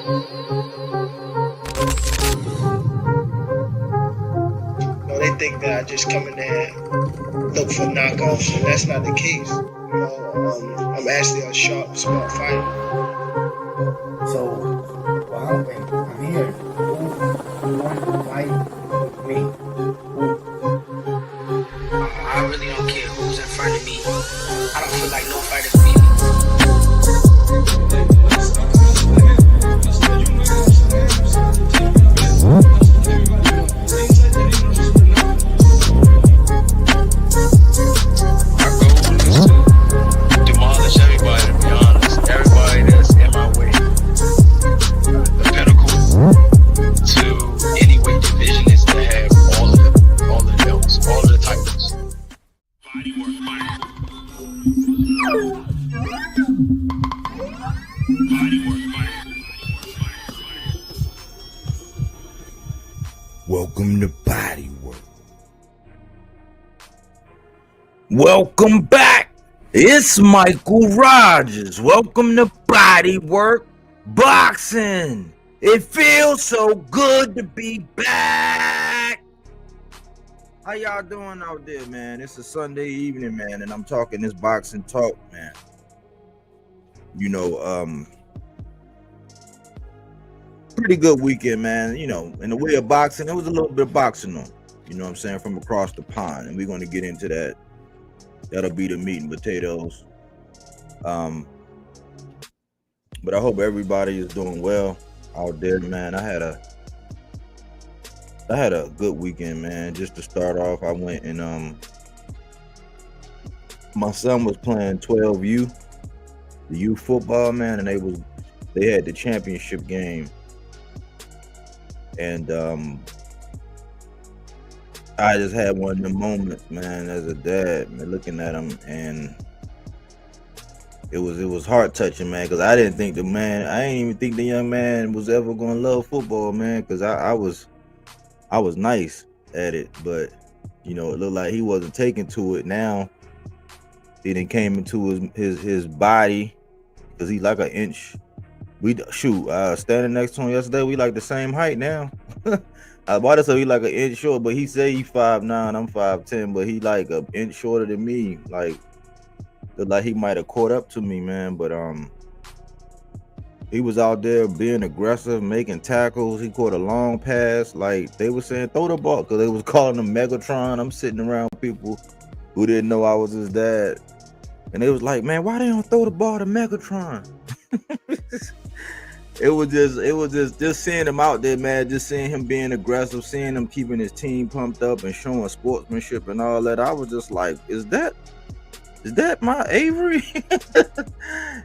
You know, they think that I just come in there and look for knockoffs, and that's not the case. You know, I'm actually a sharp, smart fighter. So, well, I'm here. Who wants to fight with me? I really don't care who's in front of me. I don't feel like no fighter beat me. My goal is to demolish everybody, to be honest. Everybody that's in my way. The pinnacle to any weight division is to have all the belts, all of the titles. Welcome to Bodywork. Welcome back. It's Michael Rogers. Welcome to Bodywork Boxing. It feels so good to be back. How y'all doing out there, man? It's a Sunday evening, man, and I'm talking this boxing talk, man. You know, pretty good weekend, man. You know, in the way of boxing, there was a little bit of boxing on, you know what I'm saying, from across the pond, and we're going to get into that. That'll be the meat and potatoes. But I hope everybody is doing well out there, man. I had a good weekend, man. Just to start off, I went and my son was playing 12U, the youth football, man, and they had the championship game. And I just had one of the moments, man, as a dad, man, looking at him, and it was heart touching, man, because I didn't even think the young man was ever gonna love football, man, because I was nice at it, but you know, it looked like he wasn't taking to it. Now he done came into his body, because he's like an inch. Standing next to him yesterday, we like the same height now. I was about to say he like an inch short, but he say he 5'9", I'm 5'10", but he like an inch shorter than me. Like he might have caught up to me, man. But he was out there being aggressive, making tackles. He caught a long pass. Like they were saying, throw the ball, because they was calling him Megatron. I'm sitting around people who didn't know I was his dad, and they was like, man, why they don't throw the ball to Megatron? It was just seeing him out there, man, just seeing him being aggressive, seeing him keeping his team pumped up and showing sportsmanship and all that. I was just like, is that my Avery?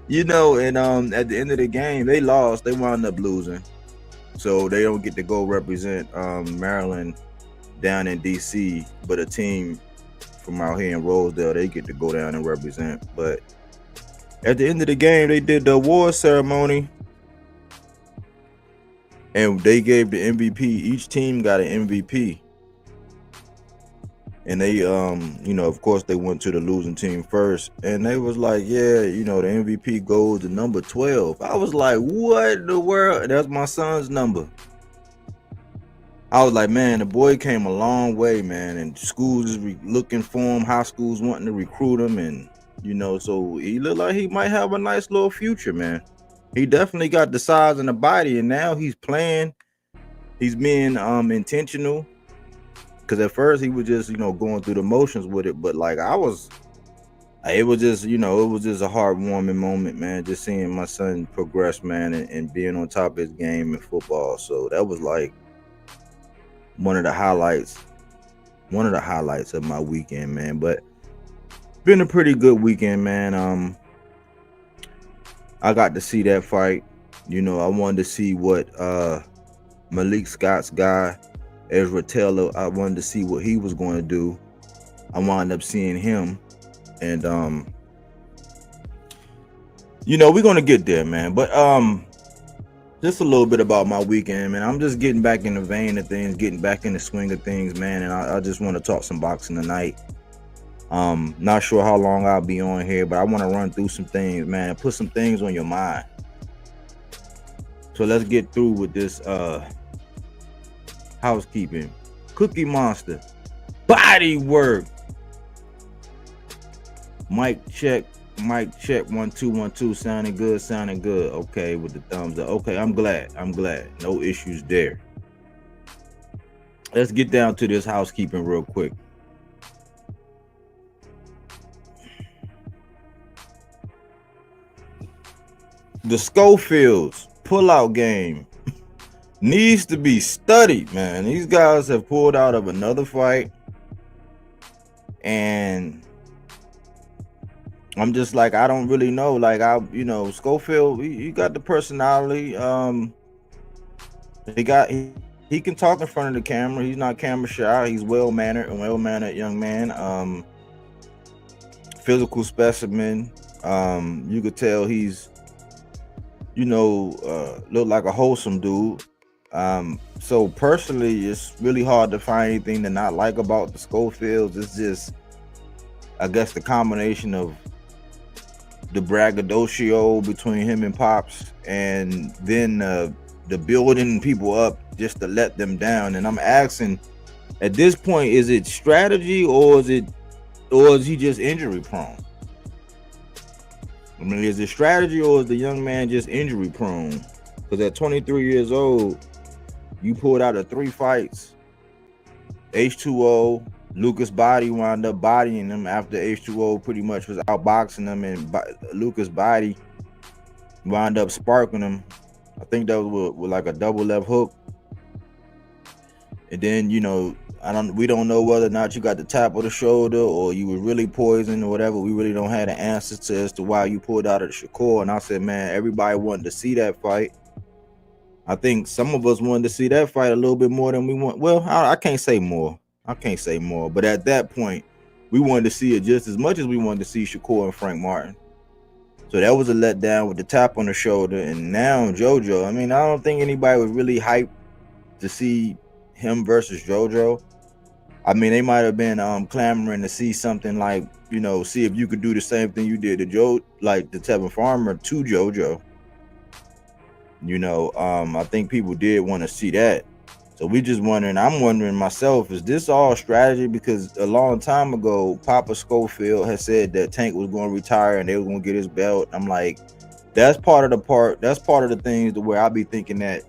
You know, and at the end of the game, they lost. They wound up losing. So they don't get to go represent Maryland down in DC, but a team from out here in Rosedale, they get to go down and represent. But at the end of the game, they did the award ceremony, and they gave the MVP. Each team got an MVP. And they, you know, of course, they went to the losing team first. And they was like, yeah, you know, the MVP goes to number 12. I was like, what in the world? And that's my son's number. I was like, man, the boy came a long way, man. And schools is looking for him, high schools wanting to recruit him. And, you know, so he looked like he might have a nice little future, man. He definitely got the size and the body, and now he's playing. He's being intentional, because at first he was just, you know, going through the motions with it. But like it was just, you know, it was just a heartwarming moment, man, just seeing my son progress, man, and being on top of his game in football. So that was like one of the highlights of my weekend, man. But been a pretty good weekend, man. I got to see that fight. You know, I wanted to see what Malik Scott's guy, Ezra Taylor, I wanted to see what he was going to do. I wound up seeing him. And, you know, we're going to get there, man. But just a little bit about my weekend, man. I'm just getting back in the vein of things, getting back in the swing of things, man. And I just want to talk some boxing tonight. Not sure how long I'll be on here, but I want to run through some things, man, and put some things on your mind. So let's get through with this housekeeping. Cookie Monster. Bodywork. Mic check. 1 2 1 2. Sounding good. Okay, with the thumbs up. Okay, I'm glad. No issues there. Let's get down to this housekeeping real quick. The Schofields pullout game needs to be studied, man. These guys have pulled out of another fight, and I'm just like, I don't really know. Like, Schofield, he got the personality. He can talk in front of the camera. He's not camera shy. He's well-mannered young man. Physical specimen. You could tell he's, look like a wholesome dude. So personally, it's really hard to find anything to not like about the Schofields. It's just, I guess, the combination of the braggadocio between him and Pops, and then the building people up just to let them down. And I'm asking, at this point, is it strategy or is he just injury prone? I mean, is it strategy or is the young man just injury prone? Because at 23 years old, you pulled out of 3 fights. H2O, Lucas Body wound up bodying him after H2O pretty much was outboxing him, and Lucas Body wound up sparking him. I think that was with like a double left hook. And then, we don't know whether or not you got the tap of the shoulder or you were really poisoned or whatever. We really don't have the answers to as to why you pulled out of the Shakur. And I said, man, everybody wanted to see that fight. I think some of us wanted to see that fight a little bit more than we want. Well, I can't say more. But at that point, we wanted to see it just as much as we wanted to see Shakur and Frank Martin. So that was a letdown with the tap on the shoulder. And now JoJo, I mean, I don't think anybody was really hyped to see him versus JoJo. I mean, they might have been clamoring to see something like, see if you could do the same thing you did to like the Tevin Farmer to JoJo. I think people did want to see that. So I'm wondering myself, is this all strategy? Because a long time ago, Papa Schofield had said that Tank was going to retire and they were going to get his belt. I'm like, that's part of the things to where I be thinking that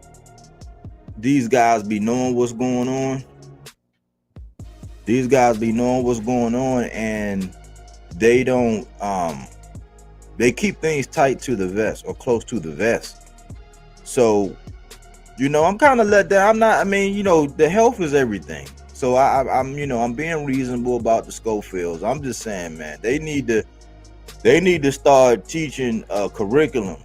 these guys be knowing what's going on. And they don't, they keep things tight to the vest or close to the vest. So, I'm kind of let down. The health is everything. So I'm being reasonable about the Schofields. I'm just saying, man, they need to start teaching a curriculum.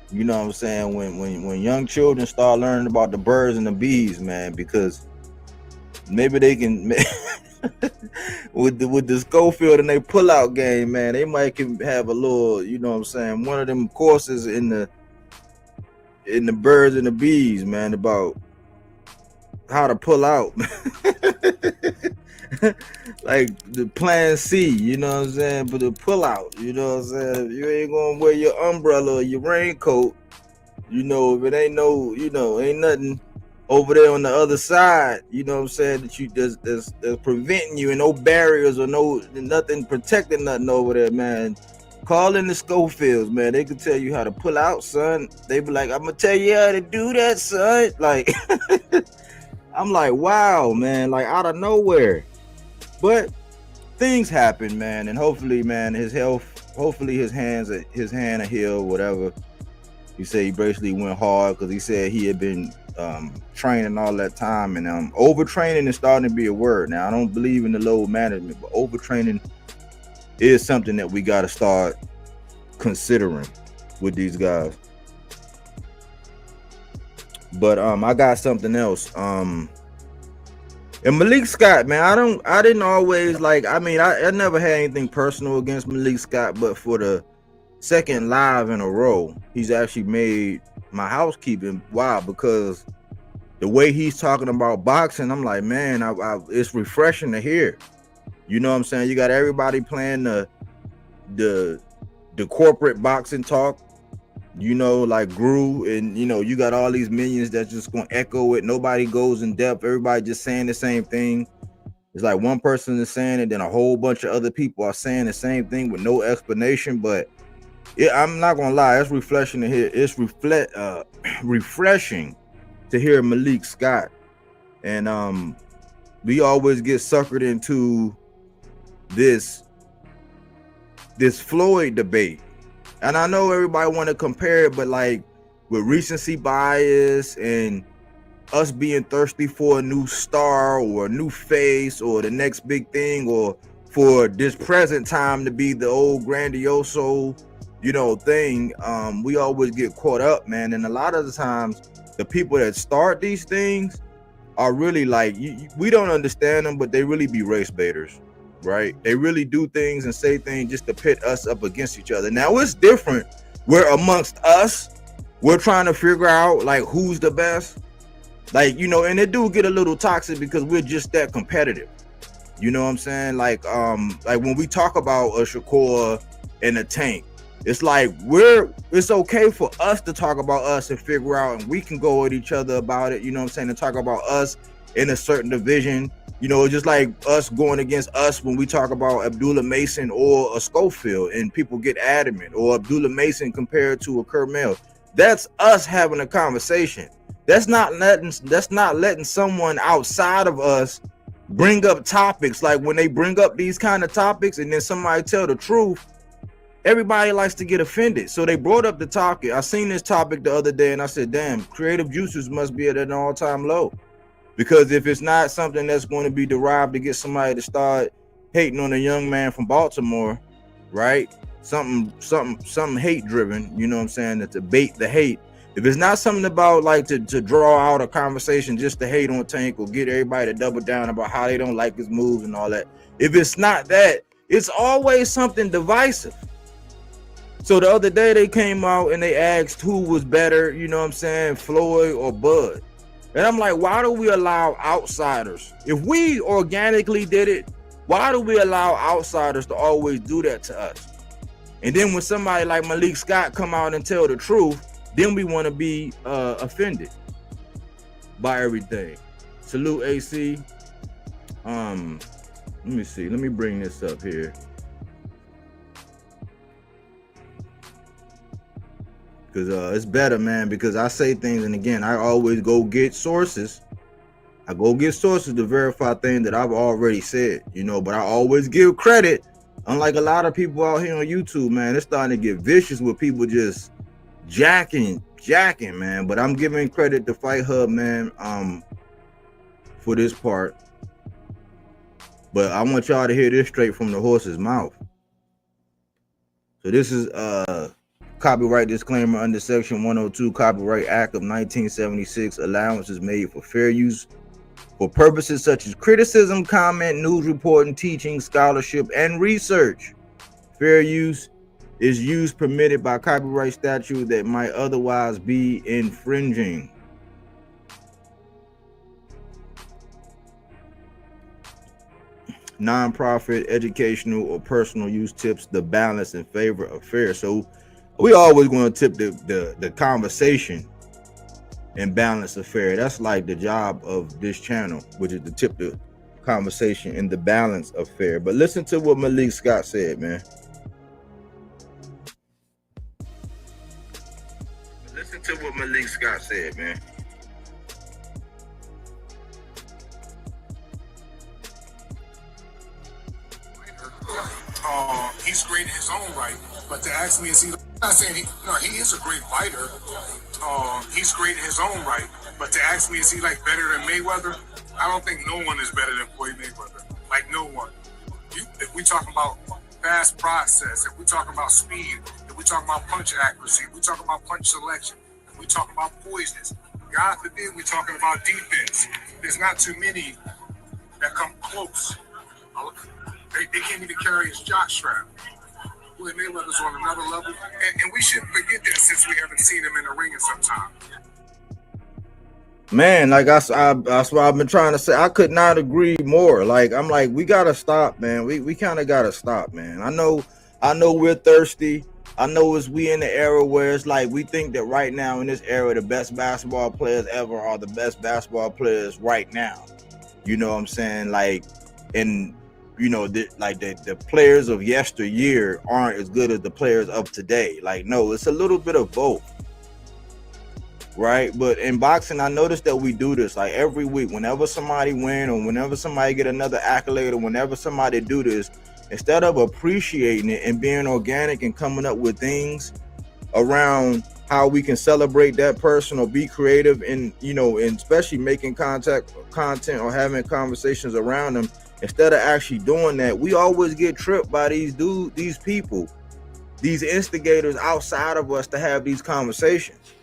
You know what I'm saying? When young children start learning about the birds and the bees, man, because maybe they can with the Schofield and they pull out game, man, they might can have a little, one of them courses in the birds and the bees, man, about how to pull out. Like the plan C, but the pull out, you ain't gonna wear your umbrella or your raincoat, if it ain't ain't nothing over there on the other side, that you that's preventing you, and no barriers or nothing protecting nothing over there, man. Call in the Schofields, man. They can tell you how to pull out, son. They be like, I'm gonna tell you how to do that, son. Like, I'm like, wow, man, like out of nowhere. But things happen, man, and hopefully, man, his hand will heal, whatever. He said he basically went hard because he said he had been training all that time, and overtraining is starting to be a word. Now, I don't believe in the load management, but overtraining is something that we got to start considering with these guys. But I got something else. And Malik Scott, man, I didn't always like. I never had anything personal against Malik Scott, but for the second live in a row, he's actually made my housekeeping wild, because the way he's talking about boxing, I'm like, man, it's refreshing to hear. You know what I'm saying? You got everybody playing the corporate boxing talk, you know, like grew, and you know, you got all these minions that just gonna echo it. Nobody goes in depth. Everybody just saying the same thing. It's like one person is saying it, then a whole bunch of other people are saying the same thing with no explanation. But I'm not gonna lie, it's refreshing to hear. It's refreshing to hear Malik Scott, and we always get suckered into this Floyd debate. And I know everybody want to compare it, but like with recency bias and us being thirsty for a new star or a new face or the next big thing, or for this present time to be the old grandioso, you know, thing, we always get caught up, man. And a lot of the times the people that start these things are really like, we don't understand them, but they really be race baiters. Right? They really do things and say things just to pit us up against each other. Now it's different. We're amongst us. We're trying to figure out like who's the best. Like, you know, and it do get a little toxic because we're just that competitive. You know what I'm saying? Like when we talk about a Shakur and a Tank, it's like it's okay for us to talk about us and figure out, and we can go at each other about it, you know what I'm saying, and talk about us in a certain division. You know, just like us going against us when we talk about Abdullah Mason or a Schofield, and people get adamant, or Abdullah Mason compared to a Kermel. That's us having a conversation. That's not letting someone outside of us bring up topics. Like when they bring up these kind of topics and then somebody tell the truth, everybody likes to get offended. So they brought up the topic. I seen this topic the other day and I said, damn, creative juices must be at an all-time low. Because if it's not something that's going to be derived to get somebody to start hating on a young man from Baltimore, right? Something hate driven, you know what I'm saying, to bait the hate. If it's not something about like to draw out a conversation just to hate on Tank or get everybody to double down about how they don't like his moves and all that. If it's not that, it's always something divisive. So the other day they came out and they asked who was better, you know what I'm saying, Floyd or Bud. And I'm like, why do we allow outsiders? If we organically did it, why do we allow outsiders to always do that to us? And then when somebody like Malik Scott come out and tell the truth, then we want to be offended by everything. Salute AC. Let me see. Let me bring this up here. Because it's better, man, because I say things, and again, I always go get sources. I go get sources to verify things that I've already said, you know, but I always give credit. Unlike a lot of people out here on YouTube, man, it's starting to get vicious with people just jacking, man. But I'm giving credit to Fight Hub, man, for this part. But I want y'all to hear this straight from the horse's mouth. So this is copyright disclaimer under Section 102 Copyright Act of 1976. Allowance is made for fair use for purposes such as criticism, comment, news reporting, teaching, scholarship, and research. Fair use is use permitted by copyright statute that might otherwise be infringing. Non-profit, educational, or personal use tips the balance in favor of fair. So we always going to tip the conversation and balance of fair. That's like the job of this channel, which is to tip the conversation and the balance of fair. But listen to what Malik Scott said, man. Listen to what Malik Scott said, man. He's great in his own right, but to ask me, is he? I'm not saying he is a great fighter. He's great in his own right, but to ask me, is he like better than Mayweather? I don't think no one is better than Floyd Mayweather. Like no one. If we talk about fast process, if we talk about speed, if we talk about punch accuracy, if we talk about punch selection, if we talk about poisonous, God forbid we're talking about defense. There's not too many that come close. They can't even carry his jock strap. Floyd Mayweather's on another level, and we shouldn't forget that since we haven't seen him in the ring in some time. Man, like that's what I've been trying to say. I could not agree more. Like I'm like, we gotta stop, man. We kind of gotta stop, man. I know we're thirsty. I know we in the era where it's like we think that right now in this era the best basketball players ever are the best basketball players right now. You know what I'm saying? Like, and you know, the players of yesteryear aren't as good as the players of today. Like, no, it's a little bit of both, right? But in boxing, I noticed that we do this like every week. Whenever somebody win or whenever somebody get another accolade or whenever somebody do this, instead of appreciating it and being organic and coming up with things around how we can celebrate that person or be creative and, you know, and especially making content or having conversations around them, instead of actually doing that, we always get tripped by these people, these instigators outside of us to have these conversations.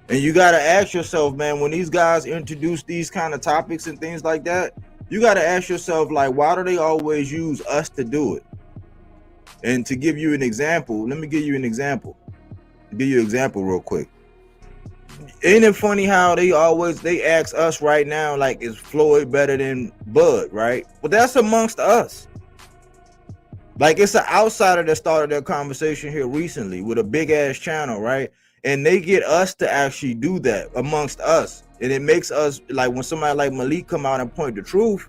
And you got to ask yourself, man, when these guys introduce these kind of topics and things like that, you got to ask yourself, like, why do they always use us to do it? And to give you an example, let me give you an example. Give you an example real quick. Ain't it funny how they ask us right now, like, is Floyd better than Bud, right? But that's amongst us. Like, it's an outsider that started their conversation here recently with a big ass channel, right? And they get us to actually do that amongst us. And it makes us, like, when somebody like Malik come out and point the truth,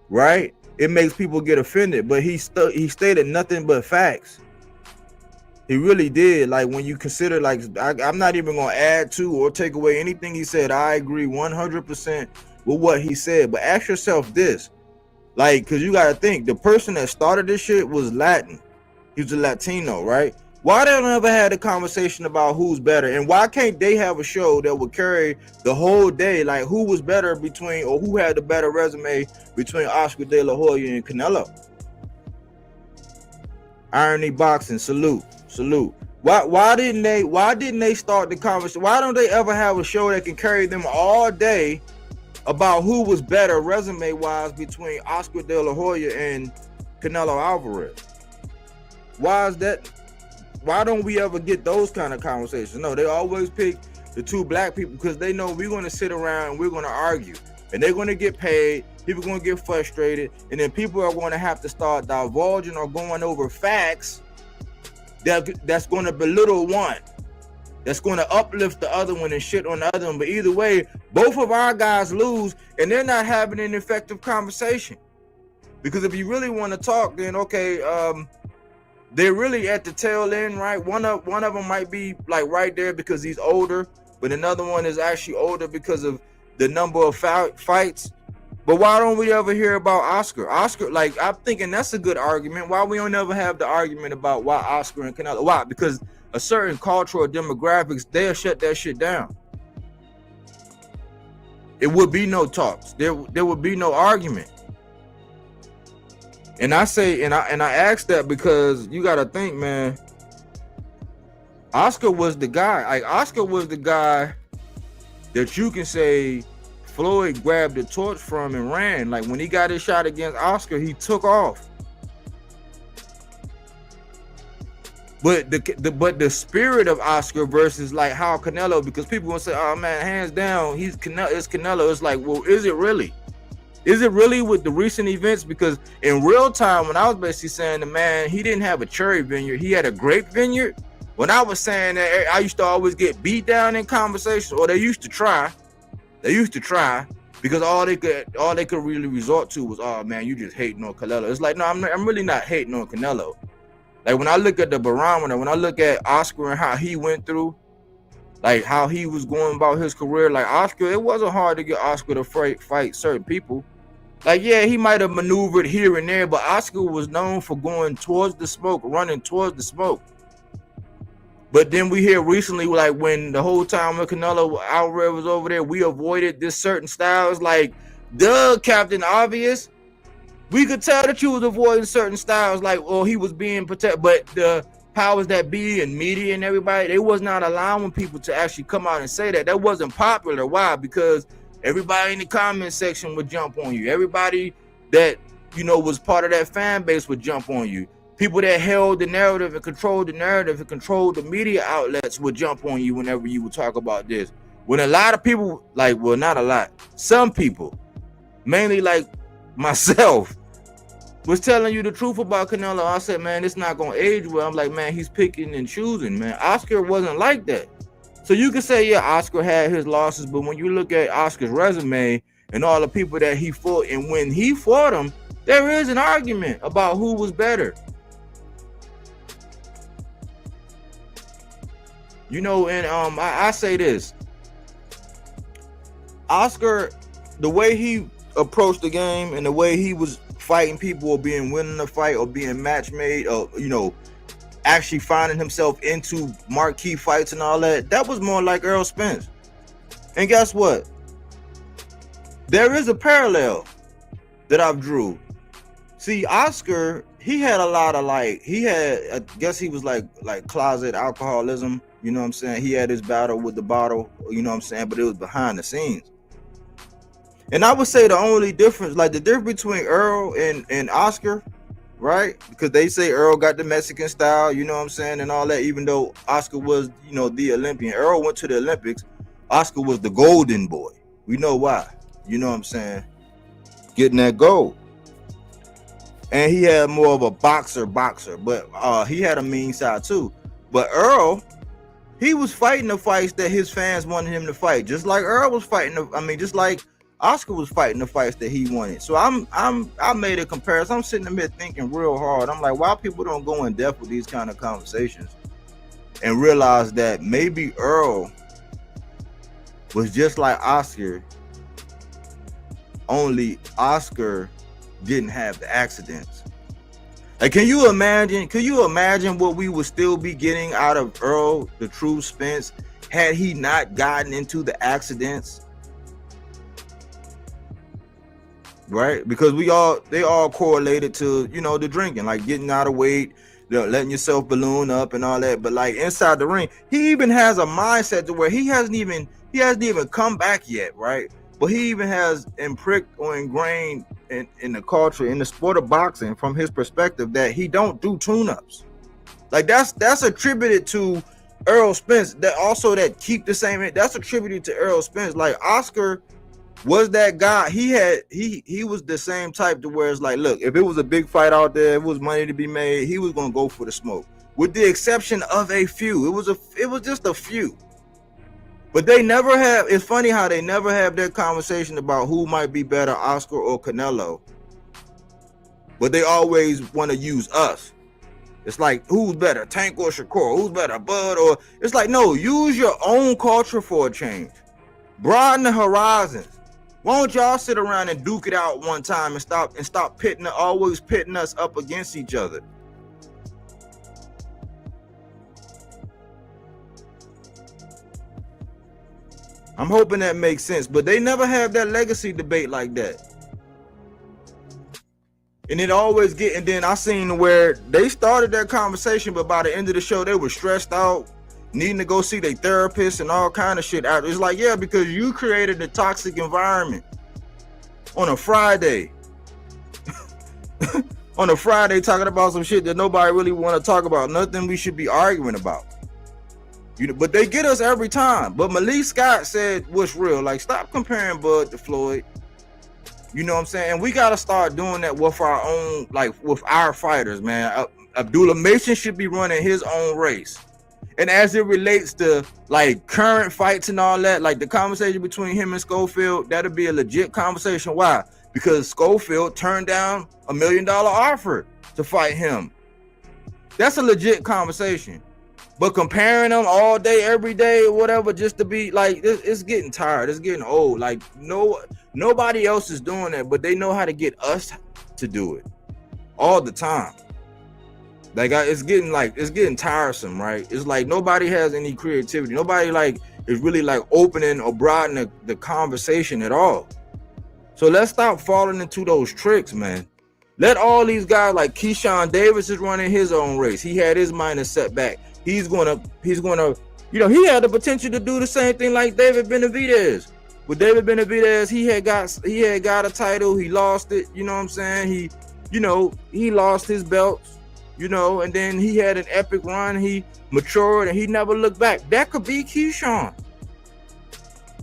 right? It makes people get offended. But he stated nothing but facts. He really did. Like, when you consider, like, I'm not even going to add to or take away anything he said. I agree 100% with what he said. But ask yourself this. Like, because you got to think, the person that started this shit was Latin. He was a Latino, right? Why they don't ever have a conversation about who's better? And why can't they have a show that would carry the whole day, like who was better between, or who had the better resume between Oscar De La Hoya and Canelo? Irony Boxing, salute. Why didn't they start the conversation? Why don't they ever have a show that can carry them all day about who was better resume wise between Oscar De La Hoya and Canelo Alvarez? Why is that? Why don't we ever get those kind of conversations? No, they always pick the two black people because they know we're going to sit around and we're going to argue. And they're going to get paid. People are going to get frustrated. And then people are going to have to start divulging or going over facts that's going to belittle one. That's going to uplift the other one and shit on the other one. But either way, both of our guys lose and they're not having an effective conversation. Because if you really want to talk, then okay, they're really at the tail end, right? One of them might be like right there because he's older, but another one is actually older because of the number of fights. But why don't we ever hear about Oscar? Oscar, like, I'm thinking that's a good argument. Why we don't ever have the argument about why Oscar and Canelo? Why? Because a certain cultural demographics, they'll shut that shit down. It would be no talks. There would be no argument. And I say, and I ask that because you got to think, man, Oscar was the guy. Like, Oscar was the guy that you can say Floyd grabbed the torch from and ran. Like, when he got his shot against Oscar, he took off. But the spirit of Oscar versus like how Canelo, because people gonna say, oh man, hands down, it's Canelo. It's like, well, is it really? Is it really with the recent events? Because in real time, when I was basically saying the man, he didn't have a cherry vineyard, he had a grape vineyard. When I was saying that, I used to always get beat down in conversations, or they used to try. Because all they could really resort to was, oh man, you just hating on Canelo. It's like, no, I'm really not hating on Canelo. Like, when I look at the barometer, when I look at Oscar and how he went through, like how he was going about his career, like Oscar, it wasn't hard to get Oscar to fight certain people. Like, yeah, he might have maneuvered here and there, but Oscar was known for going towards the smoke, running towards the smoke. But then we hear recently, like, when the whole time when Canelo Alvarez was over there, we avoided this certain styles. Like, duh, Captain Obvious. We could tell that you was avoiding certain styles, like, oh, he was being protected. But the powers that be and media and everybody, they was not allowing people to actually come out and say that. That wasn't popular. Why? Because everybody in the comment section would jump on you. Everybody that, you know, was part of that fan base would jump on you. People that held the narrative and controlled the narrative and controlled the media outlets would jump on you whenever you would talk about this. When a lot of people, like, well, not a lot, some people, mainly like myself, was telling you the truth about Canelo. I said, man, it's not gonna age well. I'm like, man, he's picking and choosing, man. Oscar wasn't like that. So you can say, yeah, Oscar had his losses, but when you look at Oscar's resume and all the people that he fought, and when he fought them, there is an argument about who was better. You know, and I say this. Oscar, the way he approached the game and the way he was fighting people or being winning a fight or being match made or, you know, actually finding himself into marquee fights and all that, that was more like Errol Spence. And guess what? There is a parallel that I've drew. See, Oscar, he had a lot of I guess he was like closet alcoholism, you know what I'm saying? He had his battle with the bottle, you know what I'm saying? But it was behind the scenes. And I would say the only difference, like the difference between Earl and Oscar, right? Because they say Earl got the Mexican style, you know what I'm saying, and all that, even though Oscar was, you know, the Olympian. Earl went to the Olympics. Oscar was the golden boy. We know why. You know what I'm saying? Getting that gold. And he had more of a boxer, but he had a mean side too. But Earl, he was fighting the fights that his fans wanted him to fight, just like Earl was fighting. Just like Oscar was fighting the fights that he wanted. So I made a comparison. I'm sitting there thinking real hard. I'm like, why people don't go in depth with these kind of conversations and realize that maybe Earl was just like Oscar, only Oscar didn't have the accidents. Like, can you imagine what we would still be getting out of Earl, the true Spence, had he not gotten into the accidents? Right? Because they all correlated to, you know, the drinking, like getting out of weight, you know, letting yourself balloon up and all that. But like inside the ring, he even has a mindset to where he hasn't even come back yet, right? But he even has impricked or ingrained in the culture, in the sport of boxing, from his perspective, that he don't do tune-ups. Like that's attributed to Earl Spence. That keep the same. That's attributed to Earl Spence. Like Oscar was that guy. He was the same type to where it's like, look, if it was a big fight out there, if it was money to be made, he was gonna go for the smoke. With the exception of a few, it was just a few. But they never have. It's funny how they never have that conversation about who might be better, Oscar or Canelo. But they always want to use us. It's like, who's better, Tank or Shakur? Who's better, Bud? Or it's like, no, use your own culture for a change. Broaden the horizons. Why don't y'all sit around and duke it out one time and stop always pitting us up against each other? I'm hoping that makes sense, but they never have that legacy debate like that. And it always and then I seen where they started that conversation, but by the end of the show, they were stressed out, needing to go see their therapist and all kind of shit out. It's like, yeah, because you created a toxic environment on a Friday. On a Friday, talking about some shit that nobody really want to talk about, nothing we should be arguing about. You know, but they get us every time. But Malik Scott said what's real. Like, stop comparing Bud to Floyd. You know what I'm saying? And we got to start doing that with our own, like with our fighters, man. Abdullah Mason should be running his own race. And as it relates to like current fights and all that, like the conversation between him and Schofield, that'll be a legit conversation. Why? Because Schofield turned down $1 million offer to fight him. That's a legit conversation. But comparing them all day, every day, or whatever, just to be like, it's getting tired. It's getting old. Like, nobody else is doing that, but they know how to get us to do it all the time. Like, it's getting tiresome, right? It's like nobody has any creativity. Nobody like is really like opening or broadening the conversation at all. So let's stop falling into those tricks, man. Let all these guys, like Keyshawn Davis is running his own race. He had his minor setback. He's gonna, you know, he had the potential to do the same thing like David Benavidez. With David Benavidez, he had got a title, he lost it, you know what I'm saying? He lost his belts, you know, and then he had an epic run, he matured and he never looked back. That could be Keyshawn.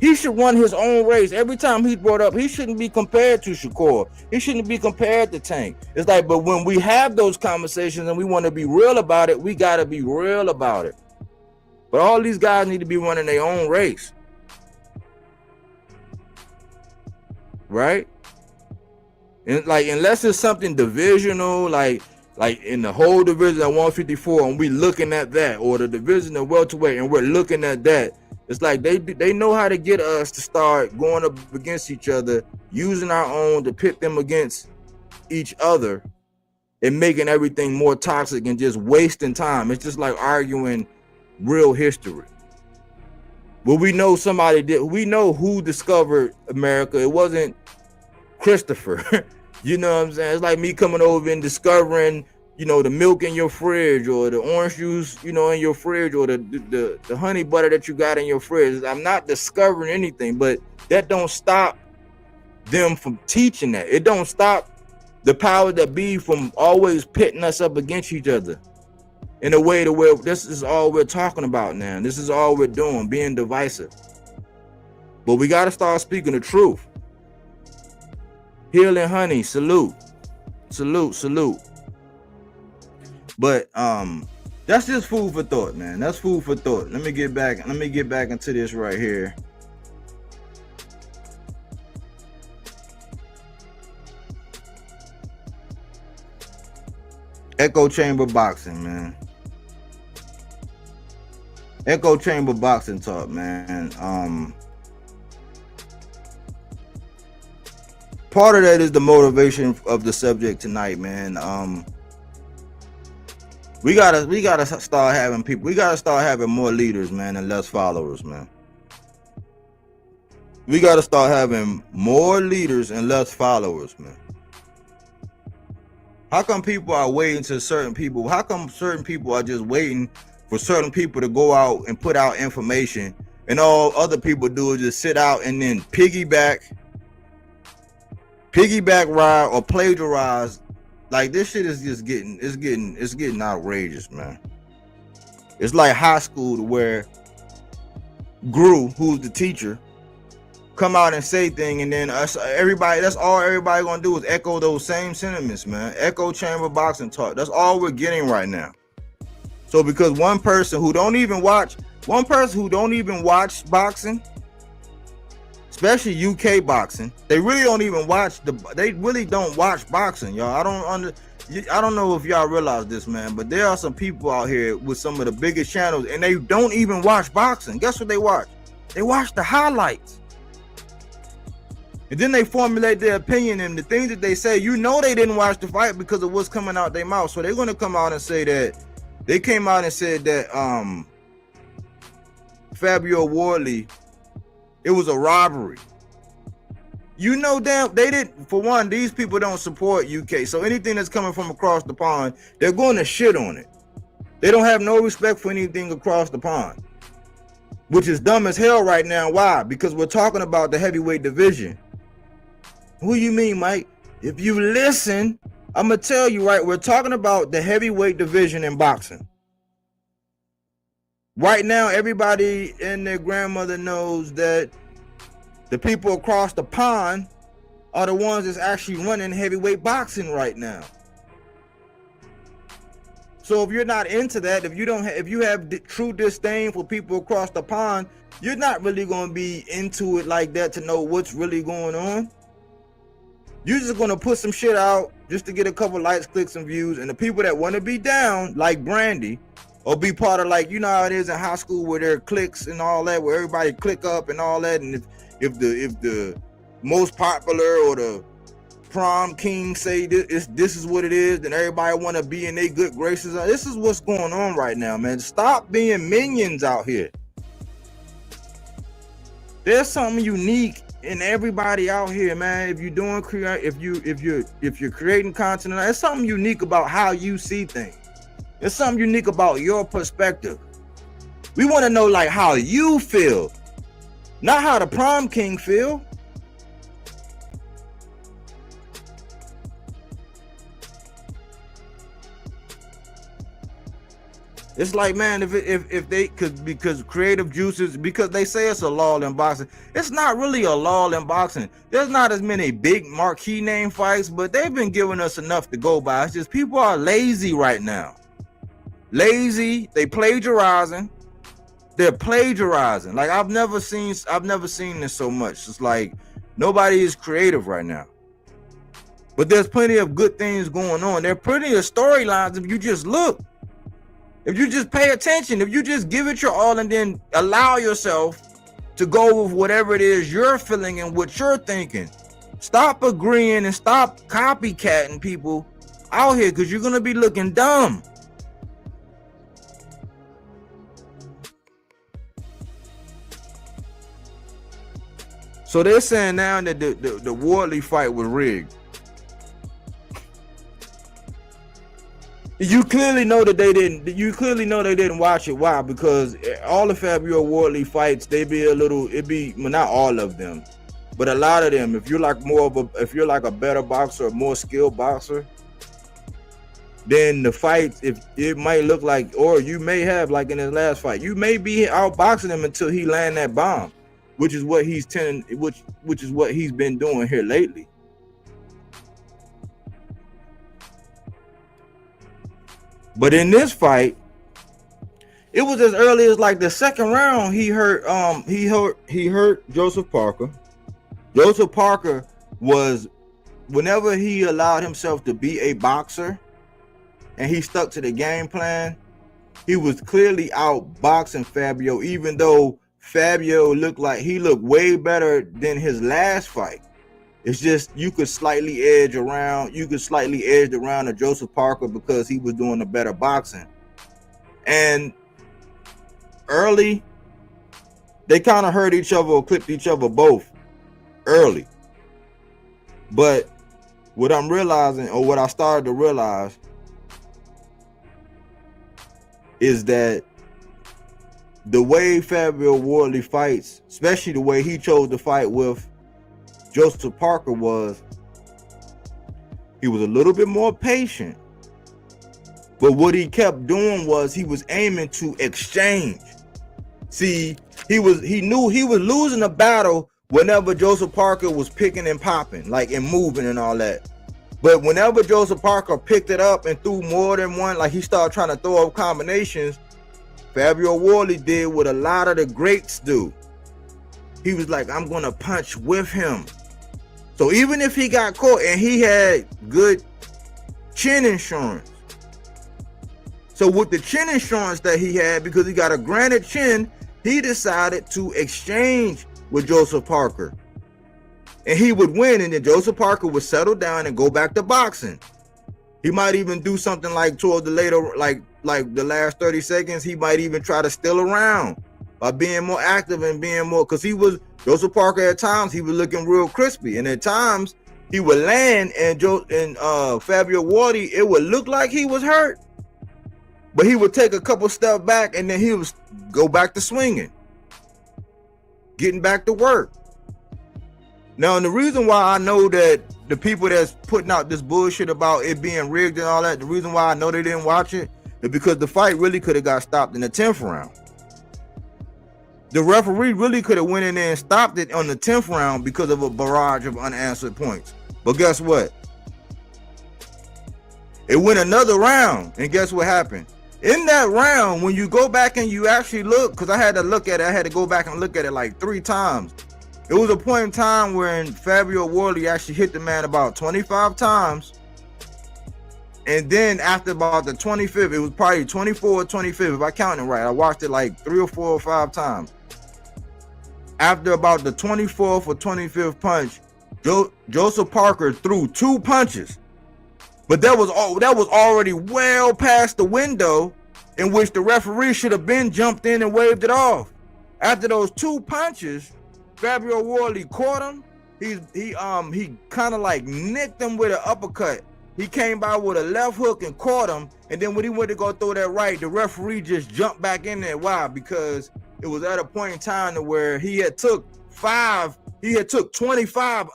He should run his own race. Every time he's brought up, he shouldn't be compared to Shakur. He shouldn't be compared to Tank. It's like, but when we have those conversations and we want to be real about it, we got to be real about it. But all these guys need to be running their own race. Right? And like, unless it's something divisional, like in the whole division at 154, and we looking at that, or the division of welterweight, and we're looking at that, it's like they know how to get us to start going up against each other, using our own to pit them against each other, and making everything more toxic and just wasting time. It's just like arguing real history. But we know somebody did. We know who discovered America. It wasn't Christopher. You know what I'm saying? It's like me coming over and discovering, you know, the milk in your fridge, or the orange juice, you know, in your fridge, or the honey butter that you got in your fridge. I'm not discovering anything, but that don't stop them from teaching that. It don't stop the power that be from always pitting us up against each other in a way to where this is all we're talking about now. This is all we're doing, being divisive. But we got to start speaking the truth. Healing Honey, salute. But that's just food for thought, man. That's food for thought. Let me get back into this right here. Echo chamber boxing, man. Echo chamber boxing talk, man. Part of that is the motivation of the subject tonight, man. We gotta start having people. We gotta start having more leaders, man, and less followers, man. We gotta start having more leaders and less followers, man. How come people are waiting to certain people? How come certain people are just waiting for certain people to go out and put out information, and all other people do is just sit out and then piggyback ride or plagiarize? Like, this shit is just getting outrageous, man. It's like high school, to where Gru, who's the teacher, come out and say things, and then that's all everybody gonna do is echo those same sentiments, man. Echo chamber boxing talk. That's all we're getting right now. So because one person who don't even watch boxing, especially UK boxing, they really don't watch boxing, y'all. I don't know if y'all realize this, man, but there are some people out here with some of the biggest channels, and they don't even watch boxing. Guess what they watch? They watch the highlights. And then they formulate their opinion, and the things that they say, you know, they didn't watch the fight because of what's coming out their mouth. So they're going to come out and say that they came out and said that Fabio Wardley, it was a robbery. You know, damn, they didn't. For one, these people don't support UK. So anything that's coming from across the pond, they're going to shit on it. They don't have no respect for anything across the pond, which is dumb as hell right now. Why? Because we're talking about the heavyweight division. Who you mean, Mike? If you listen, I'm going to tell you, right, we're talking about the heavyweight division in boxing. Right now, everybody and their grandmother knows that the people across the pond are the ones that's actually running heavyweight boxing right now. So if you're not into that, if you have true disdain for people across the pond, you're not really going to be into it like that to know what's really going on. You're just going to put some shit out just to get a couple likes, clicks, and views. And the people that want to be down, like Brandy, or be part of, like, you know how it is in high school where there are cliques and all that, where everybody click up and all that. And if the most popular or the prom king say this is what it is, then everybody want to be in their good graces. This is what's going on right now, man. Stop being minions out here. There's something unique in everybody out here, man. If you're doing if you're creating content, there's something unique about how you see things. There's something unique about your perspective. We want to know, like, how you feel, not how the prom king feel. It's like, man, if they could, because creative juices, because they say it's a lull in boxing, it's not really a lull in boxing. There's not as many big marquee name fights, but they've been giving us enough to go by. It's just people are lazy right now. Lazy, they plagiarizing. They're plagiarizing. Like I've never seen this so much. It's like nobody is creative right now. But there's plenty of good things going on. There are plenty of storylines if you just look. If you just pay attention, if you just give it your all and then allow yourself to go with whatever it is you're feeling and what you're thinking. Stop agreeing and stop copycatting people out here, because you're going to be looking dumb. So they're saying now that the Wardley fight was rigged. You clearly know that they didn't. You clearly know they didn't watch it. Why? Because all the Fabio Wardley fights, they be a little. Well, not all of them, but a lot of them. If you're like if you're like a better boxer, a more skilled boxer, then the fights, if it might look like, or you may have, like in his last fight, you may be outboxing him until he land that bomb, which is what he's which is what he's been doing here lately. But in this fight, it was as early as like the second round. He hurt Joseph Parker. Joseph Parker was, whenever he allowed himself to be a boxer and he stuck to the game plan, he was clearly outboxing Fabio, even though Fabio looked way better than his last fight. It's just you could slightly edge around to Joseph Parker because he was doing a better boxing. And early, they kind of hurt each other or clipped each other both early. But what I'm realizing, or what I started to realize, is that the way Fabio Wardley fights, especially the way he chose to fight with Joseph Parker, he was a little bit more patient. But what he kept doing was he was aiming to exchange. See, he knew he was losing the battle whenever Joseph Parker was picking and popping, like, and moving and all that. But whenever Joseph Parker picked it up and threw more than one, like he started trying to throw up combinations, Fabio Wardley did what a lot of the greats do. He was like, I'm going to punch with him. So even if he got caught, and he had good chin insurance. So with the chin insurance that he had, because he got a granite chin, he decided to exchange with Joseph Parker. And he would win, and then Joseph Parker would settle down and go back to boxing. He might even do something like toward the later, like the last 30 seconds, he might even try to steal around by being more active and being more, because Joseph Parker at times, he was looking real crispy, and at times he would land, and Fabio Wardley, it would look like he was hurt, but he would take a couple steps back, and then he would go back to swinging, getting back to work. Now, and the reason why I know that the people that's putting out this bullshit about it being rigged and all that, the reason why I know they didn't watch it is because the fight really could have got stopped in the 10th round. The referee really could have went in there and stopped it on the 10th round because of a barrage of unanswered points. But guess what? It went another round, and guess what happened? In that round, when you go back and you actually look, because I had to look at it, I had to go back and look at it like 3 times. It was a point in time when Fabio Wardley actually hit the man about 25 times. And then after about the 25th, it was probably 24 or 25th, if I counted right. I watched it like 3 or 4 or 5 times. After about the 24th or 25th punch, Joseph Parker threw 2 punches. But that was already well past the window in which the referee should have been jumped in and waved it off. After those 2 punches, Fabio Wardley caught him. He kind of like nicked him with an uppercut. He came by with a left hook and caught him. And then when he went to go throw that right, the referee just jumped back in there. Why? Because it was at a point in time to where he had took 25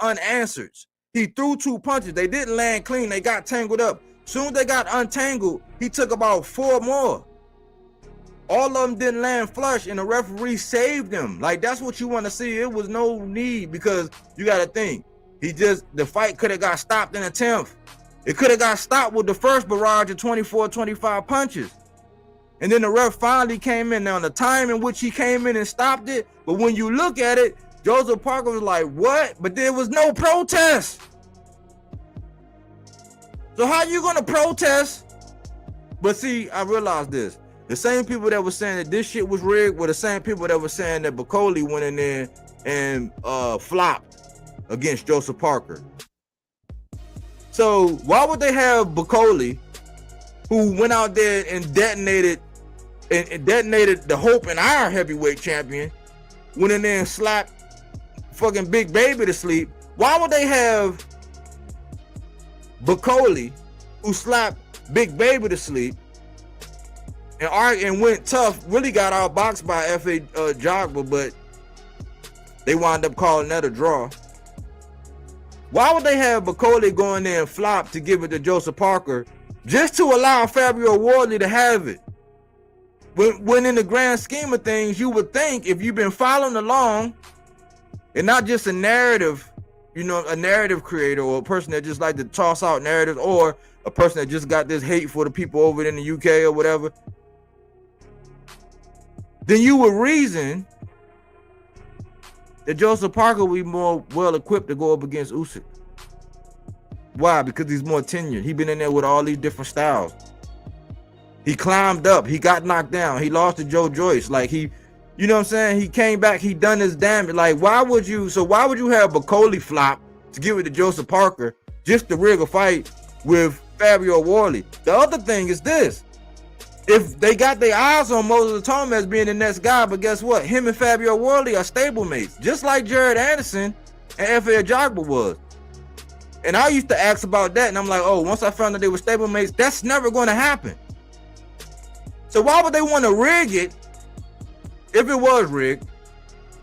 unanswered. He threw 2 punches. They didn't land clean. They got tangled up. Soon as they got untangled, he took about 4 more. All of them didn't land flush, and the referee saved them. Like, that's what you want to see. It was no need, because you got to think, the fight could have got stopped in the 10th. It could have got stopped with the first barrage of 24, 25 punches. And then the ref finally came in. Now, the time in which he came in and stopped it, but when you look at it, Joseph Parker was like, what? But there was no protest. So how you gonna protest? But see, I realized this. The same people that were saying that this shit was rigged were the same people that were saying that Bacoli went in there and flopped against Joseph Parker. So why would they have Bacoli, who went out there and detonated the hope in our heavyweight champion, went in there and slapped fucking Big Baby to sleep? Why would they have Bacoli, who slapped Big Baby to sleep, and went tough, really got outboxed by F.A. Jogba, but they wound up calling that a draw? Why would they have Bacoli go in there and flop to give it to Joseph Parker, just to allow Fabio Wardley to have it? When in the grand scheme of things, you would think, if you've been following along, and not just a narrative, a narrative creator, or a person that just like to toss out narratives, or a person that just got this hate for the people over in the UK or whatever, then you would reason that Joseph Parker would be more well equipped to go up against Usyk. Why? Because he's more tenured. He's been in there with all these different styles. He climbed up. He got knocked down. He lost to Joe Joyce. Like, you know what I'm saying? He came back. He done his damage. Like, why would you have Bacoli flop to give it to Joseph Parker just to rig a fight with Fabio Wardley? The other thing is this. If they got their eyes on Moses Atomo as being the next guy, but guess what? Him and Fabio Wardley are stablemates, just like Jared Anderson and F.A. Jogba was. And I used to ask about that, and I'm like, oh, once I found out they were stablemates, that's never going to happen. So why would they want to rig it if it was rigged?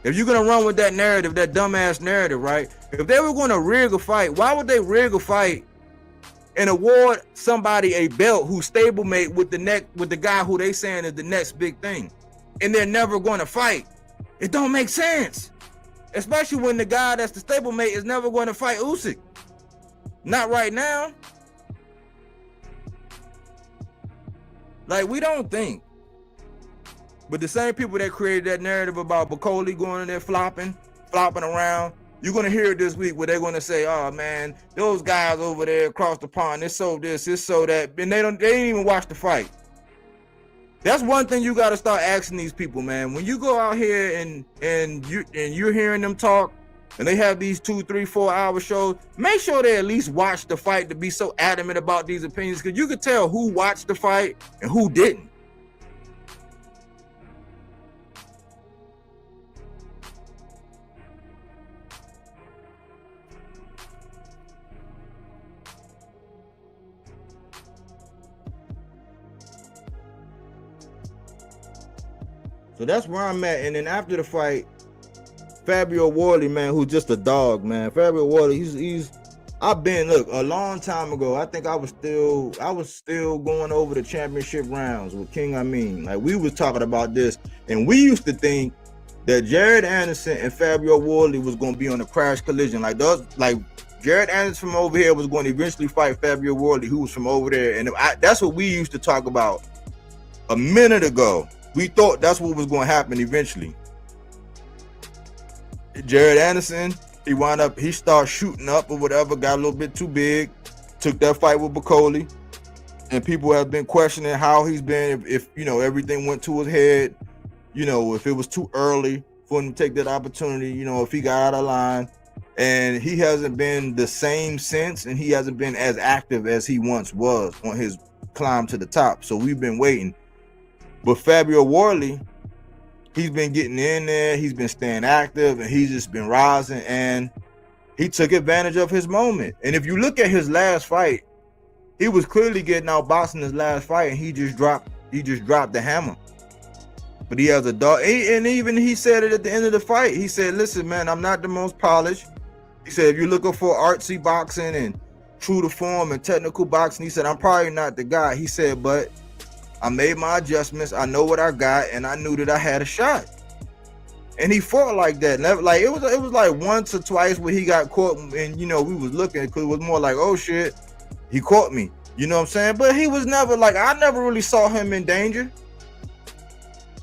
If you're going to run with that narrative, that dumbass narrative, right? If they were going to rig a fight, why would they rig a fight and award somebody a belt who's stablemate with the guy who they saying is the next big thing, and they're never going to fight? It don't make sense, especially when the guy that's the stablemate is never going to fight Usyk. Not right now. Like, we don't think. But the same people that created that narrative about Bacoli going in there flopping around, you're going to hear it this week where they're going to say, oh, man, those guys over there across the pond, it's so this, it's so that. And they didn't even watch the fight. That's one thing you got to start asking these people, man. When you go out here and you're hearing them talk, and they have these 2, 3, 4 hour shows, make sure they at least watch the fight to be so adamant about these opinions, because you could tell who watched the fight and who didn't. So that's where I'm at. And then after the fight, Fabio Wardley, man, who's just a dog, man. Fabio Wardley, look, a long time ago, I think I was still going over the championship rounds with King Amin. Like, we was talking about this, and we used to think that Jared Anderson and Fabio Wardley was going to be on a crash collision. Like Jared Anderson from over here was going to eventually fight Fabio Wardley, who was from over there. And that's what we used to talk about a minute ago. We thought that's what was going to happen eventually. Jared Anderson, he started shooting up or whatever, got a little bit too big, took that fight with Bacoli, and people have been questioning how he's been, if everything went to his head, if it was too early for him to take that opportunity, if he got out of line. And he hasn't been the same since, and he hasn't been as active as he once was on his climb to the top. So we've been waiting. But Fabio Wardley, he's been getting in there, he's been staying active, and he's just been rising, and he took advantage of his moment. And if you look at his last fight, he was clearly getting outboxed in his last fight, and he just dropped the hammer. But he has a dog, and even he said it at the end of the fight. He said, listen, man, I'm not the most polished. He said, if you're looking for artsy boxing and true to form and technical boxing, he said, I'm probably not the guy. He said, but I made my adjustments. I know what I got, and I knew that I had a shot. And he fought like that. Never, like it was like once or twice where he got caught, and you know we was looking because it was more like, oh shit, he caught me. You know what I'm saying? But he was never like, I never really saw him in danger.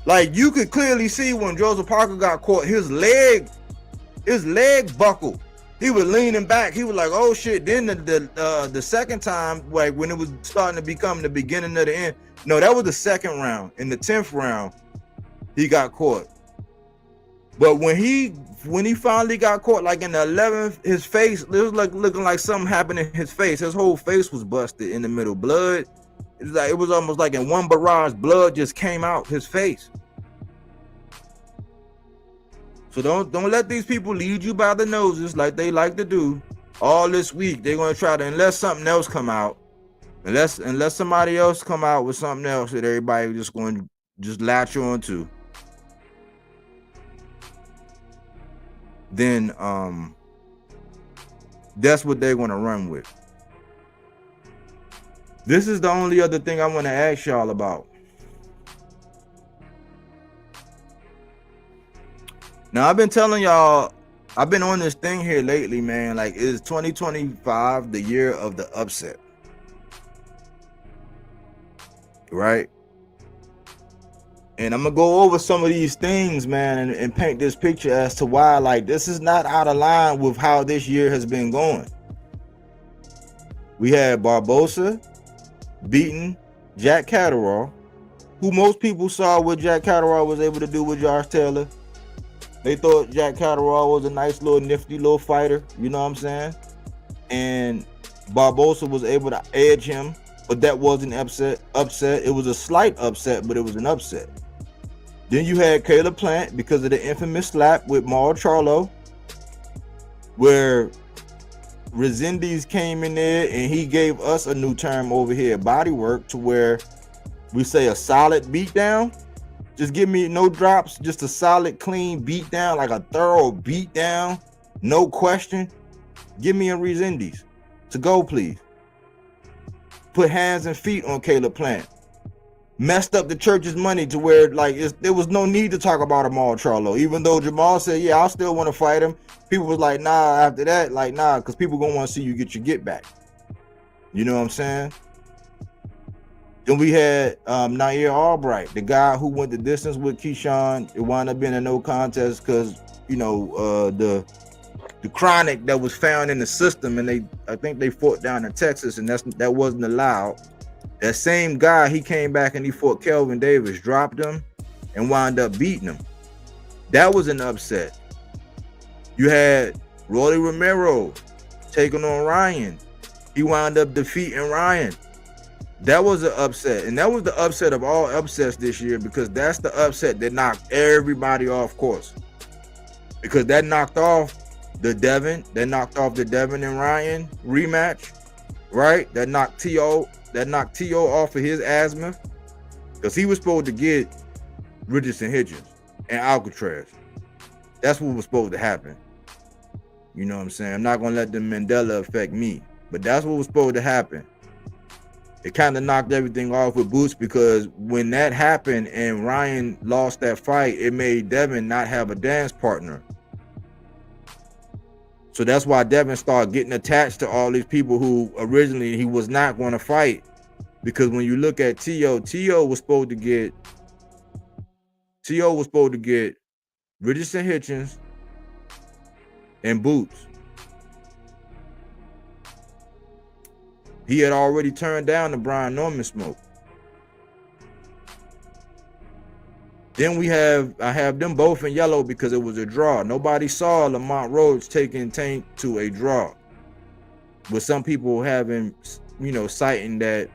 Like you could clearly see when Joseph Parker got caught, his leg buckled. He was leaning back. He was like, oh shit. Then the second time, like when it was starting to become the beginning of the end. No, that was the second round. In the 10th round, he got caught. But when he finally got caught, like in the 11th, his face, it was like looking like something happened in his face. His whole face was busted in the middle. Blood. It was almost like in one barrage, blood just came out his face. So don't let these people lead you by the noses like they like to do. All this week, they're gonna try to, unless something else come out, unless somebody else come out with something else that everybody just going to just latch on to. Then that's what they're gonna run with. This is the only other thing I want to ask y'all about. Now, I've been telling y'all, I've been on this thing here lately, man. Like, is 2025 the year of the upset? Right? And I'm going to go over some of these things, man, and paint this picture as to why, like, this is not out of line with how this year has been going. We had Barbosa beating Jack Catterall, who most people saw what Jack Catterall was able to do with Josh Taylor. They thought Jack Catterall was a nice little nifty little fighter, you know what I'm saying? And Barbosa was able to edge him, but that wasn't upset. It was a slight upset, but it was an upset. Then you had Caleb Plant because of the infamous slap with Mauro Charlo, where Resendiz came in there and he gave us a new term over here, Bodywork, to where we say a solid beatdown. Just give me no drops, just a solid, clean beatdown, like a thorough beatdown, no question. Give me a Resendiz to go, please. Put hands and feet on Caleb Plant. Messed up the church's money to where like there was no need to talk about Mauro Charlo. Even though Jamal said, yeah, I still want to fight him. People was like, nah, after that, like, nah, because people gonna want to see you get your get back. You know what I'm saying? Then we had Nair Albright, the guy who went the distance with Keyshawn. It wound up being a no contest because, you know, the chronic that was found in the system, and I think they fought down in Texas, and that wasn't allowed. That same guy, he came back and he fought Kelvin Davis, dropped him, and wound up beating him. That was an upset. You had Rolly Romero taking on Ryan. He wound up defeating Ryan. That was an upset, and that was the upset of all upsets this year, because that's the upset that knocked everybody off course. Because that knocked off the Devin and Ryan rematch, right? That knocked T.O. off of his asthma, because he was supposed to get Richardson Hitchens and Alcatraz. That's what was supposed to happen. You know what I'm saying? I'm not gonna let the Mandela affect me, but that's what was supposed to happen. It kind of knocked everything off with Boots, because when that happened and Ryan lost that fight, it made Devin not have a dance partner. So that's why Devin started getting attached to all these people who originally he was not going to fight. Because when you look at T.O. was supposed to get Richardson Hitchens and Boots. He had already turned down the Brian Norman smoke. Then I have them both in yellow because it was a draw. Nobody saw Lamont Rhodes taking Tank to a draw. With some people having, you know, citing that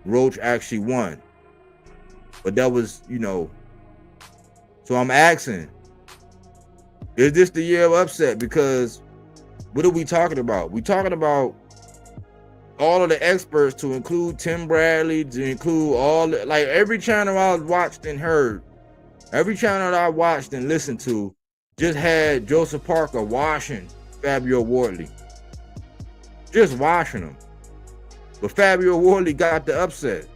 Roach actually won. But that was, you know. So I'm asking, is this the year of upset? Because what are we talking about? We talking about all of the experts, to include Tim Bradley, to include all, like every channel I watched and heard, every channel that I watched and listened to just had Joseph Parker washing Fabio Wardley. Just washing him. But Fabio Wardley got the upset.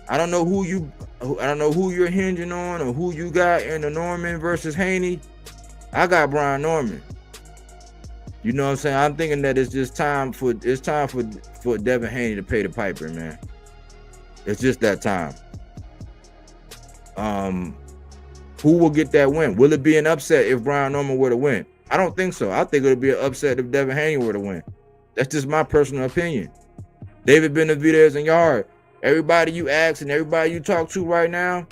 I don't know who you're hinging on or who you got in the Norman versus Haney. I got Brian Norman. You know what I'm saying? I'm thinking that it's just time for Devin Haney to pay the piper, man. It's just that time. Who will get that win? Will it be an upset if Brian Norman were to win? I don't think so. I think it'll be an upset if Devin Haney were to win. That's just my personal opinion. David Benavidez and Yard. Everybody you ask and everybody you talk to right now,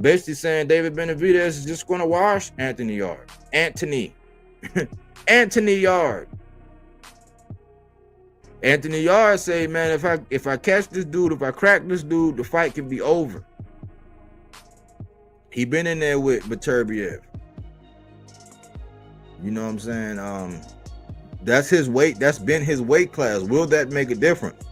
basically saying David Benavidez is just going to wash Anthony Yard. Anthony Yard. Anthony Yard say, man, if I catch this dude, if I crack this dude, the fight can be over. He been in there with Beterbiev. You know what I'm saying? That's his weight. That's been his weight class. Will that make a difference?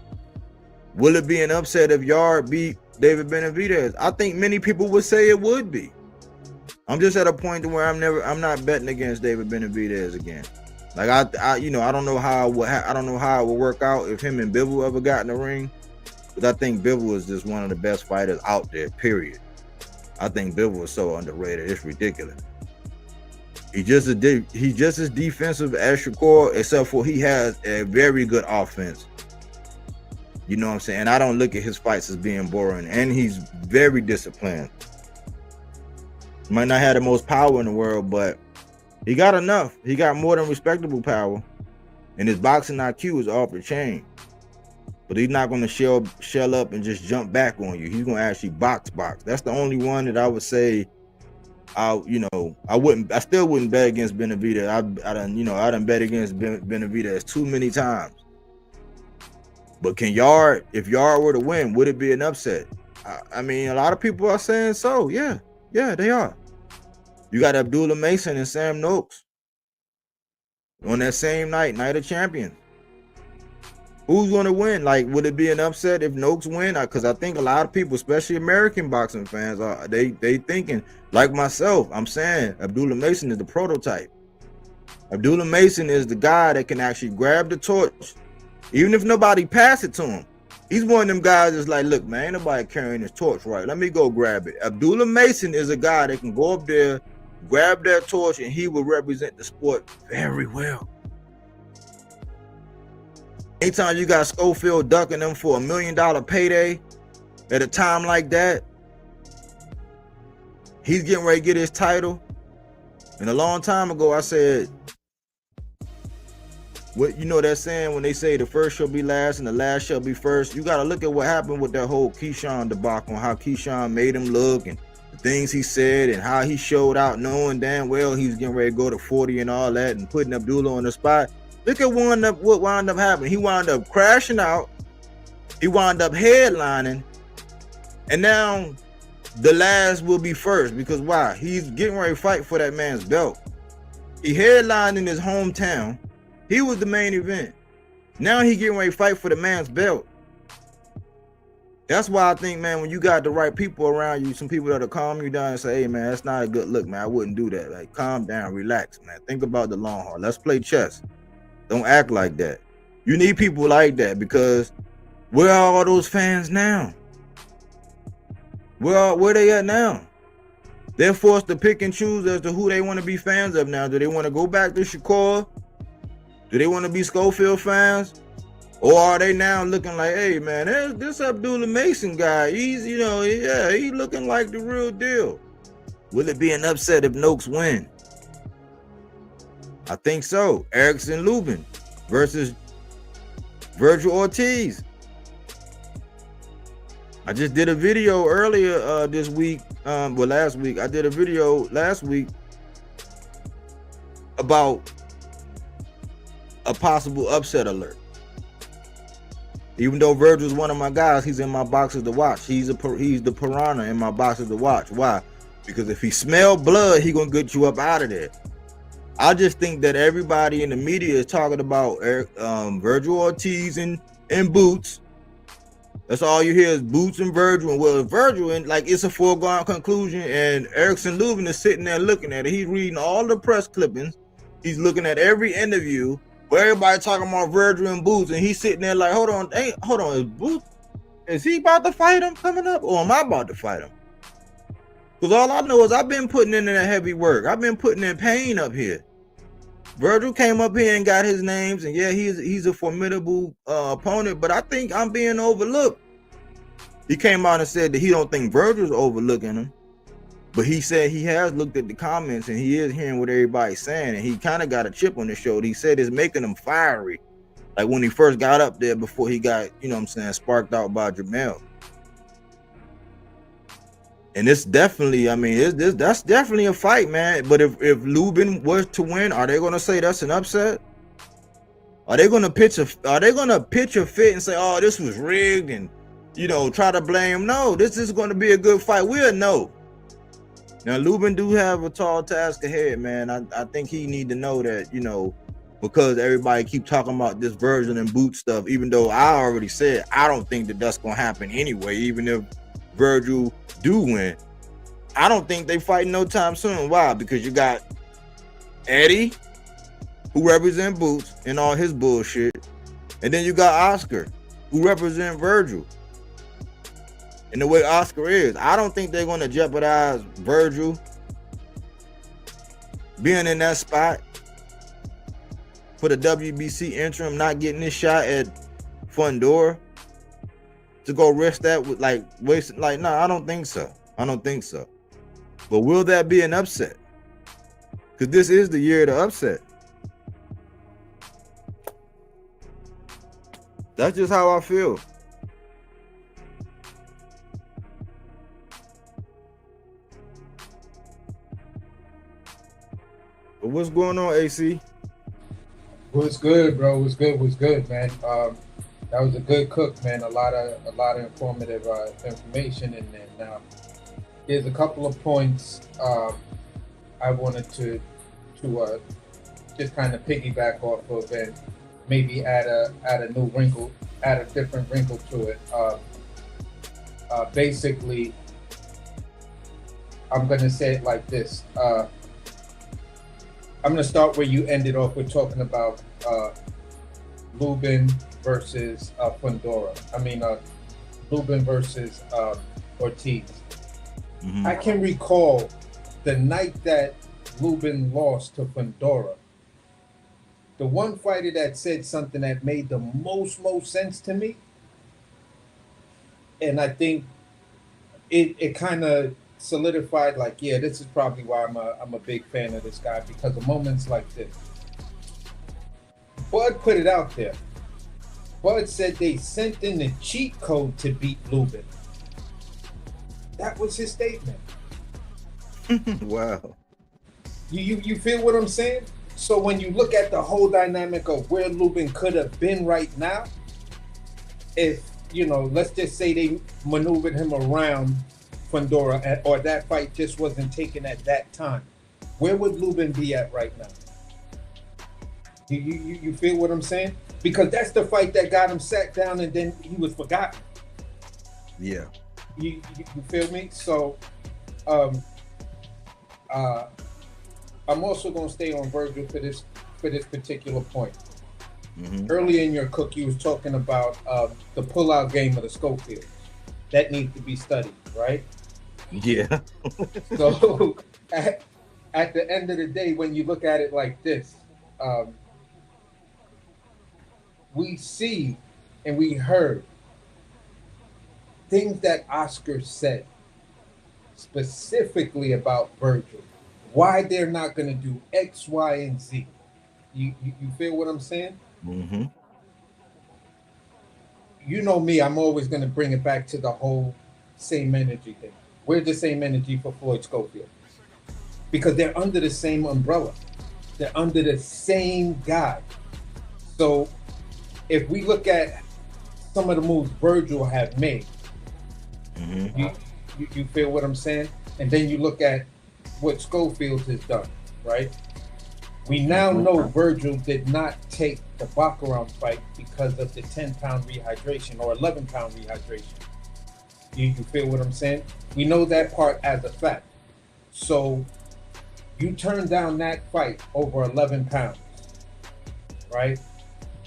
Will it be an upset if Yard beat David Benavidez? I think many people would say it would be. I'm just at a point where I'm not betting against David Benavidez again. Like I don't know how it will work out if him and Bivol ever got in the ring, but I think Bivol is just one of the best fighters out there. Period. I think Bivol is so underrated. It's ridiculous. He's just as defensive as Shakur, except for he has a very good offense. You know what I'm saying? I don't look at his fights as being boring, and he's very disciplined. Might not have the most power in the world, but he got enough. He got more than respectable power, and his boxing IQ is off the chain. But he's not going to shell up and just jump back on you. He's going to actually box. That's the only one that I would say. I still wouldn't bet against Benavidez. I done bet against Benavidez too many times. But if Yard were to win, would it be an upset? I mean, a lot of people are saying so. Yeah, they are. You got Abdullah Mason and Sam Noakes on that same night of champions. Who's going to win? Like, would it be an upset if Noakes win? Because I think a lot of people, especially American boxing fans, they thinking, like myself, I'm saying Abdullah Mason is the prototype. Abdullah Mason is the guy that can actually grab the torch, even if nobody pass it to him. He's one of them guys that's like, look, man, ain't nobody carrying his torch right. Let me go grab it. Abdullah Mason is a guy that can go up there, grab that torch, and he will represent the sport very well. Anytime you got Schofield ducking them for $1 million payday at a time like that, he's getting ready to get his title. And a long time ago, I said, what you know that saying when they say the first shall be last and the last shall be first? You got to look at what happened with that whole Keyshawn debacle, how Keyshawn made him look and the things he said and how he showed out knowing damn well he was getting ready to go to 40 and all that and putting Abdullah on the spot. Look at what wound up happening. He wound up crashing out. He wound up headlining. And now the last will be first. Because why? He's getting ready to fight for that man's belt. He headlined in his hometown. He was the main event. Now he getting ready to fight for the man's belt. That's why I think, man, when you got the right people around you, some people that'll calm you down and say, hey, man, that's not a good look, man. I wouldn't do that. Like, calm down, relax, man. Think about the long haul. Let's play chess. Don't act like that. You need people like that because where are all those fans now? Where they at now? They're forced to pick and choose as to who they want to be fans of now. Do they want to go back to Shakur? Do they want to be Schofield fans? Or are they now looking like, hey, man, this Abdullah Mason guy, he's looking like the real deal. Will it be an upset if Noakes win? I think so. Erickson Lubin versus Virgil Ortiz. I just did a video earlier this week. Last week. I did a video last week about a possible upset alert. Even though Virgil's one of my guys, he's in my boxes to watch. He's the piranha in my boxes to watch. Why? Because if he smell blood, he gonna get you up out of there. I just think that everybody in the media is talking about Virgil Ortiz and Boots. That's all you hear is Boots and Virgil. And well, Virgil, and like it's a foregone conclusion. And Erickson Lubin is sitting there looking at it. He's reading all the press clippings. He's looking at every interview where everybody talking about Virgil and Boots, and he's sitting there like, hold on, is Is he about to fight him coming up, or am I about to fight him? Because all I know is I've been putting in that heavy work. I've been putting in pain up here. Virgil came up here and got his names, and yeah, he's a formidable opponent, but I think I'm being overlooked. He came out and said that he don't think Virgil's overlooking him, but he said he has looked at the comments and he is hearing what everybody's saying, and he kind of got a chip on his shoulder. He said it's making him fiery, like when he first got up there before he got, you know what I'm saying, sparked out by Jamel. And it's definitely, I mean, that's definitely a fight, man. But if Lubin was to win, are they gonna say that's an upset? Are they gonna pitch a fit and say, oh, this was rigged, and you know, try to blame? No, this is gonna be a good fight. We'll know. Now Lubin do have a tall task ahead, man. I think he need to know that, you know, because everybody keep talking about this Virgil and boot stuff, even though I already said I don't think that that's gonna happen anyway, even if Virgil do win. I don't think they fight no time soon. Why? Because you got Eddie, who represent Boots and all his bullshit, and then you got Oscar, who represent Virgil. And the way Oscar is, I don't think they're going to jeopardize Virgil being in that spot for the WBC interim, not getting this shot at Fundora, to go risk that with like wasting, like, no, I don't think so. I don't think so. But will that be an upset? Because this is the year of the upset. That's just how I feel. But what's going on, AC? What's good, bro? What's good, man? That was a good cook, man. A lot of informative information in there. Now, there's a couple of points I wanted to just kind of piggyback off of and maybe add a new wrinkle, add a different wrinkle to it. Basically, I'm gonna say it like this. I'm gonna start where you ended off with talking about Lubin versus Fundora. I mean, Lubin versus Ortiz. Mm-hmm. I can recall the night that Lubin lost to Fundora. The one fighter that said something that made the most sense to me, and I think it kind of solidified, like, yeah, this is probably why I'm a big fan of this guy, because of moments like this. Bud put it out there. Bud said they sent in the cheat code to beat Lubin. That was his statement. Wow. You feel what I'm saying? So when you look at the whole dynamic of where Lubin could have been right now, if, you know, let's just say they maneuvered him around Fundora, or that fight just wasn't taken at that time, where would Lubin be at right now? You feel what I'm saying? Because that's the fight that got him sat down and then he was forgotten. Yeah. You feel me? So I'm also going to stay on Virgil for this particular point. Mm-hmm. Earlier in your cook, you was talking about the pull-out game of the Schofields. That needs to be studied, right? Yeah. So at the end of the day, when you look at it like this, we see and we heard things that Oscar said specifically about Virgil, why they're not going to do X, Y, and Z. You feel what I'm saying? Mm-hmm. You know me, I'm always going to bring it back to the whole same energy thing. Where's the same energy for Floyd Schofield? Because they're under the same umbrella. They're under the same guy. So if we look at some of the moves Virgil have made, Mm-hmm. you feel what I'm saying? And then you look at what Schofield has done, right? We now know Virgil did not take the Baccarat fight because of the 10-pound rehydration or 11-pound rehydration. You feel what I'm saying? We know that part as a fact. So you turn down that fight over 11 pounds, right?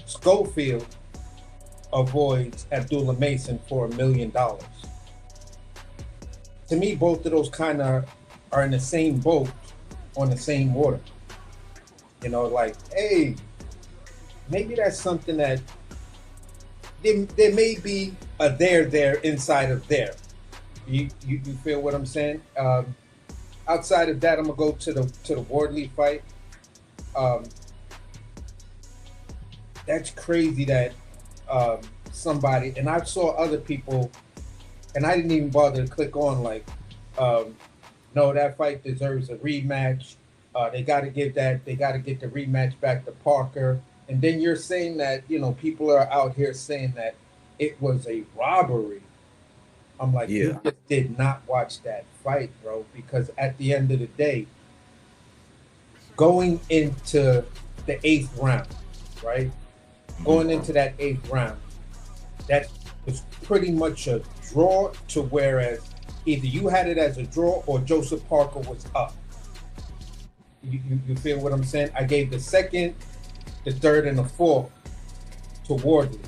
Schofield avoids Abdullah Mason for $1 million. To me, both of those kind of are in the same boat on the same water. You know, like, hey, maybe that's something that there may be a there inside of there. You feel what I'm saying? Outside of that, I'm gonna go to the Wardley fight. That's crazy that somebody, and I saw other people, and I didn't even bother to click on like, no, that fight deserves a rematch. They got to get the rematch back to Parker. And then you're saying that, you know, people are out here saying that it was a robbery. I'm like, you just did not watch that fight, bro, because at the end of the day, going into the 8th round, right? Going into that 8th round, that was pretty much a draw, to whereas either you had it as a draw or Joseph Parker was up. You feel what I'm saying? I gave the 2nd, the 3rd, and the 4th to Wardley.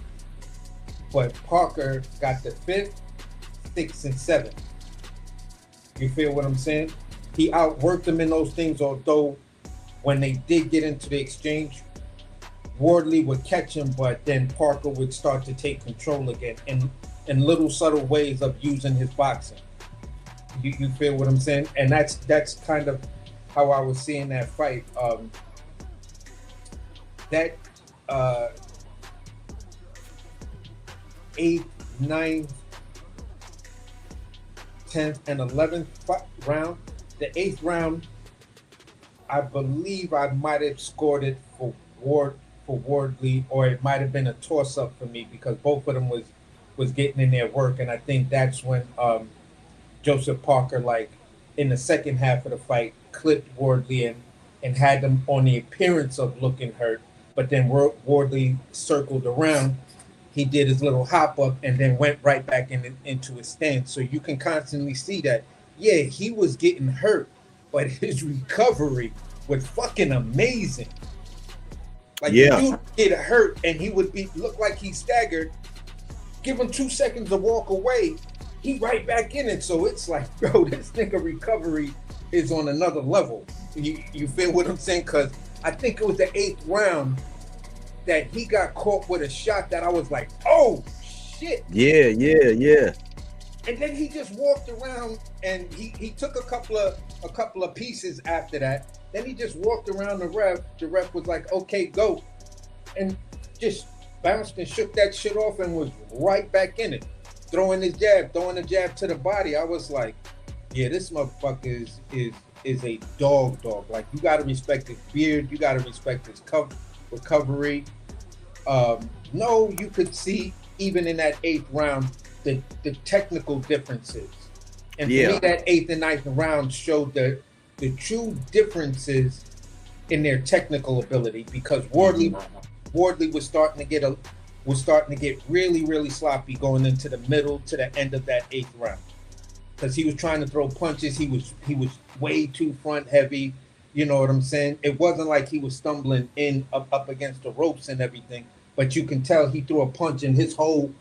But Parker got the 5th, 6th, and 7th. You feel what I'm saying? He outworked them in those things, although when they did get into the exchange, Wardley would catch him, but then Parker would start to take control again in little subtle ways of using his boxing. You feel what I'm saying? And that's kind of how I was seeing that fight. That 8th, 9th, 10th, and 11th round. The 8th round, I believe I might have scored it for Wardley, or it might have been a toss-up for me because both of them was getting in their work, and I think that's when Joseph Parker, like in the second half of the fight, clipped Wardley and had them on the appearance of looking hurt, but then Wardley circled around. He did his little hop up and then went right back into his stance. So you can constantly see that, yeah, he was getting hurt, but his recovery was fucking amazing. Like, the dude get hurt and he would look like he staggered. Give him 2 seconds to walk away, he right back in it. So it's like, bro, this nigga recovery is on another level. You feel what I'm saying? Because I think it was the 8th round that he got caught with a shot that I was like, oh shit. Yeah. And then he just walked around and he took a couple of pieces after that. Then he just walked around the ref. The ref was like, okay, go. And just bounced and shook that shit off and was right back in it. Throwing the jab to the body. I was like, yeah, this motherfucker is a dog. Like, you gotta respect his beard, you gotta respect his recovery. No, you could see even in that 8th round the technical differences. And for me, that 8th and 9th round showed the true differences in their technical ability, because Wardley was starting to get really, really sloppy going into the middle to the end of that 8th round, because he was trying to throw punches. He was way too front heavy. You know what I'm saying? It wasn't like he was stumbling up against the ropes and everything, but you can tell he threw a punch and his whole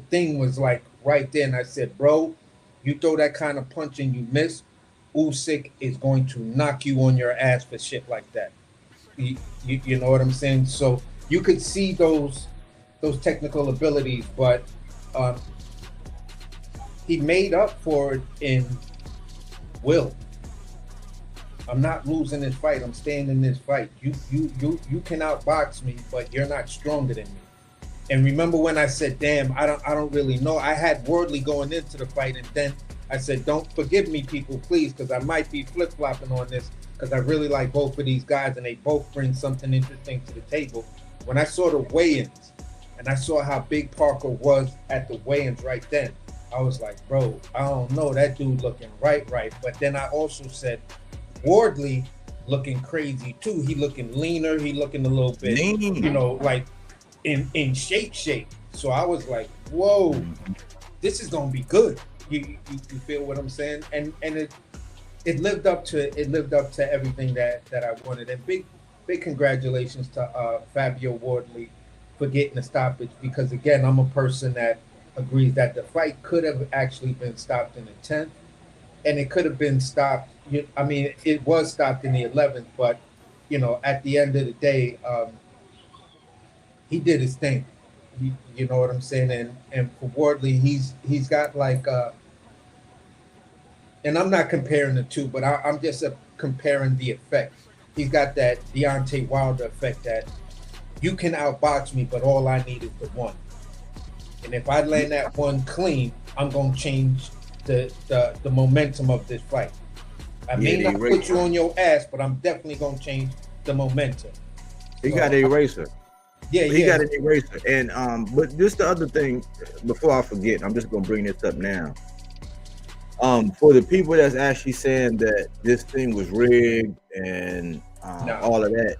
thing was like right there. And I said, bro, you throw that kind of punch and you miss, Usyk is going to knock you on your ass for shit like that. You know what I'm saying? So you could see those technical abilities, but he made up for it in will. I'm not losing this fight. I'm staying in this fight. You can outbox me, but you're not stronger than me. And remember when I said, damn, I don't really know. I had Wardley going into the fight, and then I said, don't forgive me, people, please, because I might be flip-flopping on this, because I really like both of these guys, and they both bring something interesting to the table. When I saw the weigh-ins, and I saw how big Parker was at the weigh-ins right then, I was like, bro, I don't know, that dude looking right. But then I also said, Wardley looking crazy too. He looking leaner. He looking a little bit, you know, like in shape. So I was like, whoa, this is gonna be good. You feel what I'm saying? And it lived up to everything that I wanted. And big congratulations to Fabio Wardley for getting a stoppage because again, I'm a person that agrees that the fight could have actually been stopped in the 10th, and it could have been stopped. I mean, it was stopped in the 11th, but at the end of the day, he did his thing. You know what I'm saying? And for Wardley, he's got like, and I'm not comparing the two, but I'm just comparing the effect. He's got that Deontay Wilder effect that you can outbox me, but all I need is the one. And if I land that one clean, I'm gonna change the momentum of this fight. I may not put you on your ass, but I'm definitely gonna change the momentum. He got an eraser. Yeah, he got an eraser. And but just the other thing, before I forget, I'm just gonna bring this up now. For the people that's actually saying that this thing was rigged and all of that,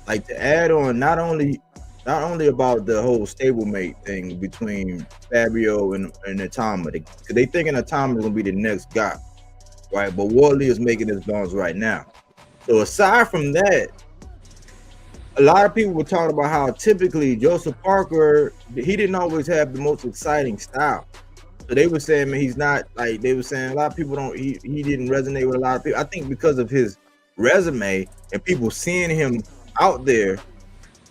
like to add on not only about the whole stablemate thing between Fabio and Atama, because they thinking Atama is gonna be the next guy, right? But Wardley is making his bones right now. So aside from that, a lot of people were talking about how typically Joseph Parker, he didn't always have the most exciting style. So they were saying, man, he's not like, they were saying a lot of people don't, he didn't resonate with a lot of people. I think because of his resume and people seeing him out there,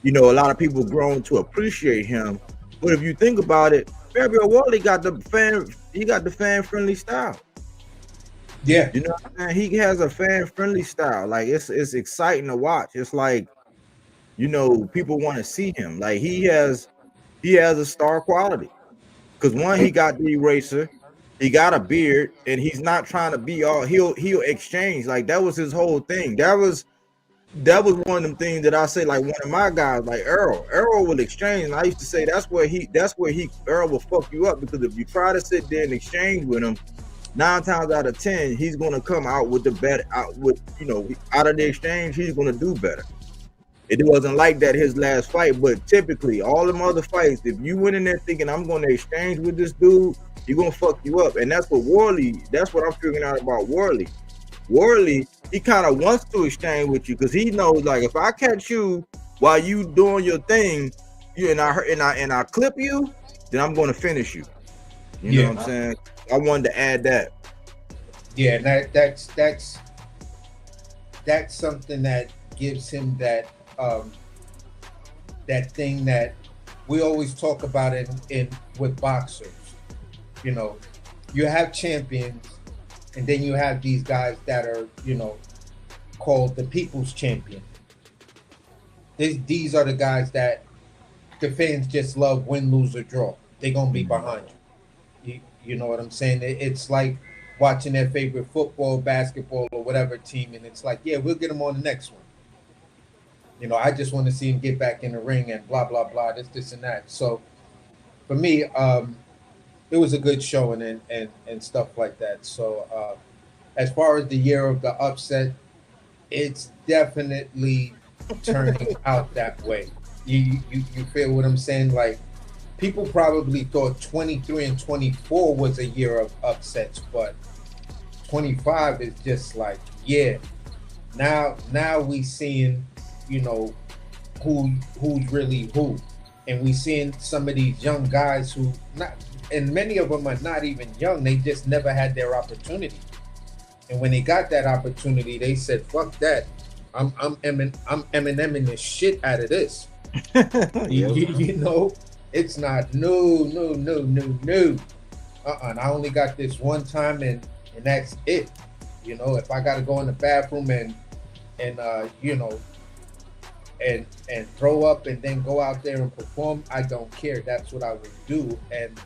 a lot of people grown to appreciate him. But if you think about it, Fabio Wardley got the fan friendly style. Yeah. You know what I'm saying? He has a fan friendly style. Like it's exciting to watch. It's like, people want to see him. Like he has a star quality. Because one, he got the eraser, he got a beard, and he's not trying to be all. He'll exchange. Like that was his whole thing. That was one of them things that I say. Like one of my guys, like Earl will exchange. And I used to say that's where Earl will fuck you up, because if you try to sit there and exchange with him, 9 times out of 10 he's gonna come out with the better. Out of the exchange, he's gonna do better. It wasn't like that his last fight, but typically all them other fights, if you went in there thinking I'm going to exchange with this dude, you're going to fuck you up. And that's what I'm figuring out about Wardley. Wardley, he kind of wants to exchange with you because he knows, like, if I catch you while you doing your thing, and I clip you, then I'm going to finish you. You know what I'm saying? I wanted to add that. Yeah, and that's something that gives him that thing that we always talk about in with boxers. You have champions, and then you have these guys that are called the people's champion. These are the guys that the fans just love, win, lose, or draw. They're gonna be behind you. You know what I'm saying? It's like watching their favorite football, basketball, or whatever team, and it's like, yeah, we'll get them on the next one. I just want to see him get back in the ring and blah, blah, blah, this and that. So for me, it was a good showing and stuff like that. So as far as the year of the upset, it's definitely turning out that way. You feel what I'm saying? Like, people probably thought 23 and 24 was a year of upsets, but 25 is just like, yeah. Now we seeing who's really who, and we seeing some of these young guys who not, and many of them are not even young. They just never had their opportunity, and when they got that opportunity, they said, "Fuck that! I'm Emineming the shit out of this." It's not no. And I only got this one time, and that's it. If I got to go in the bathroom and throw up and then go out there and perform, I don't care. That's what I would do. And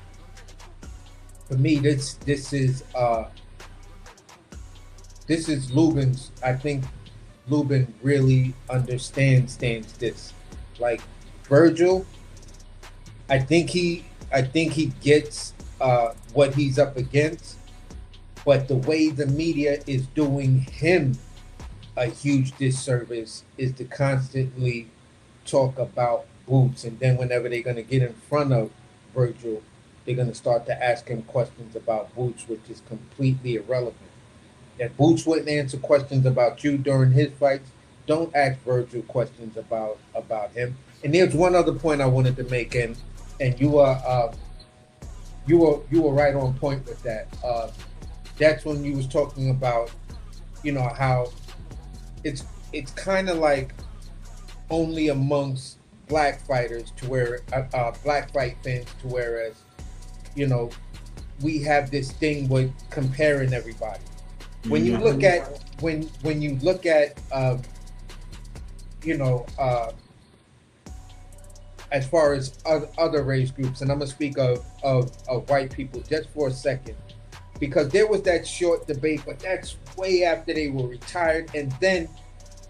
for me, this is Lubin's. I think Lubin really understands this. Like Virgil, I think he gets what he's up against, but the way the media is doing him a huge disservice is to constantly talk about Boots, and then whenever they're going to get in front of Virgil, they're going to start to ask him questions about Boots, which is completely irrelevant. If Boots wouldn't answer questions about you during his fights, don't ask Virgil questions about him. And there's one other point I wanted to make, and you were right on point with that. That's when you was talking about, how it's kind of like only amongst black fighters to where black fight fans to whereas we have this thing with comparing everybody. When you look at when you look at as far as other race groups, and I'm gonna speak of white people just for a second, because there was that short debate, but that's way after they were retired, and then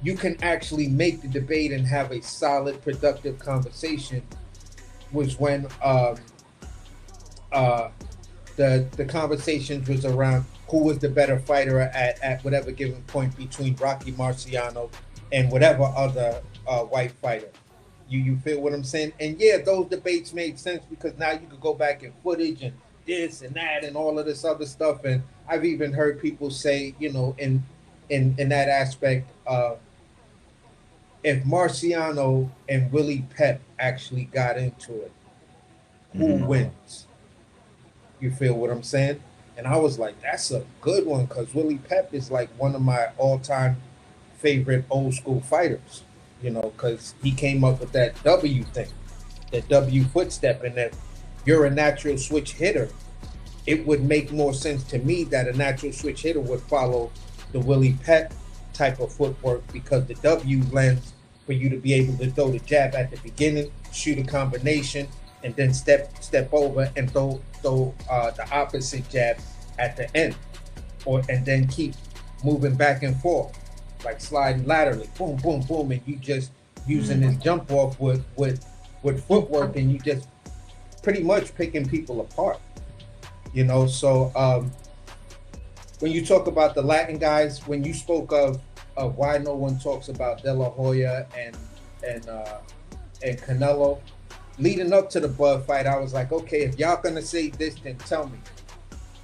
you can actually make the debate and have a solid, productive conversation. Was when the conversations was around who was the better fighter at whatever given point between Rocky Marciano and whatever other white fighter. You feel what I'm saying? And yeah, those debates made sense because now you could go back in footage and this and that and all of this other stuff. And I've even heard people say, in that aspect, if Marciano and Willie Pep actually got into it, who wins? You feel what I'm saying? And I was like, that's a good one because Willie Pep is like one of my all-time favorite old school fighters, because he came up with that W thing, that W footstep. And if you're a natural switch hitter, it would make more sense to me that a natural switch hitter would follow the Willie Pep type of footwork because the W lends for you to be able to throw the jab at the beginning, shoot a combination, and then step over and throw the opposite jab at the end, and then keep moving back and forth, like sliding laterally, boom, boom, boom, and you just using this jump off with footwork, and you just pretty much picking people apart, So when you talk about the Latin guys, when you spoke of why no one talks about De La Hoya and Canelo, leading up to the Bud fight, I was like, okay, if y'all gonna say this, then tell me.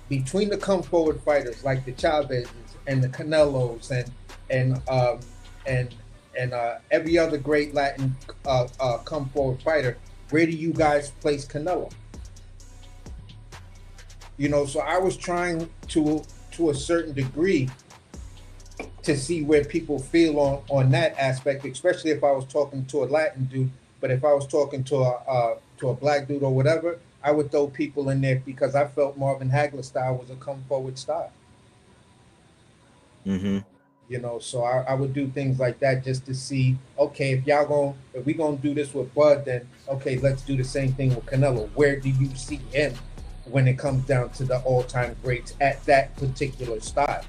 Between the come forward fighters like the Chavezes and the Canelos and every other great Latin come forward fighter, where do you guys place Canelo? So I was trying to a certain degree to see where people feel on that aspect, especially if I was talking to a Latin dude. But if I was talking to a black dude or whatever, I would throw people in there because I felt Marvin Hagler style was a come forward style. So I would do things like that just to see, okay, if we gonna do this with Bud, then okay, let's do the same thing with Canelo. Where do you see him when it comes down to the all-time greats at that particular style?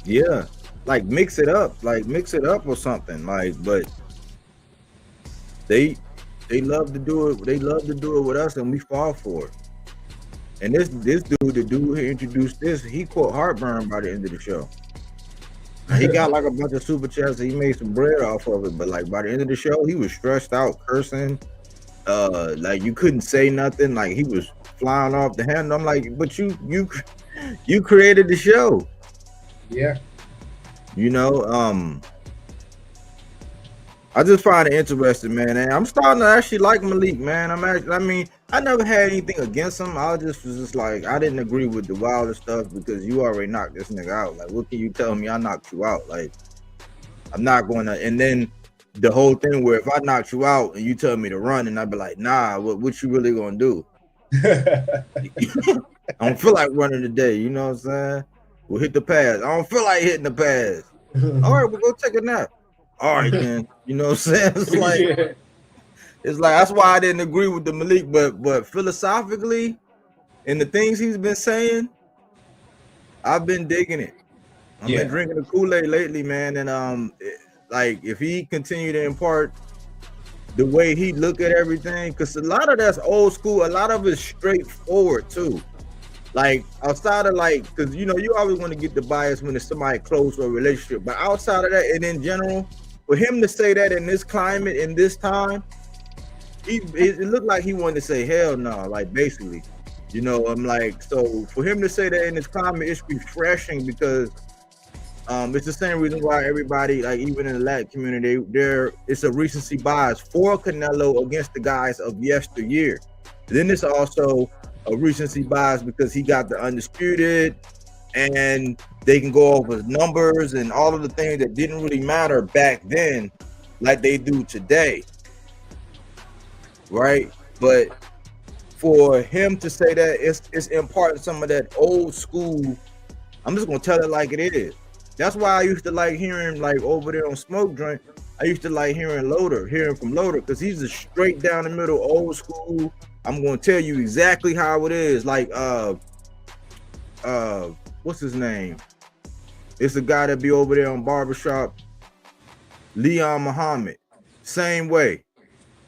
Yeah, like mix it up or something. But they love to do it. They love to do it with us, and we fall for it. And this dude, the dude who introduced this, he caught heartburn by the end of the show. Now, he got like a bunch of super chats, and he made some bread off of it. But like by the end of the show, he was stressed out, cursing. Like you couldn't say nothing. Like he was flying off the handle. I'm like, but you created the show. Yeah. I just find it interesting, man. And I'm starting to actually like Malik, man. I never had anything against him. I was just like, I didn't agree with the Wilder stuff because you already knocked this nigga out. Like, what can you tell me? I knocked you out. Like, I'm not going to. And then the whole thing where if I knocked you out and you tell me to run, and I'd be like, nah, what you really gonna do? I don't feel like running today. You know what I'm saying? We'll hit the pass. I don't feel like hitting the pass. All right, we'll go take a nap. All right, then. You know what I'm saying? It's like, it's like that's why I didn't agree with the Malik, but philosophically, and the things he's been saying, I've been digging it. I've been drinking the Kool-Aid lately, man. And like if he continue to impart the way he look at everything, because a lot of that's old school, a lot of it's straightforward too. Like outside of like, because you always want to get the bias when it's somebody close or a relationship, but outside of that and in general, for him to say that in this climate, in this time, it looked like he wanted to say hell no, like basically, I'm like, so for him to say that in this climate, it's refreshing because It's the same reason why everybody, like even in the Latin community, it's a recency bias for Canelo against the guys of yesteryear. Then it's also a recency bias because he got the undisputed, and they can go over numbers and all of the things that didn't really matter back then, like they do today, right? But for him to say that, it's imparting some of that old school. I'm just gonna tell it like it is. That's why I used to like hearing, like over there on Smoke Drink, I used to like hearing from Loader, because he's a straight down the middle, old school. I'm gonna tell you exactly how it is. Like what's his name? It's a guy that be over there on Barbershop, Leon Muhammad. Same way.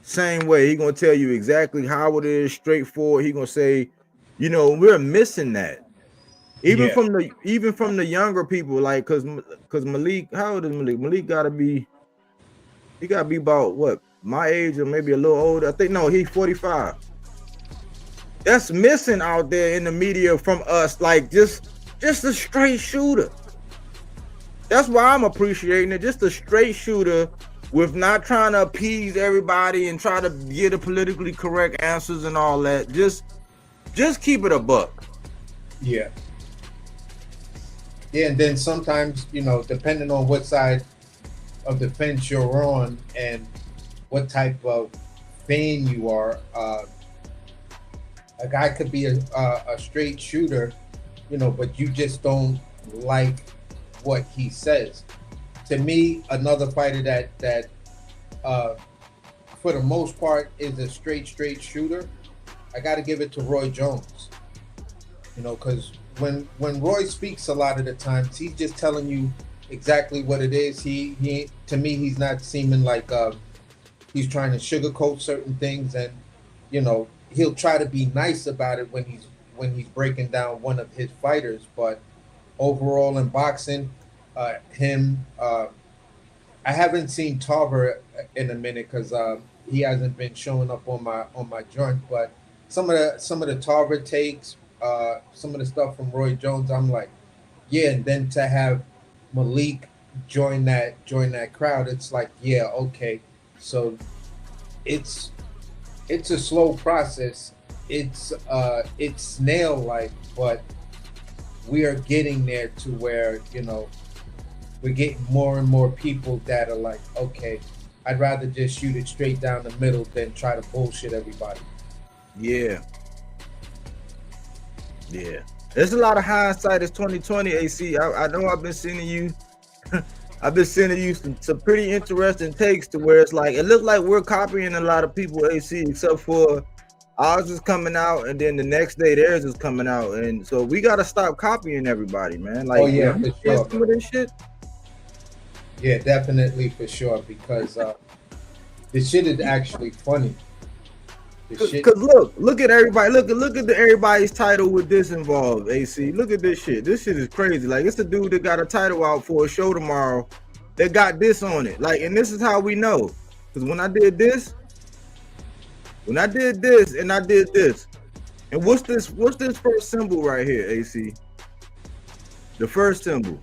He gonna tell you exactly how it is, straightforward. He gonna say, we're missing that. Even from the younger people, like, cause Malik, how old is Malik? Malik gotta be about what, my age or maybe a little older. I think he's 45. That's missing out there in the media from us, like just a straight shooter. That's why I'm appreciating it. Just a straight shooter with not trying to appease everybody and try to get the politically correct answers and all that. Just keep it a buck. Yeah. Yeah, and then sometimes, depending on what side of the fence you're on and what type of fan you are, a guy could be a straight shooter, but you just don't like what he says. To me, another fighter that for the most part is a straight shooter, I got to give it to Roy Jones. Because when Roy speaks, a lot of the times he's just telling you exactly what it is. He to me, he's not seeming like he's trying to sugarcoat certain things, and he'll try to be nice about it when he's breaking down one of his fighters. But overall in boxing, I haven't seen Tarver in a minute because he hasn't been showing up on my joint. But some of the Tarver takes, some of the stuff from Roy Jones, I'm like, yeah. And then to have Malik join that crowd, it's like, yeah, okay. So it's a slow process. It's snail-like, but we are getting there to where we're getting more and more people that are like, okay, I'd rather just shoot it straight down the middle than try to bullshit everybody. Yeah. There's a lot of hindsight. It's 2020, AC. I know I've been sending you some pretty interesting takes to where it's like, it looks like we're copying a lot of people, AC, except for ours is coming out and then the next day theirs is coming out. And so we got to stop copying everybody, man. Like, for sure. Some of this shit. Yeah, definitely, for sure, because this shit is actually funny. Because look at everybody. Look at everybody's title with this involved, AC. Look at this shit. This shit is crazy. Like, it's a dude that got a title out for a show tomorrow that got this on it. Like, and this is how we know. Because when I did this, and I did this, and what's this first symbol right here, AC? The first symbol.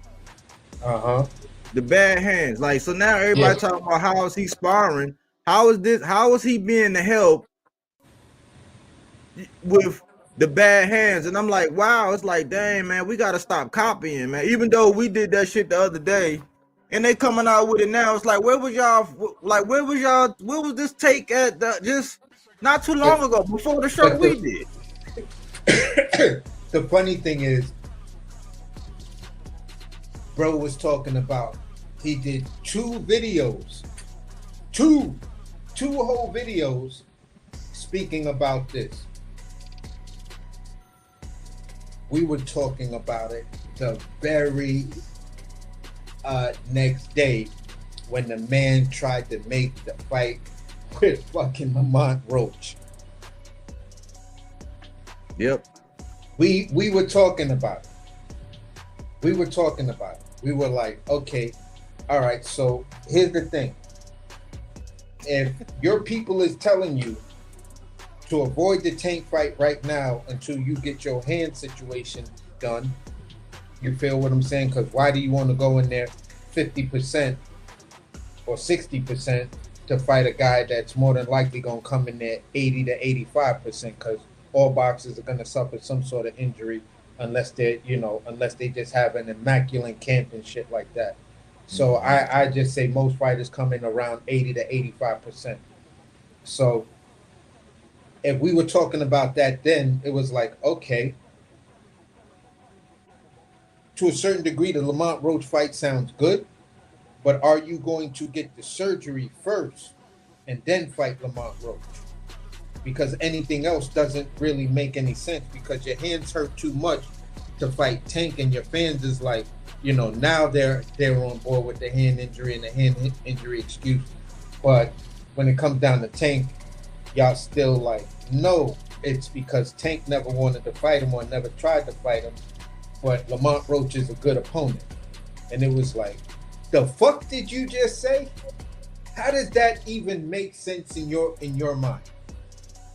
The bad hands. Like, so now everybody talking about how is he sparring? How is he being the help with the bad hands? And I'm like, wow, it's like, dang, man, we got to stop copying, man. Even though we did that shit the other day and they coming out with it now, it's like, where was this take at just not too long ago before the show we did? The funny thing is, bro was talking about, he did two whole videos speaking about this. We were talking about it the very next day when the man tried to make the fight with fucking Lamont Roach. Yep. We were talking about it. We were like, okay, all right, so here's the thing. If your people is telling you to avoid the Tank fight right now until you get your hand situation done, You feel what I'm saying? Because why do you want to go in there 50% or 60% to fight a guy that's more than likely going to come in there 80 to 85%? Because all boxers are going to suffer some sort of injury unless they're, unless they just have an immaculate camp and shit like that. So I just say most fighters come in around 80 to 85%. So if we were talking about that then, it was like, okay, to a certain degree, the Lamont Roach fight sounds good, but are you going to get the surgery first and then fight Lamont Roach? Because anything else doesn't really make any sense, because your hands hurt too much to fight Tank, and your fans is like, now they're on board with the hand injury and the hand injury excuse. But when it comes down to Tank, y'all still like, no, it's because Tank never wanted to fight him or never tried to fight him. But Lamont Roach is a good opponent. And it was like, the fuck did you just say? How does that even make sense in your mind?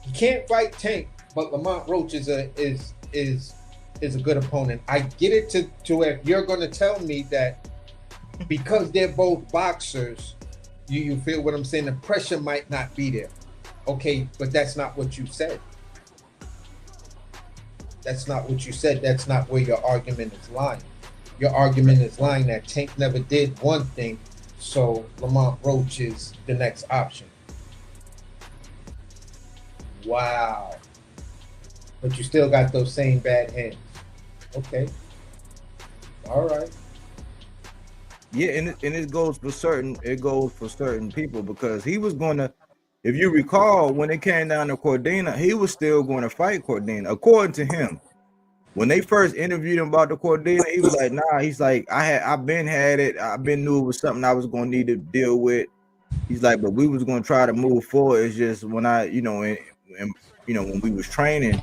You can't fight Tank, but Lamont Roach is a good opponent. I get it to if you're gonna tell me that because they're both boxers, you feel what I'm saying, the pressure might not be there. Okay, but that's not what you said. That's not what you said. That's not where your argument is lying. Your argument is lying that Tank never did one thing, so Lamont Roach is the next option. Wow. But you still got those same bad hands. Okay. All right. Yeah, and it goes for certain people, because he was going to, if you recall, when it came down to Cordina, he was still going to fight Cordina, according to him. When they first interviewed him about the Cordina, he was like, nah, he's like, I've been knew it was something I was going to need to deal with. He's like, but we was going to try to move forward. It's just when when we was training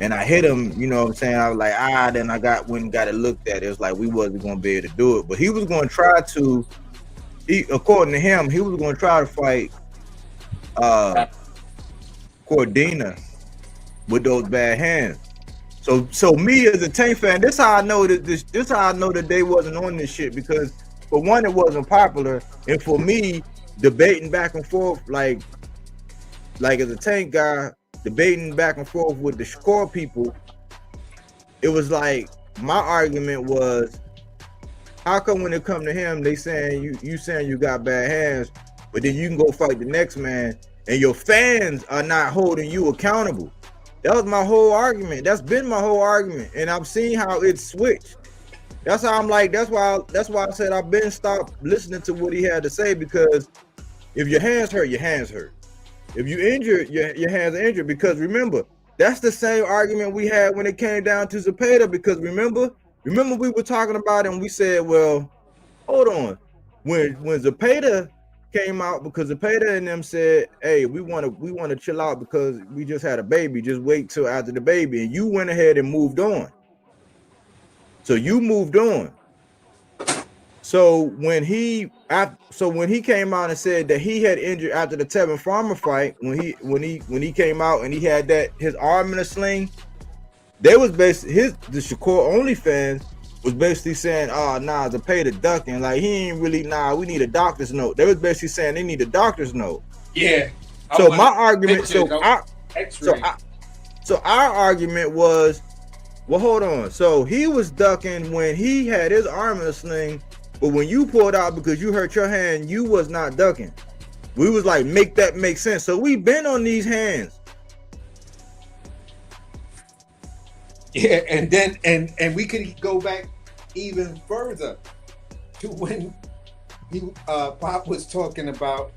and I hit him, you know what I'm saying? I was like, then I got it looked at. It was like, we wasn't going to be able to do it, but he was going to try to, according to him, he was going to try to fight Cordina with those bad hands. So me as a Tank fan, this how I know that they wasn't on this shit, because for one, it wasn't popular, and for me, debating back and forth, like as a Tank guy, debating back and forth with the Shakur people, it was like, my argument was, how come when it come to him, they saying you saying you got bad hands, but then you can go fight the next man, and your fans are not holding you accountable? That was my whole argument. That's been my whole argument, and I've seen how it switched. That's how I'm like. That's why I said I've been stopped listening to what he had to say, because if your hands hurt, your hands hurt. If you injured, your hands are injured. Because remember, that's the same argument we had when it came down to Zepeda. Because remember we were talking about it, and we said, well, hold on, when Zepeda came out, because Zepeda and them said, hey, we want to chill out because we just had a baby, just wait till after the baby, and you went ahead and moved on. So you moved on. So when he came out and said that he had injured after the Tevin Farmer fight, when he came out and he had his arm in a sling, they was basically the Shakur only fans was basically saying, oh, nah, Zepeda ducking. Like, he ain't really, we need a doctor's note. They was basically saying they need a doctor's note. Yeah. So my argument, so our argument was, well, hold on. So he was ducking when he had his arm in a sling, but when you pulled out because you hurt your hand, you was not ducking. We was like, make that make sense. So we been on these hands. Yeah, and then and we could go back even further to when Pop was talking about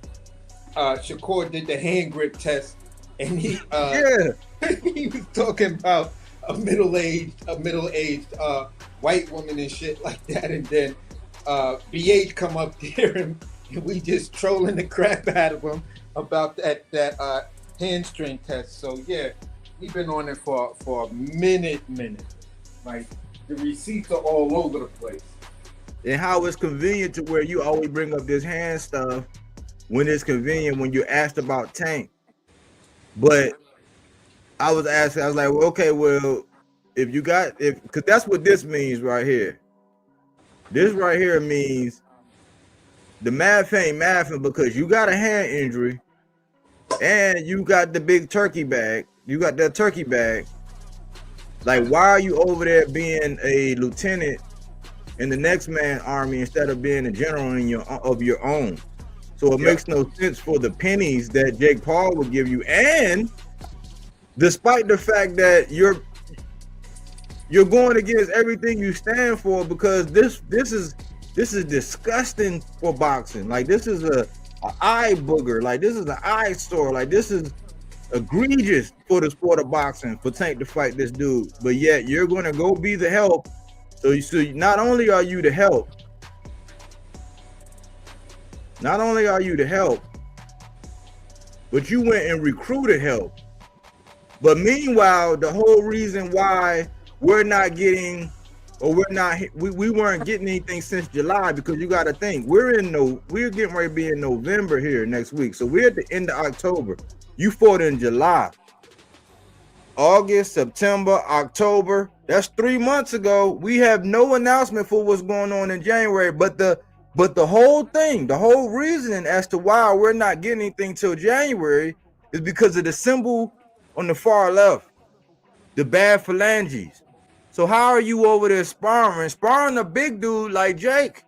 Shakur did the hand grip test, and he he was talking about a middle-aged white woman and shit like that, and then BH come up there and we just trolling the crap out of him about that hamstring test. So yeah, we've been on it for a minute. Like, the receipts are all over the place. And how it's convenient to where you always bring up this hand stuff when it's convenient when you're asked about Tank. But I was like, well, okay, well, because that's what this means right here. This right here means the math ain't mathing because you got a hand injury and you got the big turkey bag. You got that turkey bag. Like, why are you over there being a lieutenant in the next man army instead of being a general in your own? So it makes no sense for the pennies that Jake Paul would give you. And despite the fact that you're going against everything you stand for, because this is disgusting for boxing. Like, this is a eye booger. Like, this is an eyesore. Like, this is egregious for the sport of boxing for Tank to fight this dude. But yet you're going to go be the help. So not only are you the help, but you went and recruited help. But meanwhile, the whole reason why we weren't getting anything since July, because you got to think we're getting ready to be in November here next week. So we're at the end of October. You fought in July, August, September, October. That's 3 months ago. We have no announcement for what's going on in January. But the whole thing, the whole reason as to why we're not getting anything till January is because of the symbol on the far left, the bad phalanges. So how are you over there sparring a big dude like Jake,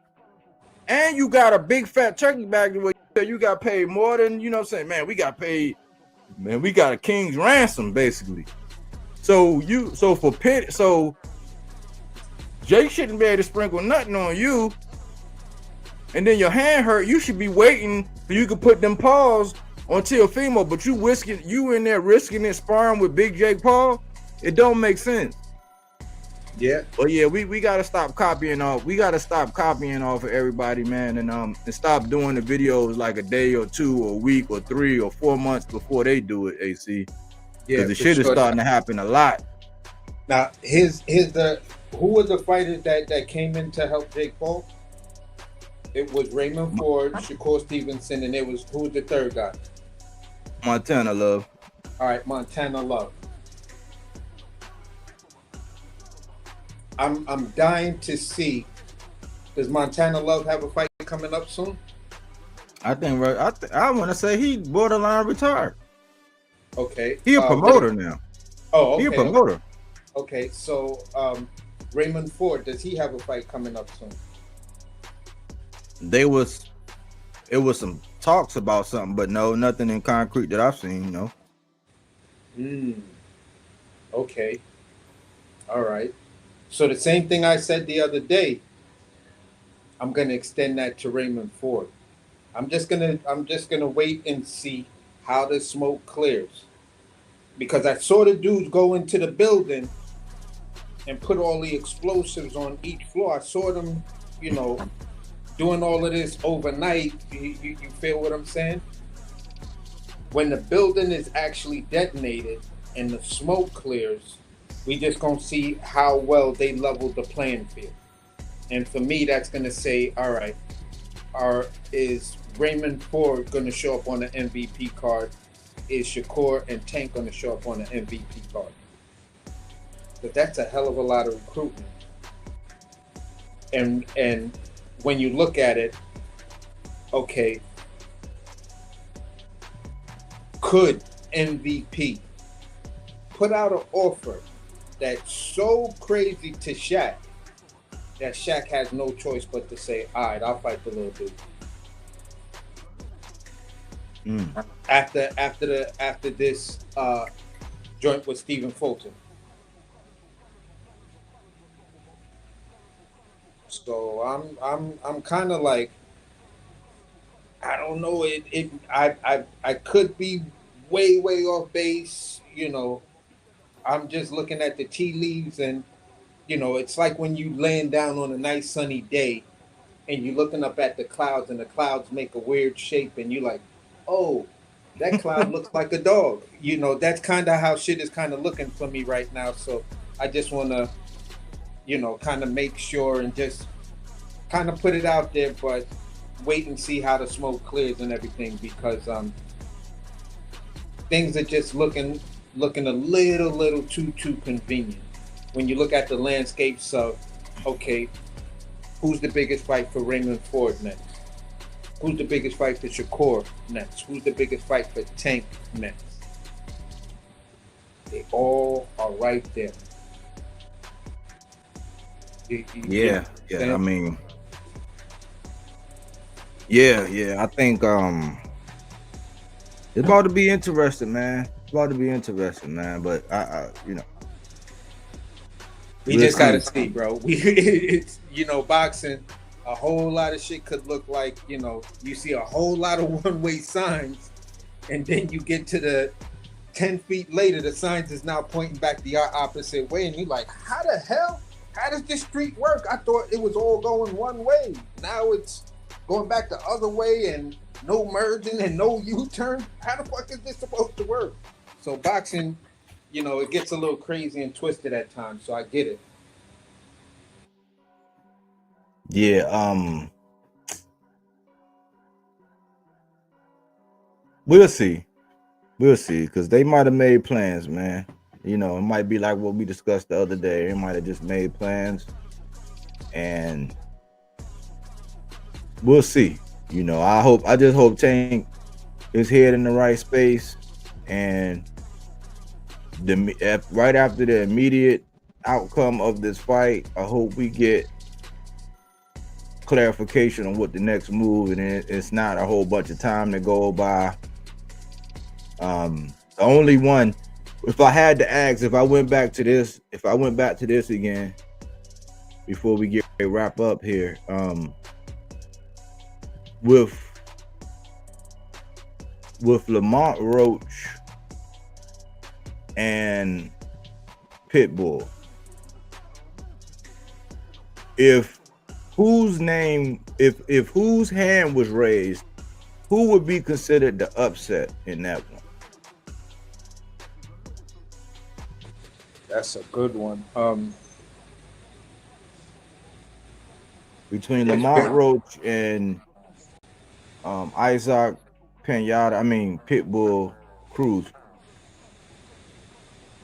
and you got a big fat turkey bag where you got paid more than, you know what I'm saying, man, we got a king's ransom basically. So Jake shouldn't be able to sprinkle nothing on you, and then your hand hurt. You should be waiting so you can put them paws on Teofimo, but you in there risking it sparring with Big Jake Paul. It don't make sense. Yeah. But yeah, we gotta stop copying off. We gotta stop copying off of everybody, man, and stop doing the videos like a day or two or a week or 3 or 4 months before they do it. AC. Yeah, the shit is starting to happen a lot. Now, who was the fighter that came in to help Jake Paul? It was Raymond Ford, Shakur Stevenson, and who was the third guy? Montana Love. All right, Montana Love. I'm dying to see. Does Montana Love have a fight coming up soon? I want to say he borderline retired. Okay. He a promoter now. Oh, okay. He a promoter. Okay, so Raymond Ford, does he have a fight coming up soon? It was some talks about something, but no, nothing in concrete that I've seen. No. Okay. All right. So the same thing I said the other day, I'm gonna extend that to Raymond Ford. I'm just gonna wait and see how the smoke clears, because I saw the dudes go into the building and put all the explosives on each floor. I saw them, doing all of this overnight. You feel what I'm saying? When the building is actually detonated and the smoke clears, we just gonna see how well they leveled the playing field. And for me, that's gonna say, all right, is Raymond Ford gonna show up on the MVP card? Is Shakur and Tank gonna show up on the MVP card? But that's a hell of a lot of recruitment. And when you look at it, okay, could MVP put out an offer that's so crazy to Shaq that Shaq has no choice but to say, all right, I'll fight the little dude. After this joint with Stephen Fulton. So I'm kind of like, I don't know, I could be way off base, I'm just looking at the tea leaves, and it's like when you laying down on a nice sunny day and you're looking up at the clouds, and the clouds make a weird shape, and you're like, oh, that cloud looks like a dog. That's kind of how shit is kind of looking for me right now. So I just want to, kind of make sure and just kind of put it out there, but wait and see how the smoke clears and everything, because things are just looking a little too convenient. when you look at the landscapes of, okay, who's the biggest fight for Raymond Ford next? Who's the biggest fight for Shakur next? Who's the biggest fight for Tank next? They all are right there. Yeah. I mean, yeah. I think it's about to be interesting, man. But I we we'll just gotta see. see, bro. It's, boxing. A whole lot of shit could look like, you see a whole lot of one-way signs, and then you get to the 10 feet later, the signs is now pointing back the opposite way, and you're like, how the hell? How does this street work? I thought it was all going one way. Now it's going back the other way, and no merging and no U-turn. How the fuck is this supposed to work? So boxing, it gets a little crazy and twisted at times, so I get it. Yeah, we'll see. Because they might have made plans, man. It might be like what we discussed the other day. They might have just made plans, and we'll see. I just hope Tank is head in the right space, and right after the immediate outcome of this fight, I hope we get clarification on what the next move, and it's not a whole bunch of time to go by. The only one, if I had to ask, if I went back to this again before we get a wrap up here, with Lamont Roach and Pitbull, if whose hand was raised, who would be considered the upset in that one? That's a good one. Between Lamont Roach and Isaac Pitbull Cruz.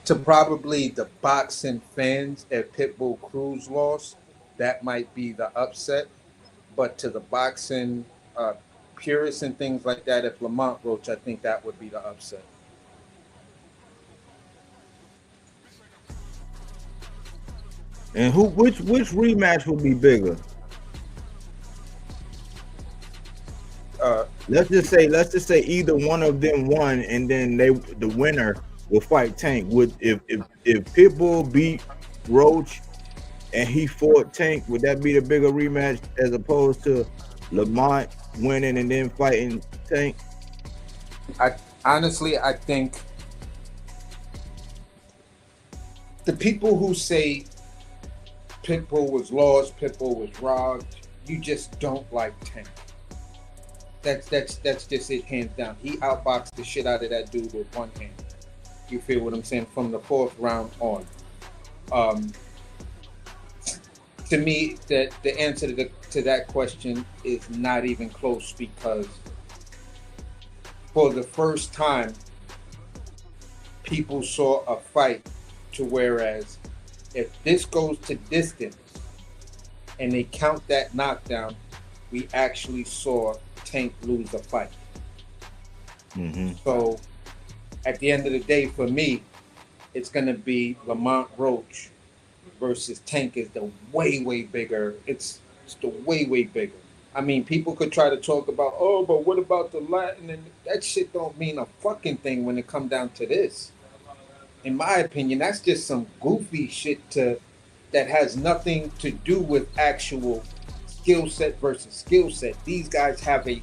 To probably the boxing fans, if Pitbull Cruz lost, that might be the upset. But to the boxing purists and things like that, if Lamont Roach, I think that would be the upset. And which rematch would be bigger? Let's just say either one of them won, and then the winner will fight Tank. If Pitbull beat Roach and he fought Tank, would that be the bigger rematch as opposed to Lamont winning and then fighting Tank? I think the people who say Pitbull was lost, Pitbull was robbed, you just don't like Tank. That's just it, hands down. He outboxed the shit out of that dude with one hand. You feel what I'm saying? From the fourth round on. To me, the answer to that question is not even close, because for the first time, people saw a fight to whereas if this goes to distance and they count that knockdown, we actually saw Tank lose a fight. Mm-hmm. So at the end of the day, for me, it's going to be Lamont Roach versus Tank is the way bigger. It's the way bigger. I mean, people could try to talk about, but what about the Latin? And that shit don't mean a fucking thing when it come down to this. In my opinion, that's just some goofy shit that has nothing to do with actual skill set versus skill set. These guys have a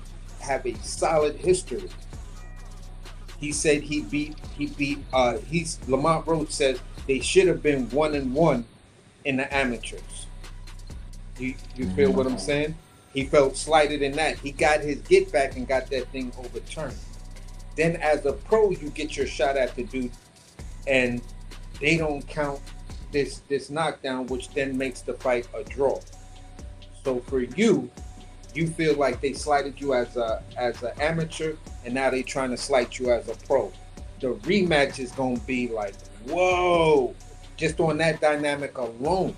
solid history. He said Lamont Roach says they should have been 1-1 in the amateurs. You feel what I'm saying? He felt slighted in that. He got his get back and got that thing overturned. Then as a pro, you get your shot at the dude, and they don't count this knockdown, which then makes the fight a draw. So for you feel like they slighted you as an amateur, and now they trying to slight you as a pro. The rematch is gonna be like, whoa, just on that dynamic alone,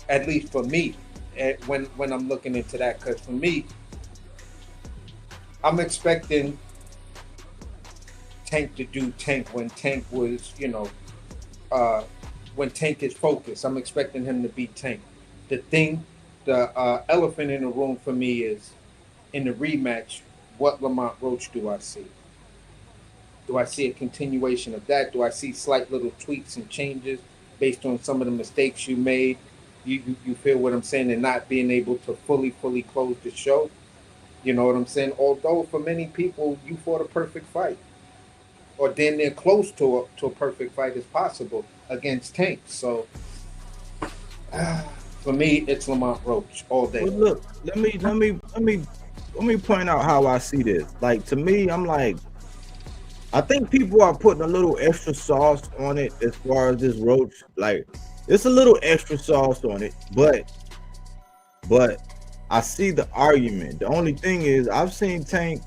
at least for me, when I'm looking into that, because for me, I'm expecting Tank to do Tank when Tank was, when Tank is focused. I'm expecting him to be Tank. The elephant in the room for me is in the rematch. What Lamont Roach do I see? Do I see a continuation of that? Do I see slight little tweaks and changes based on some of the mistakes you made? You feel what I'm saying, and not being able to fully close the show. You know what I'm saying? Although for many people, you fought a perfect fight, or damn near close to a perfect fight as possible against Tank. So for me, it's Lamont Roach all day. But look, let me point out how I see this. Like, to me, I'm like, I think people are putting a little extra sauce on it as far as this Roach. Like, it's a little extra sauce on it, but I see the argument. The only thing is, I've seen Tank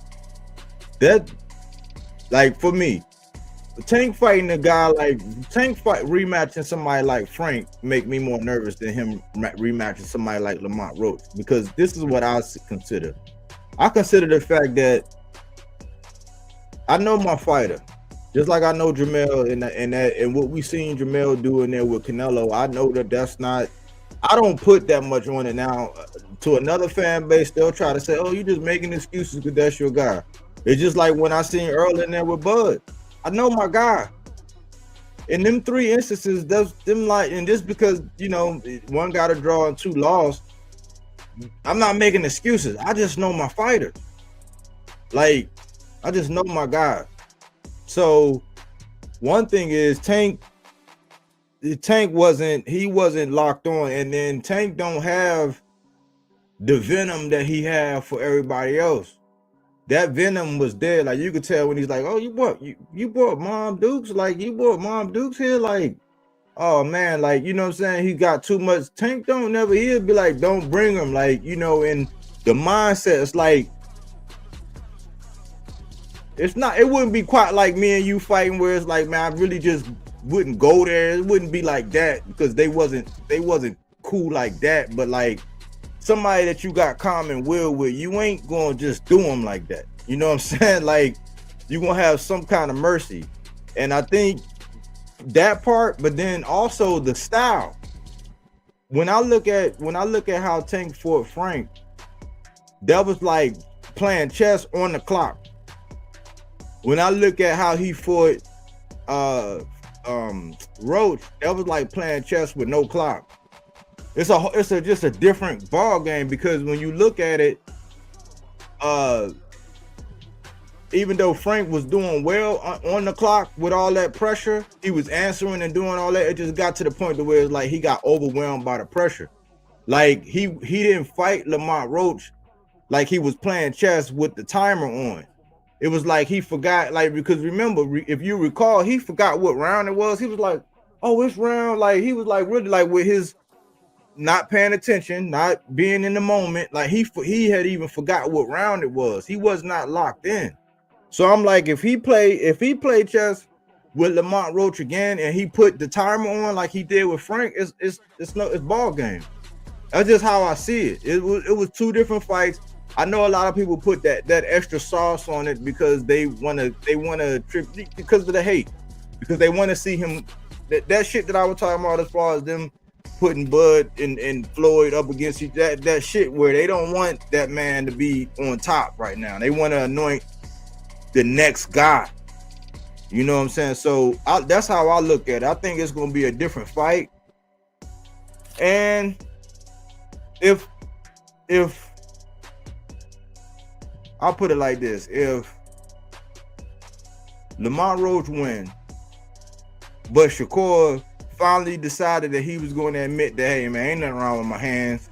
that, like, for me, Tank fighting a guy like rematching somebody like Frank make me more nervous than him rematching somebody like Lamont Roach, because this is what I consider. I consider the fact that I know my fighter, just like I know Jamel and what we seen Jamel do in there with Canelo. I know that's not. I don't put that much on it now. To another fan base, they'll try to say, "Oh, you just making excuses because that's your guy." It's just like when I seen Earl in there with Bud. I know my guy. In them 3 instances, that's them like, and just because, one got a draw and 2 lost, I'm not making excuses. I just know my fighter. Like, I just know my guy. So one thing is Tank wasn't locked on, and then Tank don't have the venom that he had for everybody else. That venom was there. Like, you could tell when he's like, "Oh, you bought Mom Dukes? Like, you bought Mom Dukes here? Like, oh man, like, you know what I'm saying? He got too much." Tank don't never, he'll be like, "Don't bring him." Like, in the mindset, it's like, it wouldn't be quite like me and you fighting where it's like, man, I really just wouldn't go there. It wouldn't be like that because they wasn't cool like that. But like somebody that you got common will with, you ain't gonna just do them like that. You know what I'm saying? Like, you gonna have some kind of mercy. And I think that part, but then also the style. When I look at how Tank fought Frank, that was like playing chess on the clock. When I look at how he fought Roach, that was like playing chess with no clock. It's just a different ball game, because when you look at it, even though Frank was doing well on the clock with all that pressure, he was answering and doing all that. It just got to the point where it's like he got overwhelmed by the pressure. Like, he didn't fight Lamont Roach like he was playing chess with the timer on. It was like he forgot, like, because remember, if you recall, he forgot what round it was. He was like, "Oh, it's round." Like, he was like really like with his not paying attention, not being in the moment. Like, he had even forgot what round it was. He was not locked in. So I'm like, if he played chess with Lamont Roach again and he put the timer on like he did with Frank, it's ball game. That's just how I see it. It was 2 different fights. I know a lot of people put that extra sauce on it because they wanna trip because of the hate, because they want to see him, that shit that I was talking about as far as them putting Bud and Floyd up against each, that shit where they don't want that man to be on top right now. They want to anoint the next guy. You know what I'm saying? So that's how I look at it. I think it's going to be a different fight. And if I'll put it like this, if Lamont Roach win, but Shakur finally decided that he was going to admit that, hey man, ain't nothing wrong with my hands,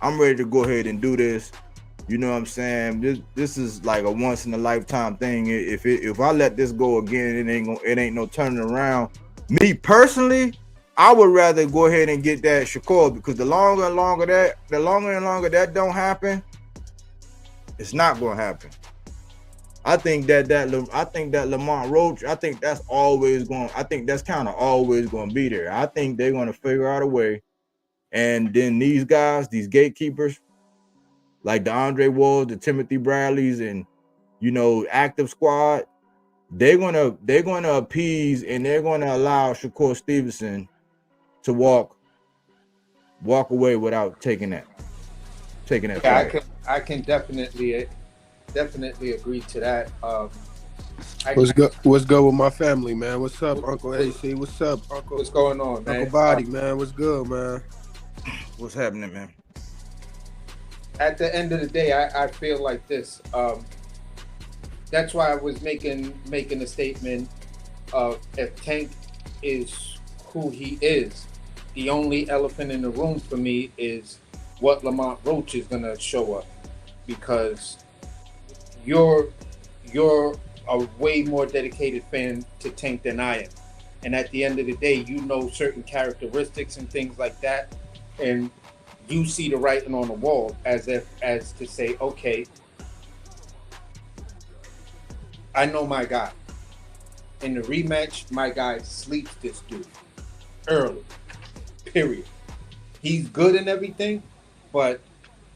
I'm ready to go ahead and do this. You know what I'm saying? This is like a once in a lifetime thing. If I let this go again, it ain't no turning around. Me personally, I would rather go ahead and get that Shakur, because the longer and longer that don't happen, it's not going to happen. I think that Lamont Roach, I think that's kind of always going to be there. I think they're going to figure out a way. And then these guys, these gatekeepers, like the Andre Walls, the Timothy Bradleys, and active squad, they're gonna appease and they're gonna allow Shakur Stevenson to walk away without taking that Yeah, fight. I can definitely agree to that. What's good? What's good with my family, man? What's up, Uncle AC? What's up, Uncle? What's going on, man? Uncle Body, man. What's good, man? What's happening, man? At the end of the day, I feel like this. That's why I was making a statement of if Tank is who he is, the only elephant in the room for me is what Lamont Roach is gonna show up, because you're a way more dedicated fan to Tank than I am, and at the end of the day, you know certain characteristics and things like that, and you see the writing on the wall as to say, okay, I know my guy. In the rematch, my guy sleeps this dude early. Period. He's good and everything, but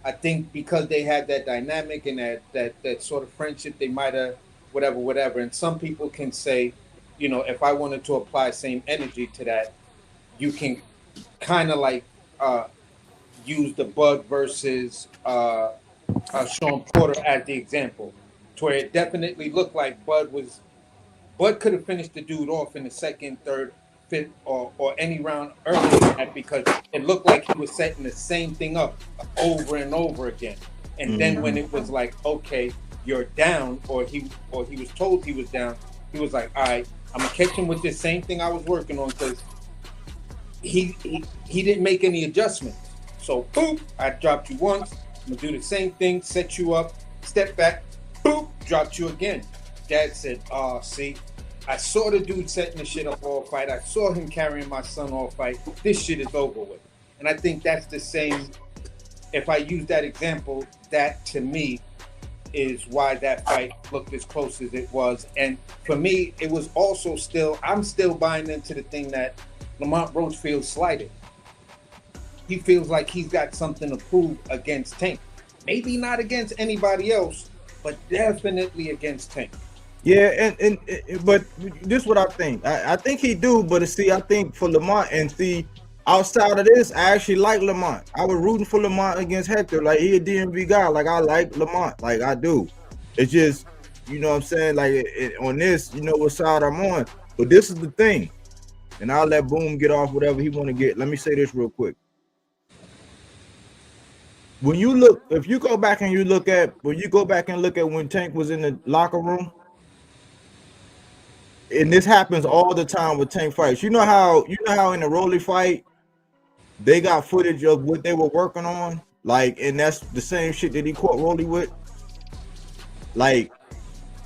I think because they had that dynamic and that sort of friendship, they might have whatever. And some people can say, if I wanted to apply same energy to that, you can kind of like use the Bud versus Sean Porter as the example, to where it definitely looked like Bud could have finished the dude off in the second, third, fifth, or any round earlier than that, because it looked like he was setting the same thing up over and over again. And then when it was like, okay, you're down, or he was told he was down, he was like, all right, I'm gonna catch him with this same thing I was working on, because he didn't make any adjustments. So boop, I dropped you once, I'm gonna do the same thing, set you up, step back, boop, dropped you again. Dad said, see, I saw the dude setting the shit up all fight. I saw him carrying my son all fight. This shit is over with. And I think that's the same. If I use that example, that to me is why that fight looked as close as it was. And for me, it was also I'm still buying into the thing that Lamont Roach feels slighted. He feels like he's got something to prove against Tank. Maybe not against anybody else, but definitely against Tank. Yeah, and but this is what I think. I think he do, but see, I think for Lamont, and see, outside of this, I actually like Lamont. I was rooting for Lamont against Hector. Like, he a DMV guy. Like, I like Lamont. Like, I do. It's just, you know what I'm saying? Like, on this, you know what side I'm on. But this is the thing. And I'll let Boom get off whatever he want to get. Let me say this real quick. If you go back and look at when Tank was in the locker room, and this happens all the time with Tank fights. You know how in the Rolly fight, they got footage of what they were working on, like, and that's the same shit that he caught Rolly with. Like,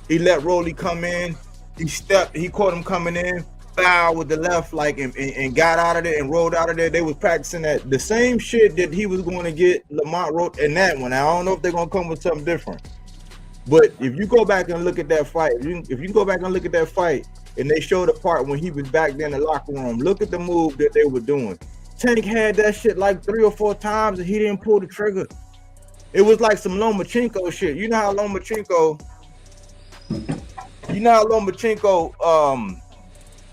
he let Rolly come in, he caught him coming in, foul with the left, like, and got out of there and rolled out of there. They was practicing that the same shit that he was going to get Lamont wrote in that one. I don't know if they're gonna come with something different. But if you go back and look at that fight, if you go back and look at that fight, and they showed the part when he was back there in the locker room, look at the move that they were doing. Tank had that shit like 3 or 4 times, and he didn't pull the trigger. It was like some Lomachenko shit. You know how Lomachenko,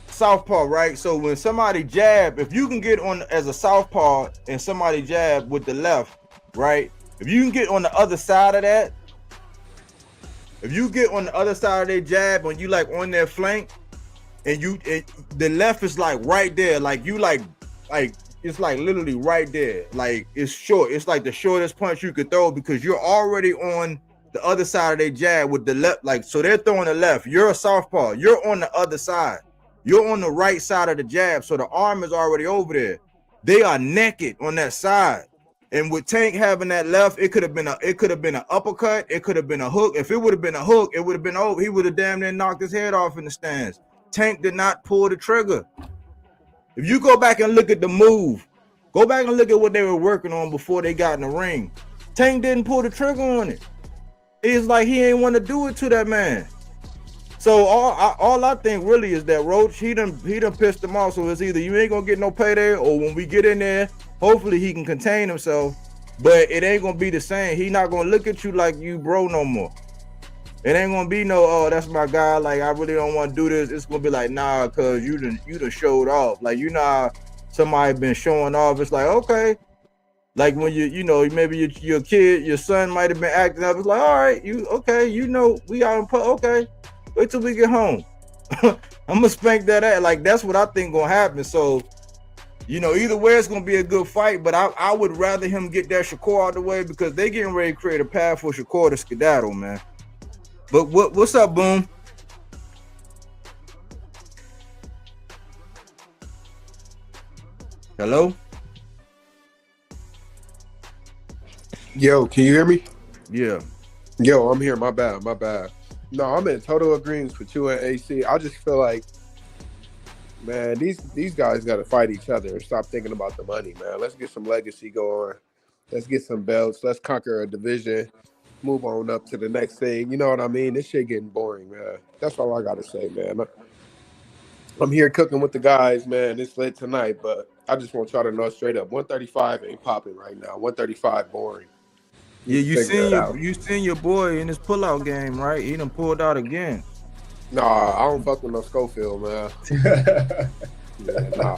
southpaw, right? So when somebody jab, if you can get on as a southpaw and somebody jab with the left, right? If you can get on the other side of that, if you get on the other side of their jab and you like on their flank, and the left is like right there, like you like it's like literally right there, like it's short. It's like the shortest punch you could throw because you're already on the other side of their jab with the left. Like, so they're throwing the left. You're a southpaw. You're on the other side. You're on the right side of the jab, so the arm is already over there. They are naked on that side. And with Tank having that left, it could have been an uppercut. It could have been a hook. If it would have been a hook, it would have been over. He would have damn near knocked his head off in the stands. Tank did not pull the trigger. If you go back and look at the move, go back and look at what they were working on before they got in the ring. Tank didn't pull the trigger on it. It's like he ain't want to do it to that man. So all I think really is that Roach, he done pissed him off. So it's either you ain't gonna get no payday, or when we get in there, hopefully he can contain himself. But it ain't gonna be the same. He not gonna look at you like you bro no more. It ain't gonna be no, oh, that's my guy. Like, I really don't want to do this. It's gonna be like, nah, cause you done showed off. Like, you know, somebody been showing off. It's like, okay. Like when you know, maybe your kid, your son might have been acting up. It's like, all right, we out in public. Okay, wait till we get home. I'm gonna spank that ass. Like, that's what I think gonna happen. So, either way, it's gonna be a good fight. But I would rather him get that Shakur out the way, because they getting ready to create a path for Shakur to skedaddle, man. But what's up, Boom? Hello? Yo, can you hear me? Yeah. Yo, I'm here. My bad. No, I'm in total agreement with you and AC. I just feel like, man, these guys got to fight each other and stop thinking about the money, man. Let's get some legacy going. Let's get some belts. Let's conquer a division. Move on up to the next thing. You know what I mean? This shit getting boring, man. That's all I got to say, man. I'm here cooking with the guys, man. It's lit tonight, but I just want y'all to know straight up, 135 ain't popping right now. 135 boring. Yeah, you seen your boy in his pullout game, right? He done pulled out again. Nah, I don't fuck with no Schofield, man. Yeah, nah.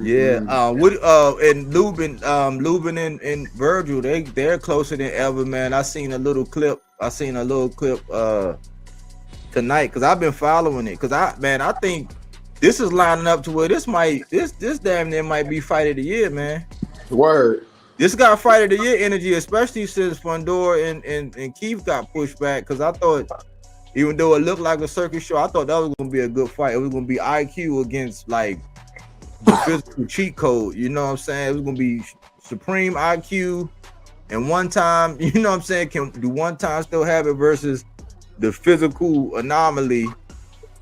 Yeah, and Lubin and Virgil, they're closer than ever, man. I seen a little clip tonight, because I've been following it. Because I think this is lining up to where this damn near might be fight of the year, man. Word. This got fight of the year energy, especially since Fundora and Keith got pushed back. Because I thought, even though it looked like a circus show, I thought that was gonna be a good fight. It was gonna be IQ against like the physical cheat code. You know what I'm saying? It was gonna be supreme IQ and one time. You know what I'm saying? Can do one time still have it versus the physical anomaly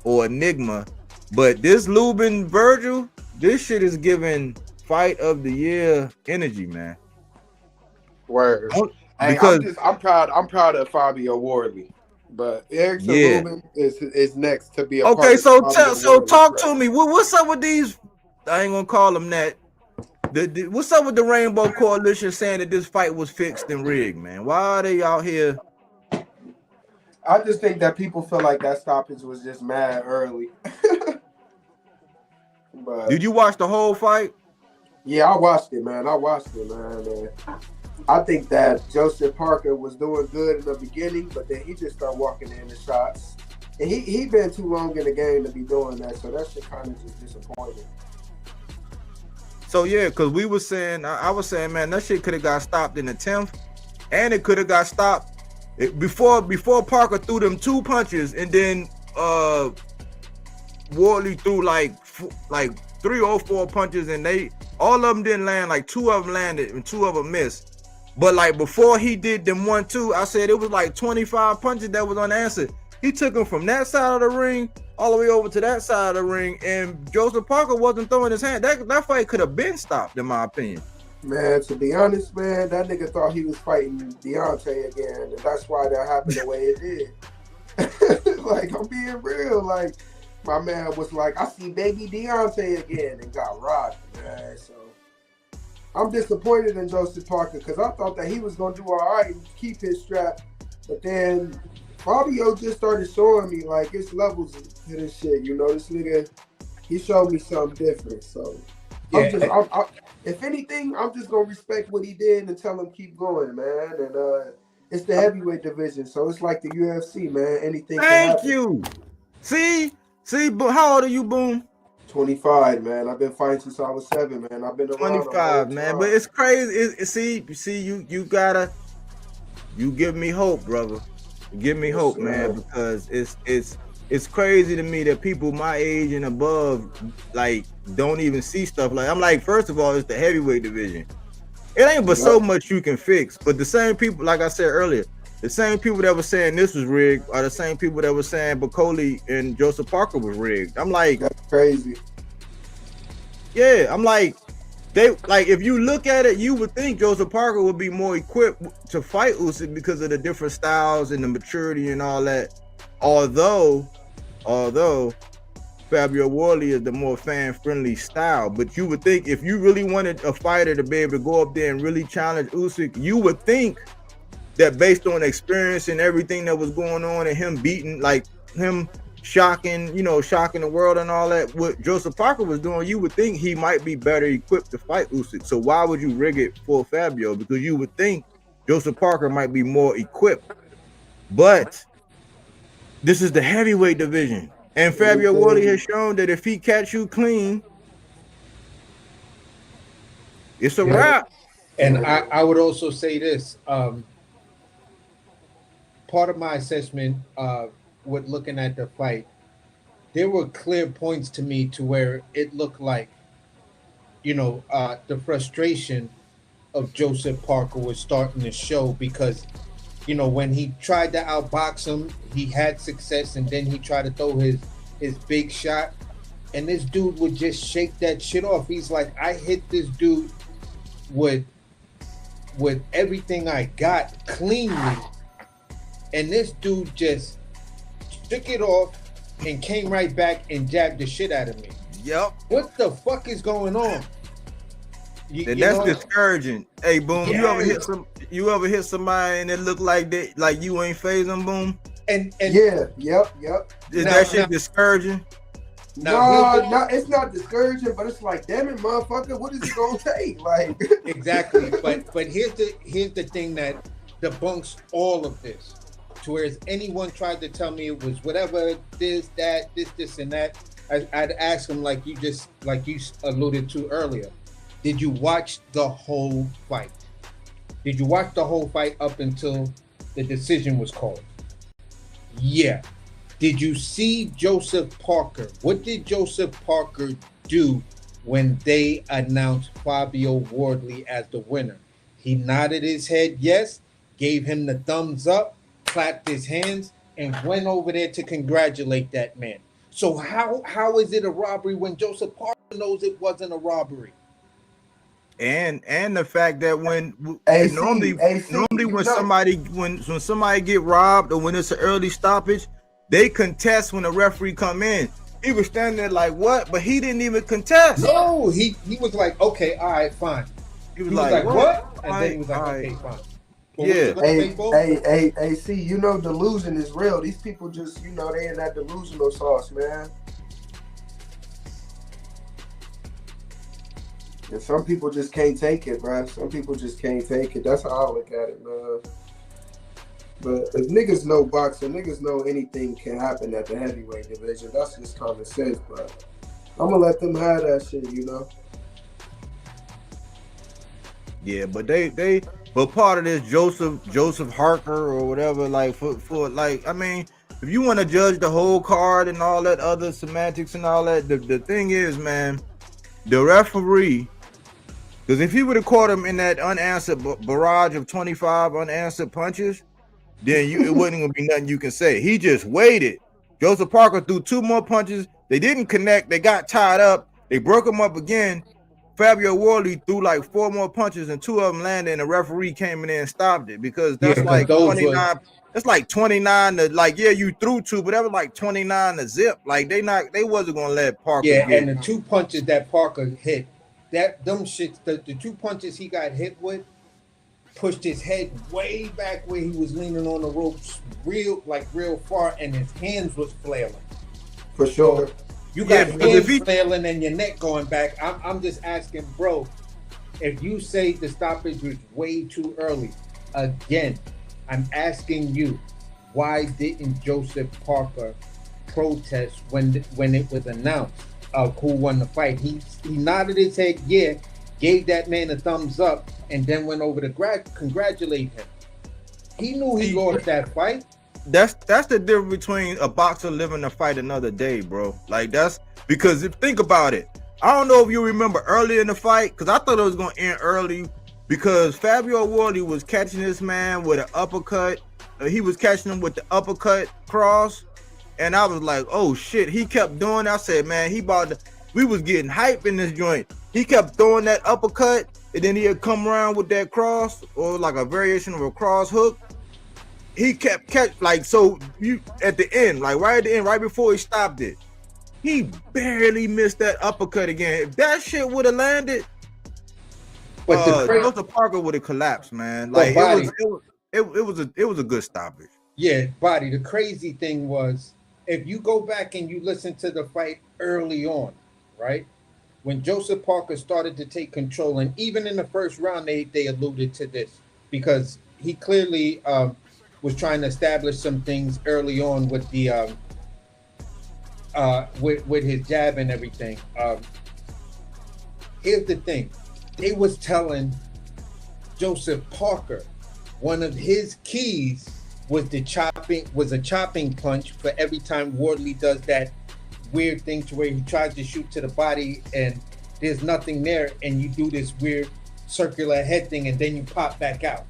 or enigma. But this Lubin Virgil, this shit is giving fight of the year energy, man. Word. Because I'm proud of Fabio Wardley, but Erickson Lubin is next to be a part of so talk to me. What's up with these? I ain't gonna call them that. What's up with the Rainbow Coalition saying that this fight was fixed and rigged, man? Why are they out here? I just think that people feel like that stoppage was just mad early. But did you watch the whole fight? Yeah, I watched it, man. And I think that Joseph Parker was doing good in the beginning, but then he just started walking in the shots. And he been too long in the game to be doing that, so that shit kind of just disappointing. So yeah, because we were saying, I was saying, man, that shit could have got stopped in the 10th, and it could have got stopped before Parker threw them 2 punches, and then Wardley threw like 3 or 4 punches, and all of them didn't land. Like 2 of them landed and 2 of them missed. But like before he did them 1-2, I said it was like 25 punches that was unanswered. He took them from that side of the ring all the way over to that side of the ring, and Joseph Parker wasn't throwing his hand. That fight could have been stopped, in my opinion. Man, to be honest, man, that nigga thought he was fighting Deontay again, and that's why that happened the way it did. Like, I'm being real. Like, my man was like, I see baby Deontay again, and got rocked, man. So I'm disappointed in Joseph Parker, because I thought that he was going to do all right and keep his strap. But then Fabio just started showing me, like, it's levels to this shit. You know, this nigga, he showed me something different. So, yeah. If anything, I'm just going to respect what he did and tell him keep going, man. And it's the heavyweight division, so it's like the UFC, man. Anything can happen. Thank you. See, how old are you, Boom? 25, man. I've been fighting since I was 7, man. I've been around 25, man. But it's crazy. You give me hope, brother. Give me hope, man, because it's crazy to me that people my age and above like don't even see stuff like. I'm like, first of all, it's the heavyweight division. It ain't but so much you can fix. But the same people, like I said earlier, the same people that were saying this was rigged are the same people that were saying Bacoli and Joseph Parker was rigged. I'm like, that's crazy. Yeah, I'm like, they like if you look at it, you would think Joseph Parker would be more equipped to fight Usyk because of the different styles and the maturity and all that. Although Fabio Wardley is the more fan-friendly style, but you would think if you really wanted a fighter to be able to go up there and really challenge Usyk, you would think that based on experience and everything that was going on and him beating, like him shocking the world and all that, what Joseph Parker was doing, you would think he might be better equipped to fight Usyk. So why would you rig it for Fabio? Because you would think Joseph Parker might be more equipped. But this is the heavyweight division. And Fabio Wardley has shown that if he catch you clean, it's a wrap. And I would also say this. Part of my assessment with looking at the fight, there were clear points to me to where it looked like, the frustration of Joseph Parker was starting to show because, when he tried to outbox him, he had success, and then he tried to throw his big shot, and this dude would just shake that shit off. He's like, I hit this dude with everything I got cleanly, and this dude just took it off and came right back and jabbed the shit out of me. Yep. What the fuck is going on? That's discouraging. Hey, Boom, yes. you ever hit somebody and it look like that, like you ain't phasing, Boom? And yep. Is that shit discouraging? No, it's not discouraging, but it's like, damn it, motherfucker, what is it gonna take? Like exactly. But here's the thing that debunks all of this. To whereas anyone tried to tell me it was whatever, this, and that, I'd ask them like you alluded to earlier. Did you watch the whole fight? Did you watch the whole fight up until the decision was called? Yeah. Did you see Joseph Parker? What did Joseph Parker do when they announced Fabio Wardley as the winner? He nodded his head yes, gave him the thumbs up, clapped his hands, and went over there to congratulate that man. So how is it a robbery when Joseph Parker knows it wasn't a robbery? And the fact that when somebody get robbed or when it's an early stoppage, they contest when the referee come in. He was standing there like, what? But he didn't even contest. No, he was like, okay, all right, fine. He was like, what? And then he was like, okay, fine. Well, yeah. Hey, see, delusion is real. These people just, they in that delusional sauce, man. And some people just can't take it, bro. Some people just can't take it. That's how I look at it, man. But if niggas know boxing, niggas know anything can happen at the heavyweight division. That's just common sense, but I'm gonna let them have that shit, Yeah, but but part of this Joseph Harker or whatever, like for like, I mean, if you want to judge the whole card and all that other semantics and all that, the thing is, man, the referee, because if he would have caught him in that unanswered barrage of 25 unanswered punches, then it wasn't gonna be nothing you can say. He just waited. Joseph Parker threw 2 more punches. They didn't connect. They got tied up. They broke him up again. Fabio Wardley threw like 4 more punches and 2 of them landed, and the referee came in there and stopped it because that's like 29. That's like 29 to like, yeah, you threw 2, but that was like 29 to zip. Like they wasn't gonna let Parker. Yeah, and the 2 punches that Parker hit, the 2 punches he got hit with pushed his head way back where he was leaning on the ropes real far, and his hands was flailing. For sure. So you got hands flailing and your neck going back. I'm just asking, bro, if you say the stoppage was way too early, again, I'm asking you, why didn't Joseph Parker protest when it was announced of who won the fight? He nodded his head, yeah, gave that man a thumbs up, and then went over to congratulate him. He knew he lost that fight. That's the difference between a boxer living to fight another day, bro. Like that's because think about it. I don't know if you remember early in the fight, because I thought it was gonna end early because Fabio Wardley was catching this man with an uppercut. He was catching him with the uppercut cross, and I was like, oh shit. He kept doing it. I said, man, we was getting hype in this joint. he kept throwing that uppercut, and then he'd come around with that cross or like a variation of a cross hook. He kept like, so you at the end, like right at the end, right before he stopped it, he barely missed that uppercut again. If that shit would have landed, Joseph Parker would have collapsed, man. Like it was a good stoppage. Yeah, Body. The crazy thing was, if you go back and you listen to the fight early on, right? When Joseph Parker started to take control, and even in the first round, they alluded to this because he clearly was trying to establish some things early on with the with his jab and everything. Here's the thing: they was telling Joseph Parker one of his keys was a chopping punch for every time Wardley does that weird thing to where he tries to shoot to the body and there's nothing there, and you do this weird circular head thing and then you pop back out.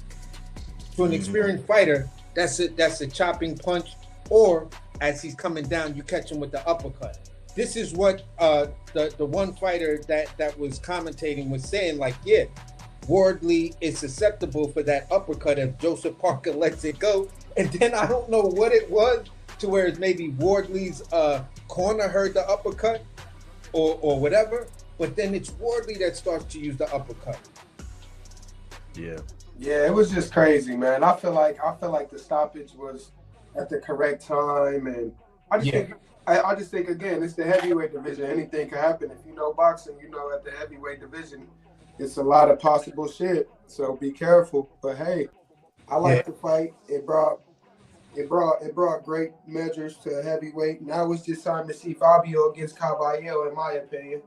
To an experienced fighter, that's a chopping punch, or as he's coming down, you catch him with the uppercut. This is what the one fighter that was commentating was saying, like, yeah, Wardley is susceptible for that uppercut if Joseph Parker lets it go. And then I don't know what it was, to where it's maybe Wardley's corner heard the uppercut or whatever, but then it's Wardley that starts to use the uppercut. Yeah. Yeah, it was just crazy, man. I feel like the stoppage was at the correct time, and I just think again, it's the heavyweight division. Anything can happen. If you know boxing, you know at the heavyweight division, it's a lot of possible shit. So be careful. But hey, I like the fight. It brought great measures to heavyweight. Now it's just time to see Fabio against Caballero, in my opinion.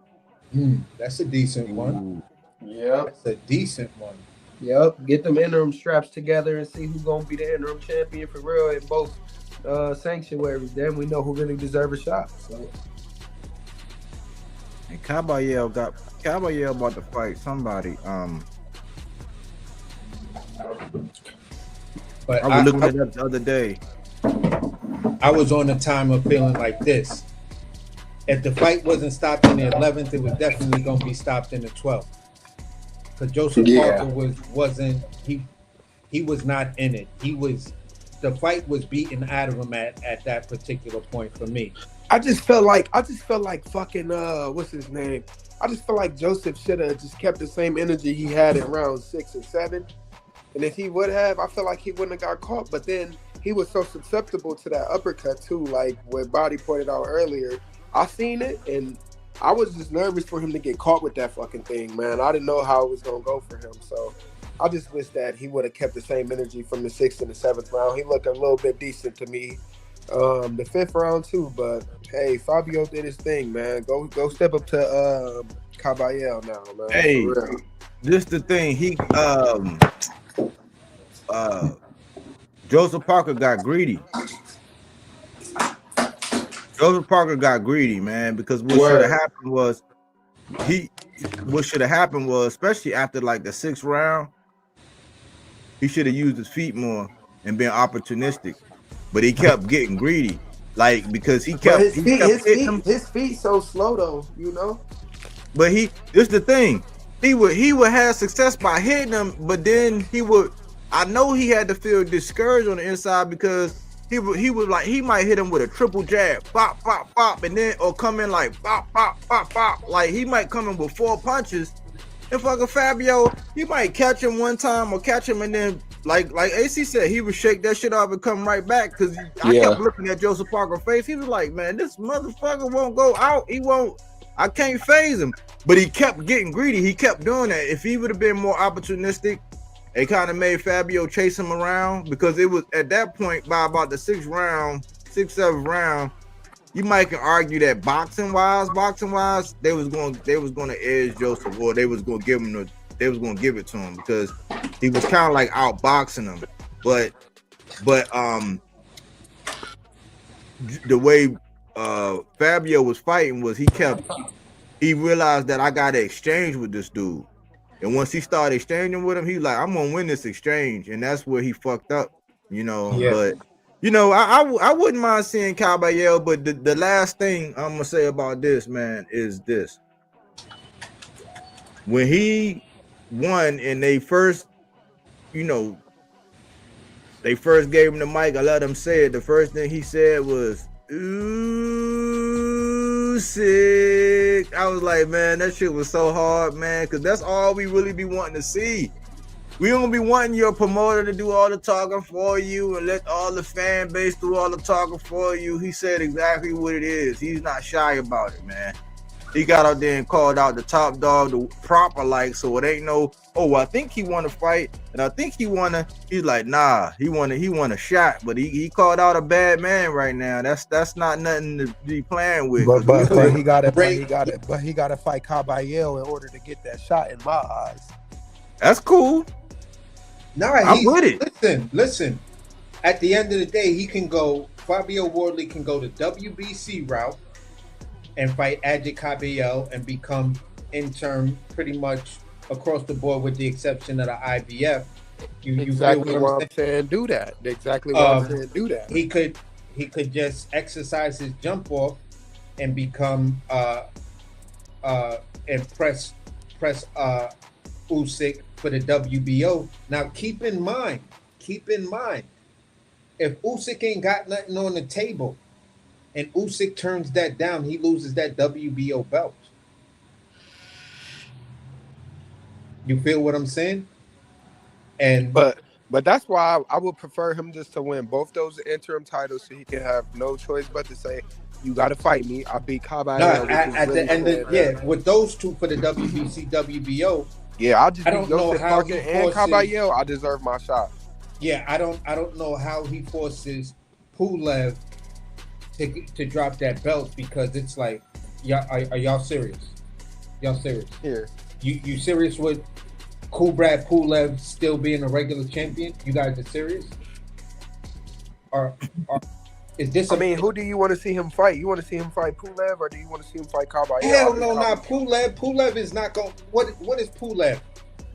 That's a decent one. Yeah, that's a decent one. Yep, get them interim straps together and see who's gonna be the interim champion for real in both sanctuaries. Then we know who really deserves a shot. So. And Caballero about to fight somebody. But I was looking at that the other day. I was on a time of feeling like this. If the fight wasn't stopped in the 11th, it was definitely going to be stopped in the 12th. Because Joseph Parker wasn't he was not in it. The fight was beaten out of him at that particular point for me. I just felt like fucking what's his name? I just feel like Joseph should have just kept the same energy he had in round 6 and 7. And if he would have, I feel like he wouldn't have got caught. But then he was so susceptible to that uppercut too, like what Body pointed out earlier. I seen it, and I was just nervous for him to get caught with that fucking thing, man. I didn't know how it was gonna go for him. So I just wish that he would have kept the same energy from the 6th and the 7th round. He looked a little bit decent to me. The 5th round too, but hey, Fabio did his thing, man. Go step up to Caballero now, man. Hey, this the thing. Joseph Parker got greedy. Joseph Parker got greedy, man, because what should have happened was especially after like the 6th round, he should have used his feet more and been opportunistic. But he kept getting greedy, like because his feet so slow though, you know. But this the thing, he would have success by hitting him, but then I know he had to feel discouraged on the inside because he was like he might hit him with a triple jab, pop, pop, pop, and then or come in like pop, pop, pop, pop. Like he might come in with 4 punches. And fucking Fabio, he might catch him one time or catch him and then like AC said, he would shake that shit off and come right back because I kept looking at Joseph Parker's face. He was like, man, this motherfucker won't go out. I can't phase him. But he kept getting greedy. He kept doing that. If he would have been more opportunistic, it kind of made Fabio chase him around because it was at that point by about the 6th, 7th round, you might can argue that boxing wise, they was going to edge Joseph, or they was going to give it to him because he was kind of like outboxing him. But the way Fabio was fighting was he realized that I got to exchange with this dude. And once he started exchanging with him, he was like, I'm gonna win this exchange, and that's where he fucked up, you know. Yeah. But you know, I wouldn't mind seeing Caballero, but the last thing I'm gonna say about this, man, is this: when he won and they first, you know, they first gave him the mic, I let him say it. The first thing he said was, ooh, sick. I was like, man, that shit was so hard, man, because that's all we really be wanting to see. We don't be wanting your promoter to do all the talking for you and let all the fan base do all the talking for you. He said exactly what it is. He's not shy about it, man. He got out there and called out the top dog, the proper like, so it ain't no, oh, I think he want to fight, and I think he want to. He's like, nah, he want a shot, but he called out a bad man right now. That's not nothing to be playing with. But he got to fight Caballero in order to get that shot. In my eyes, that's cool. Nah, I'm with it. Listen. At the end of the day, he can go. Fabio Wardley can go the WBC route and fight Adjit Caballero and become interim pretty much across the board with the exception of the IBF. Exactly what I'm saying. Do that. Exactly what I'm saying. Do that. He could just exercise his jump off and become and press Usyk for the WBO. Now keep in mind, if Usyk ain't got nothing on the table and Usyk turns that down, he loses that WBO belt. You feel what I'm saying? And but that's why I would prefer him just to win both those interim titles so he can have no choice but to say, you got to fight me. I beat Caballero. At the end of with those two for the WBC, WBO. Yeah, I don't know how he and Caballero. I deserve my shot. Yeah, I don't know how he forces Pulev to drop that belt, because it's like, are y'all serious? Y'all serious? Here, you serious with Kubrat Pulev still being a regular champion? You guys are serious? Or is this? I mean, who do you want to see him fight? You want to see him fight Pulev, or do you want to see him fight Caballero? Hell no, not Pulev. Pulev is not going. What is Pulev?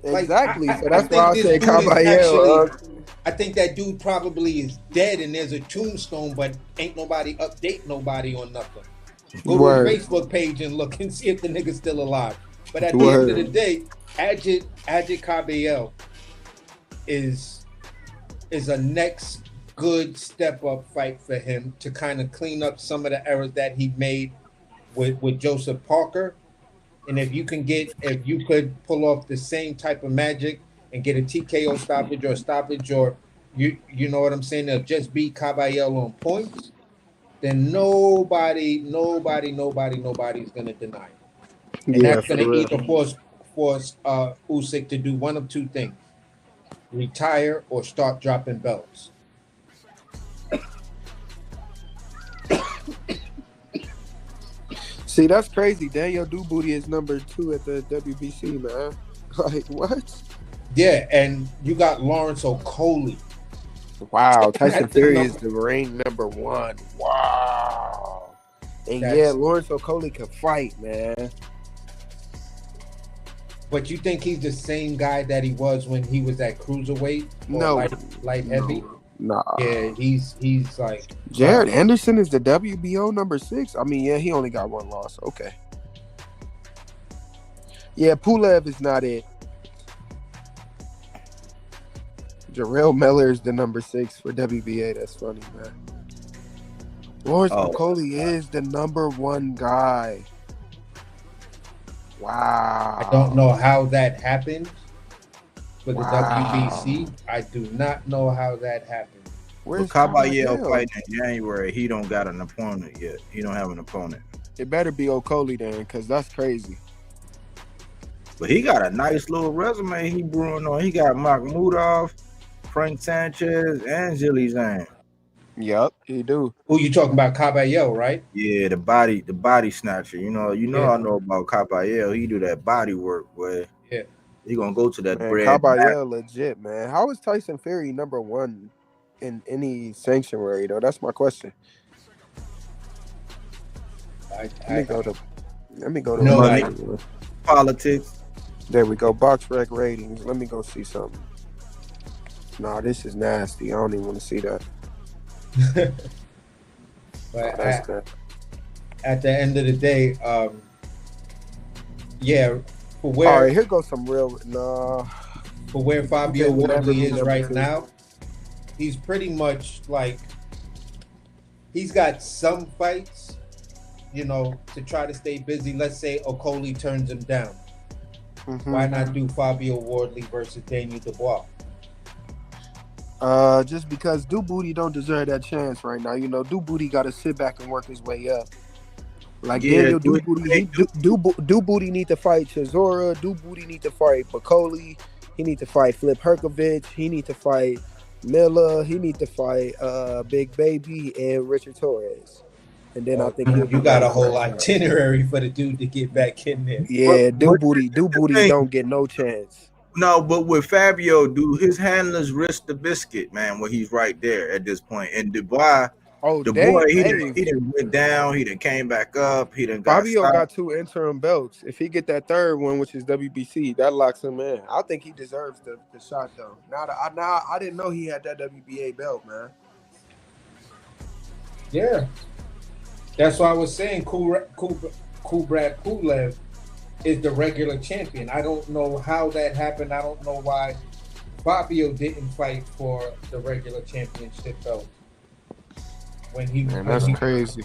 Exactly. So that's why I say Caballero. I think that dude probably is dead and there's a tombstone, but ain't nobody update nobody on nothing. Go to his Facebook page and look and see if the nigga's still alive. But at the end of the day, Adjit Caballero is a next good step up fight for him to kind of clean up some of the errors that he made with Joseph Parker. And if you could pull off the same type of magic and get a TKO stoppage or you know what I'm saying, they'll just beat Caballero on points, then nobody's gonna deny it. And that's gonna either force Usyk to do one of two things: retire or start dropping belts. See, that's crazy. Daniel Dubuti is number 2 at the WBC, man. Like, what? Yeah, and you got Lawrence Okolie. Wow, Tyson Fury is the reigning number 1. Wow. And Lawrence Okolie can fight, man. But you think he's the same guy that he was when he was at cruiserweight? No. Light heavy? Nah. Yeah, he's like... Jared Anderson is the WBO number 6? I mean, yeah, he only got 1 loss. Okay. Yeah, Pulev is not it. Jarrell Miller is the number 6 for WBA. That's funny, man. Lawrence Okolie is the number 1 guy. Wow. I don't know how that happened for the WBC. I do not know how that happened. Where's Caballero fighting in January? He don't got an opponent yet. He don't have an opponent. It better be Okolie then, because that's crazy. But he got a nice little resume he brewing on. He got Makhmudov, Frank Sanchez, and Zhilei Zhang. Yep, he do. Who you talking about? Caballero, right? Yeah, the body snatcher. You know, I know about Caballero. He do that body work where he gonna go to that bread. Caballero legit, man. How is Tyson Fury number 1 in any sanctuary though? That's my question. Let me go to politics. There we go. Box rec ratings. Let me go see something. Nah, this is nasty. I don't even want to see that. But at the end of the day, For All where right, here goes some real. Nah, for where Fabio would never Wardley be is number right 2. now, he's pretty much like he's got some fights, to try to stay busy. Let's say Okoli turns him down. Why not do Fabio Wardley versus Daniel Dubois? Just because Do Booty don't deserve that chance right now. Do Booty got to sit back and work his way up. Like Daniel Do Booty, Do Booty need to fight Chisora. Do Booty need to fight Bakoli. He need to fight Flip Herkovich. He need to fight Miller. He need to fight Big Baby and Richard Torres. And then I think you got a whole itinerary for the dude to get back in there. Yeah, Do Booty don't get no chance. No, but with Fabio, dude, his handlers risk the biscuit, man, when he's right there at this point. And Dubois, he done went down, he done came back up, he done got Fabio stopped. got 2 interim belts. If he get that third one, which is WBC, that locks him in. I think he deserves the shot though. Now I didn't know he had that WBA belt, man. Yeah, that's why I was saying Kubrat Pulev is the regular champion. I don't know how that happened. I don't know why Fabio didn't fight for the regular championship belt That's crazy.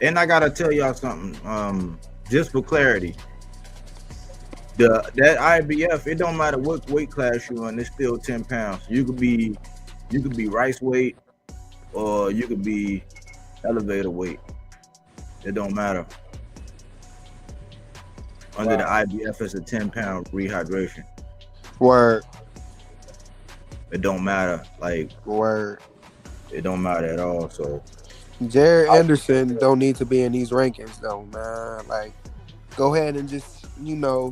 And I gotta tell y'all something, just for clarity. That IBF, it don't matter what weight class you're in, it's still 10 pounds. You could be rice weight or you could be elevator weight. It don't matter. Under the IBF, it's a 10-pound rehydration. Word. It don't matter. Word. It don't matter at all. So Jared Anderson don't need to be in these rankings though, man. Like, go ahead and just,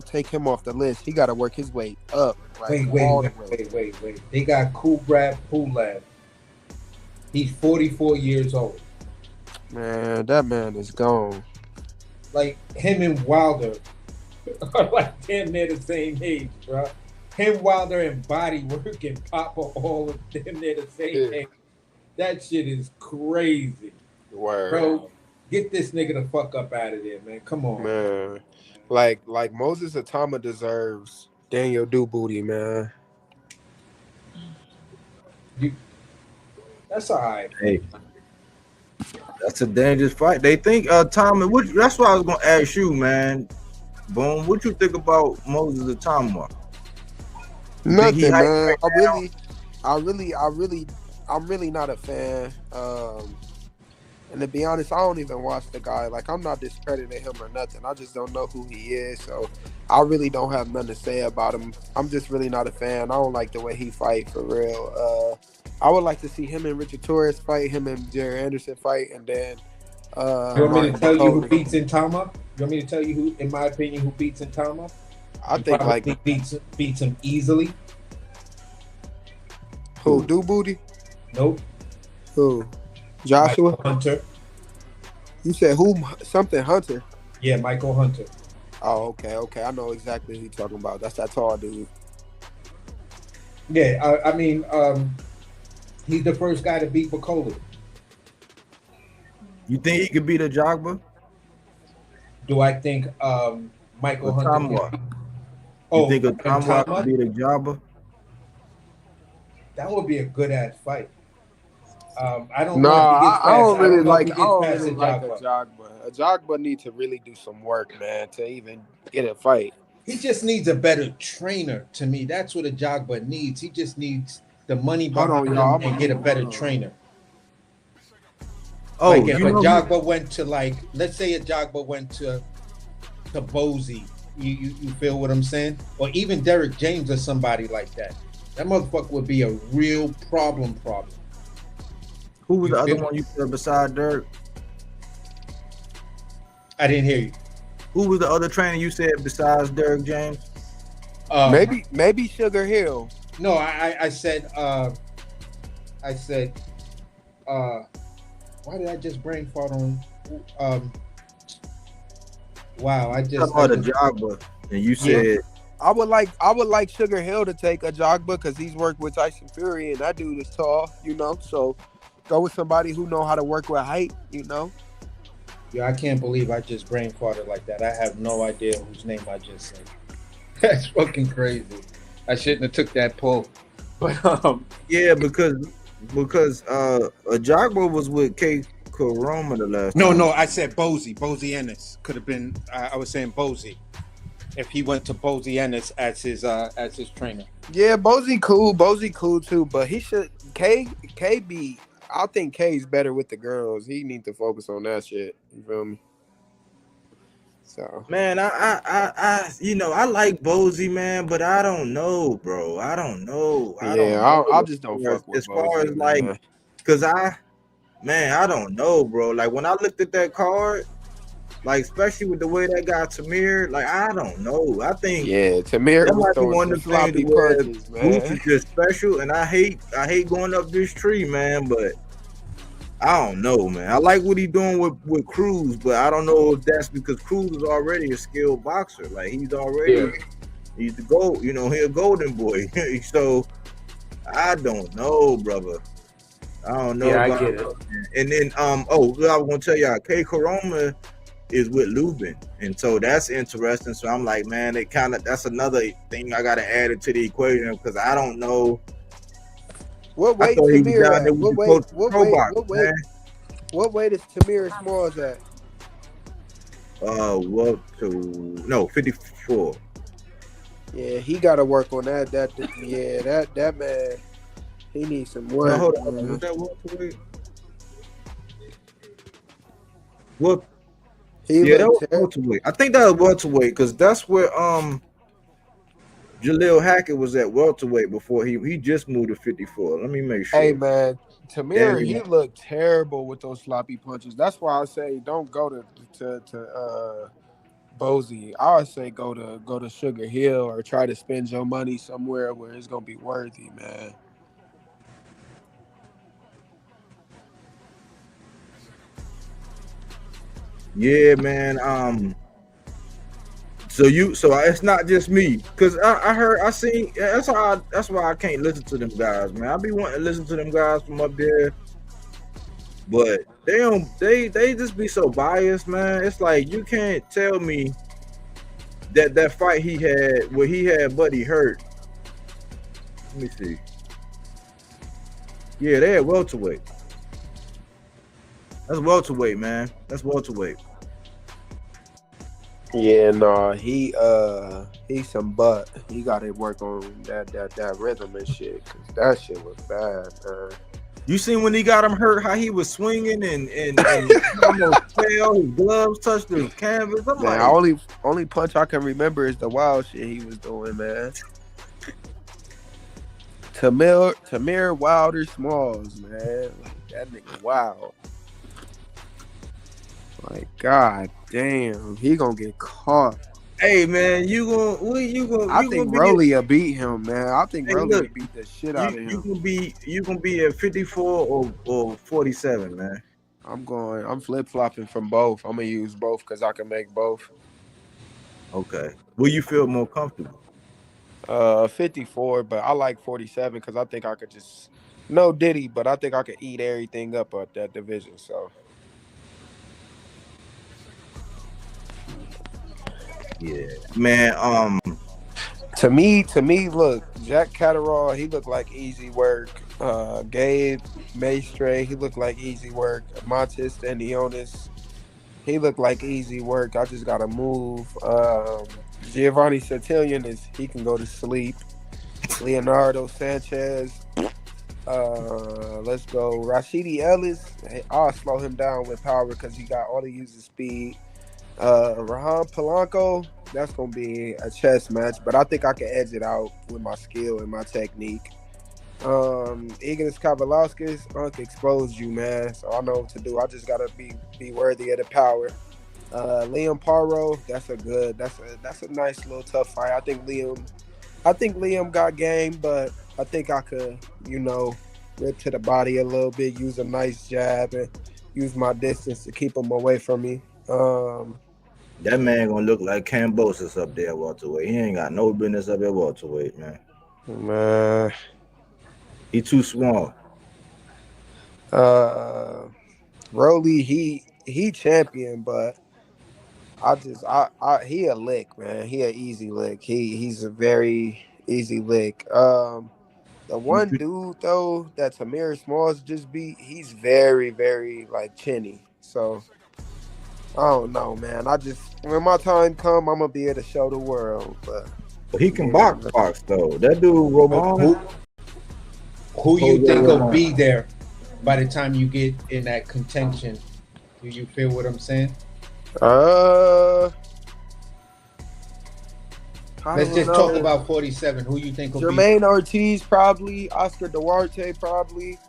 take him off the list. He got to work his way up. Wait. They got Kubrat Pulev. He's 44 years old. Man, that man is gone. Like, him and Wilder are like damn near the same age, bro. Him, Wilder, and Bodywork and Papa all of damn near the same age. That shit is crazy. Word. Bro, get this nigga the fuck up out of there, man. Come on. Man. Like Moses Atama deserves Daniel Do Booty, man. That's all right. Hey, that's a dangerous fight. They think Tommy. That's what I was gonna ask you, man. Boom. What you think about Moses Atama? Nothing, man. I'm really not a fan. And to be honest, I don't even watch the guy. Like, I'm not discrediting him or nothing. I just don't know who he is. So I really don't have nothing to say about him. I'm just really not a fan. I don't like the way he fight for real. I would like to see him and Richard Torres fight, him and Jared Anderson fight, and then you want me to tell you who beats Intama? You want me to tell you who, in my opinion, who beats Intama? I think like beats him easily. Who? Do Booty? Nope. Who? Joshua Michael Hunter. You said who? Something Hunter. Yeah, Michael Hunter. Oh, okay. I know exactly who you're talking about. That's that tall dude. Yeah, I mean, he's the first guy to beat Bakoli. You think he could beat a Jogba? Do I think Michael Hunter? You think Atama could beat a Jogba? That would be a good ass fight. I don't. No, I don't really like a Jogba. A Jogba needs to really do some work, man, to even get a fight. He just needs a better trainer. To me, that's what a Jogba needs. He just needs the money behind him and get a better trainer. Oh, like if a Jogba went to, like, let's say a Jogba went to Bozy, you feel what I'm saying? Or even Derek James or somebody like that. That motherfucker would be a real problem. Who was the other one you said beside Dirk? I didn't hear you. Who was the other trainer you said besides Derek James? Maybe Sugar Hill. No, I said why did I just brain fart on? Wow, I just about a Jogba, and you said I would like Sugar Hill to take a Jogba because he's worked with Tyson Fury and that dude is tall, So go with somebody who know how to work with height, Yo, I can't believe I just brain farted like that. I have no idea whose name I just said. That's fucking crazy. I shouldn't have took that pull. But Yeah, because Jogba was with K Karoma the last No, time. I said Bozy Ennis could have been. I was saying Bozy if he went to Bozy Ennis as his trainer. Yeah, Bozy cool too, but he should KB. I think K's better with the girls. He need to focus on that shit. You feel me? So Man, I like Bozy, man, but I don't know, bro. I don't know. I yeah, don't know I just don't fuck with as far as Bozy, like, man. cause I don't know, bro. Like when I looked at that card, like especially with the way that guy Tamir, like I don't know. I think Yeah, Tamir that was might be throwing one some of the things sloppy where punches, Boots man. is just special, and I hate going up this tree, man. But I don't know, man. I like what he's doing with Cruz, but I don't know if that's because Cruz is already a skilled boxer. Like he's the gold, he's a golden boy. So I don't know, brother. I don't know yeah, I about get it. and then I was gonna tell y'all K Corona is with Lubin, and so that's interesting. So I'm like, man, that's another thing I gotta add it to the equation because I don't know. What I weight thought he was down Tamir there at? with the pro box, man. What weight is Tamir Smalls at? What to no 54. Yeah, he got to work on that. That man, he needs some No, work. hold on. Man. Was that welterweight? What? He Yeah, that was looked welterweight. I think that was welterweight because that's where Jaleel Hackett was at welterweight before he just moved to 54. Let me make Hey sure. man, Tamir, Damn. he looked terrible with those sloppy punches. That's why I say don't go to Bozy. I would say go to Sugar Hill or try to spend your money somewhere where it's gonna be worthy, man. Yeah, man. So it's not just me because I seen that's why I can't listen to them guys, man. I be wanting to listen to them guys from up there, but they just be so biased, man. It's like you can't tell me that fight he had where he had Buddy hurt. Let me see. Yeah, they had welterweight. That's welterweight, man. That's welterweight. Yeah, no, he's some butt. He got to work on that rhythm and shit, cause that shit was bad, man. You seen when he got him hurt, how he was swinging and he almost fell, his gloves touched the canvas. I'm Man, like, only punch I can remember is the wild shit he was doing, man. Tamir Wilder Smalls, man. Like, that nigga wild. Like, god damn, he gonna get caught. hey man, you gonna I think Rolly will beat him, man. I think Hey, Rolly look, will beat the shit out of him. you gonna be at 54 or 47, man. I'm flip-flopping from both. I'm gonna use both because I can make both. Okay. Will you feel more comfortable? 54, but I like 47 because I think I could just no Diddy, but I think I could eat everything up at that division. So Yeah. Man, to me, look, Jack Catterall, he looked like easy work. Gabe Maestre, he looked like easy work. Montes Stanionis, he looked like easy work. I just gotta move. Giovanni Santillan he can go to sleep. Leonardo Sanchez. Let's go. Rashidi Ellis. I'll slow him down with power because he got all he uses speed. Rahan Polanco, that's gonna be a chess match, but I think I can edge it out with my skill and my technique. Ignas Kavalauskas, exposed you, man. So I know what to do. I just gotta be worthy of the power. Liam Paro, that's a nice little tough fight. I think Liam got game, but I think I could, rip to the body a little bit, use a nice jab, and use my distance to keep him away from me. that man gonna look like Cambosis up there welterweight. He ain't got no business up there welterweight, man. Man, He too small. Rolly, he champion, but he a lick, man. He a easy lick. He's a very easy lick. The one dude though that Tamir Smalls just beat, he's very, very like chinny. So I don't know, man. I just when my time come, I'm gonna be able to show the world. But He can yeah, box though. That dude Roman. Who you think will be there by the time you get in that contention? Do you feel what I'm saying? Let's just talk about 47. Who you think will Jermaine Ortiz probably, Oscar Duarte probably.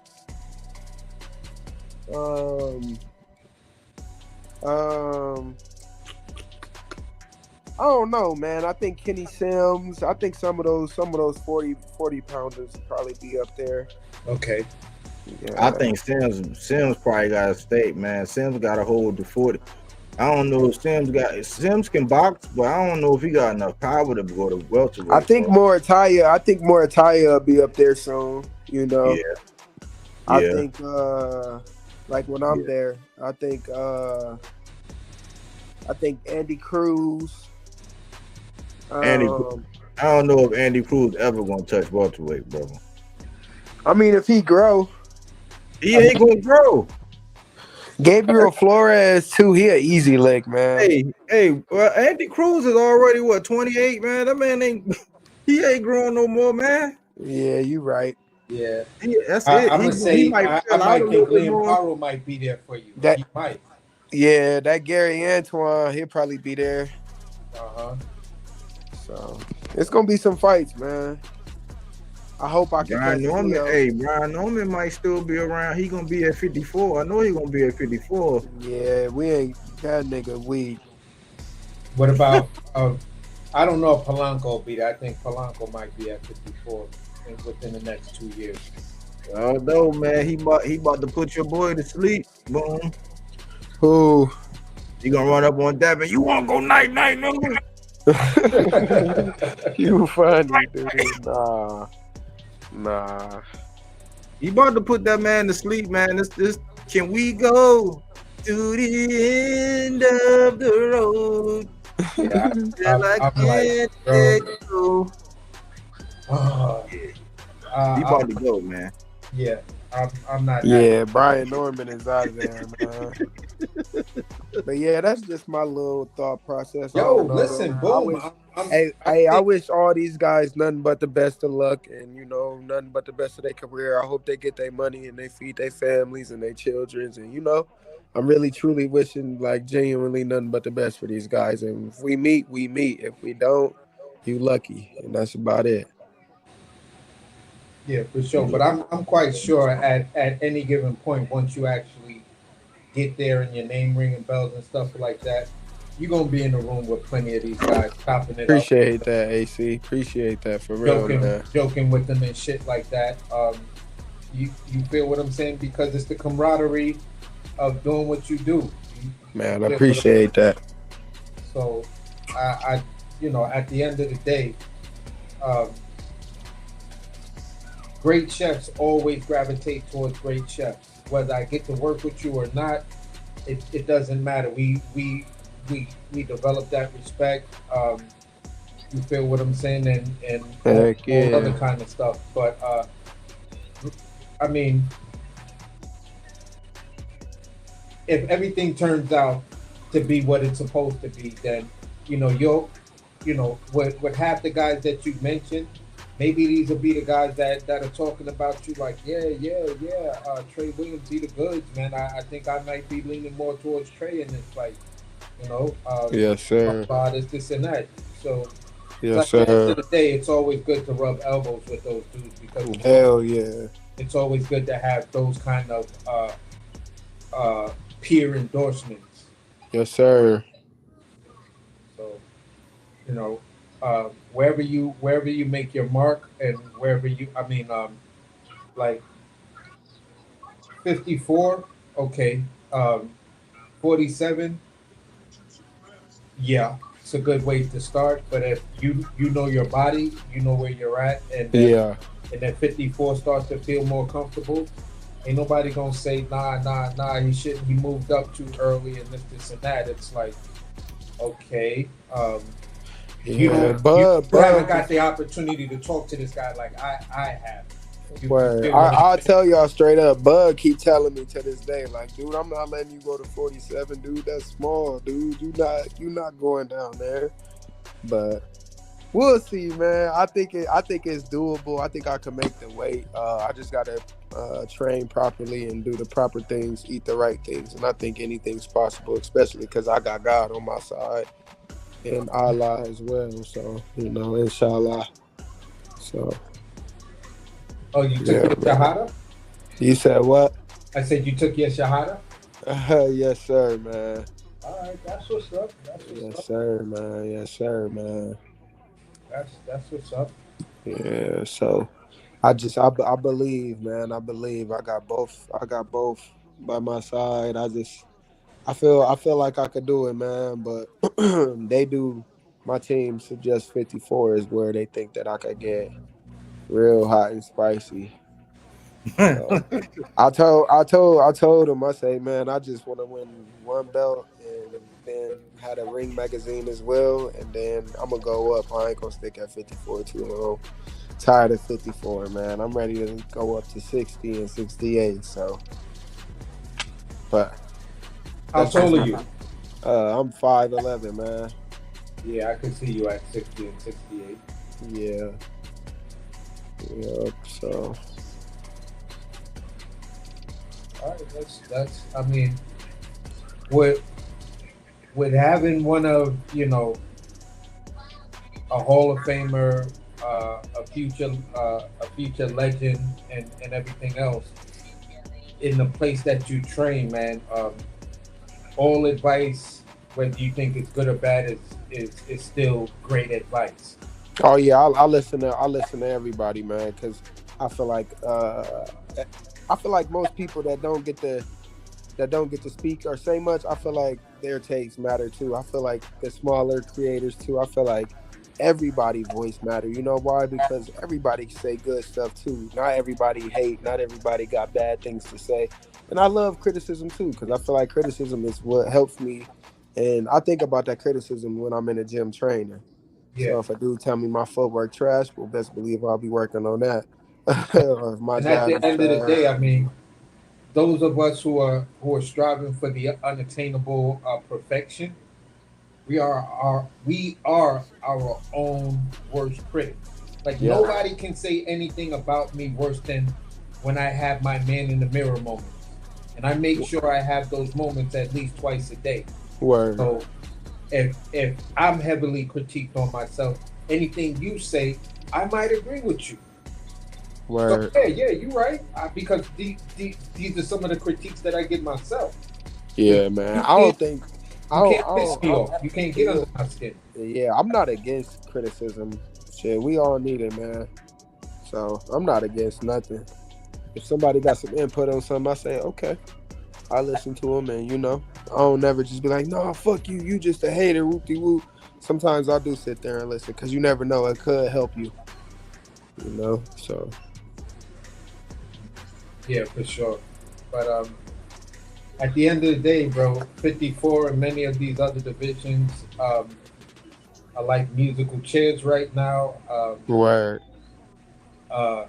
I don't know, man. I think Kenny Sims. I think some of those 40 pounders will probably be up there. Okay. Yeah. I think Sims probably got a stake, man. Sims got to hold the 40. I don't know if Sims can box, but I don't know if he got enough power to go to welterweight. I think Morataya will be up there soon. You know. Yeah. I think like when I'm there, I think Andy Cruz. I don't know if Andy Cruz ever gonna touch welterweight, bro. I mean, if he grow, he ain't gonna grow. Gabriel Flores too. He an easy lick, man. Hey, well, Andy Cruz is already 28, man. That man ain't growing no more, man. Yeah, you right. Yeah, that's it. I'm gonna say I might think Liam Paro might be there for you. He might. Yeah, that Gary Antoine, he'll probably be there. So it's gonna be some fights, man. I hope I can. Brian Norman might still be around. He gonna be at 54. I know he gonna be at 54. Yeah, we ain't that nigga. What about? I don't know if Polanco will be there. I think Polanco might be at 54 within the next 2 years. Oh no, man, he about to put your boy to sleep. Boom. Who? He gonna run up on Devin. You wanna go night, nigga? You funny, dude. Nah. He about to put that man to sleep, man. This can we go to the end of the road? Yeah, he about to go, man. Yeah, I'm not. Yeah, Brian Norman is out of there, man. But yeah, that's just my little thought process. Yo, listen, boom. I wish all these guys nothing but the best of luck and, nothing but the best of their career. I hope they get their money and they feed their families and their children. And, I'm really, truly wishing, like, genuinely nothing but the best for these guys. And if we meet, we meet. If we don't, you lucky. And that's about it. Yeah, for sure. But I'm quite sure at any given point, once you actually get there and your name ringing bells and stuff like that, you're going to be in the room with plenty of these guys chopping it Appreciate that, AC. Appreciate that for real, man. Joking with them and shit like that. You feel what I'm saying? Because it's the camaraderie of doing what you do. Man, I appreciate that. So, I at the end of the day, great chefs always gravitate towards great chefs. Whether I get to work with you or not, it doesn't matter. We develop that respect. You feel what I'm saying, and all other kind of stuff. But I mean, if everything turns out to be what it's supposed to be, then with half the guys that you mentioned, maybe these will be the guys that are talking about you like, Trey Williams, he the goods, man. I think I might be leaning more towards Trey in this fight. Yes, sir. This and that. So, yes, sir. At the end of the day, it's always good to rub elbows with those dudes because it's always good to have those kind of peer endorsements. Yes, sir. So, wherever you make your mark and wherever like 54, okay, 47. Yeah, it's a good way to start. But if you know your body, you know where you're at, and then 54 starts to feel more comfortable, Ain't nobody gonna say nah. He shouldn't. He moved up too early and this and that. It's like, okay, Yeah, you haven't Bud, got the opportunity to talk to this guy like I have. You where feel what I'm I'll saying? tell y'all straight up, Bud keep telling me to this day, like, dude, I'm not letting you go to 47, dude. That's small, dude. You not going down there. But we'll see, man. I think it's doable. I think I can make the weight. I just gotta train properly and do the proper things, eat the right things, and I think anything's possible, especially because I got God on my side and Allah as well. So inshallah. So Oh, you took yeah, your man. shahada? You said what? I said you took your shahada. Yes, sir, man. All right, that's what's up. Yes, sir, man. Yes, sir, man. That's what's up. Yeah. So I believe, man. I believe I got both. I got both by my side. I feel like I could do it, man. But they do. My team suggests 54 is where they think that I could get real hot and spicy. So I told him, I say, man, I just want to win one belt and then had a ring magazine as well, and then I'm gonna go up. I ain't gonna stick at 54 too long. Tired of 54, man. I'm ready to go up to 60 and 68. So, but How that's just tall are me. you? I'm 5'11", man. Yeah, I can see you at 60 and 68. Yeah. Yep. So All right, that's. I mean, with having one of a Hall of Famer, a future legend, and everything else in the place that you train, man. All advice, whether you think it's good or bad, is still great advice. oh yeah, I listen to everybody, man, because I feel like most people that don't get to speak or say much, I feel like their takes matter too. I feel like the smaller creators too. I feel like everybody voice matter. You know why? Because everybody say good stuff too. Not everybody hate. Not everybody got bad things to say. And I love criticism too, because I feel like criticism is what helps me. And I think about that criticism when I'm in the gym training. Yeah, So if a dude tell me my footwork trash, well, best believe I'll be working on that. Or if my and at jab the is end of the trash. day, I mean, those of us who are striving for the unattainable perfection, we are our own worst critic. Like Yeah. nobody can say anything about me worse than when I have my man in the mirror moments, and I make sure I have those moments at least twice a day. Word. So if I'm heavily critiqued on myself, anything you say, I might agree with you. So Word. yeah, you're right. Because these are some of the critiques that I give myself. But Yeah, man. you I can't don't think you can't piss me off. You can't get yeah, under my skin. yeah, I'm not against criticism. Shit, we all need it, man. So I'm not against nothing. If somebody got some input on something, I say, okay. I listen to them, and I don't never just be like, no, fuck you. You just a hater, whoop de whoop. Sometimes I do sit there and listen, because you never know, it could help you. So Yeah, for sure. But at the end of the day, bro, 54 and many of these other divisions are like musical chairs right now. word. Uh,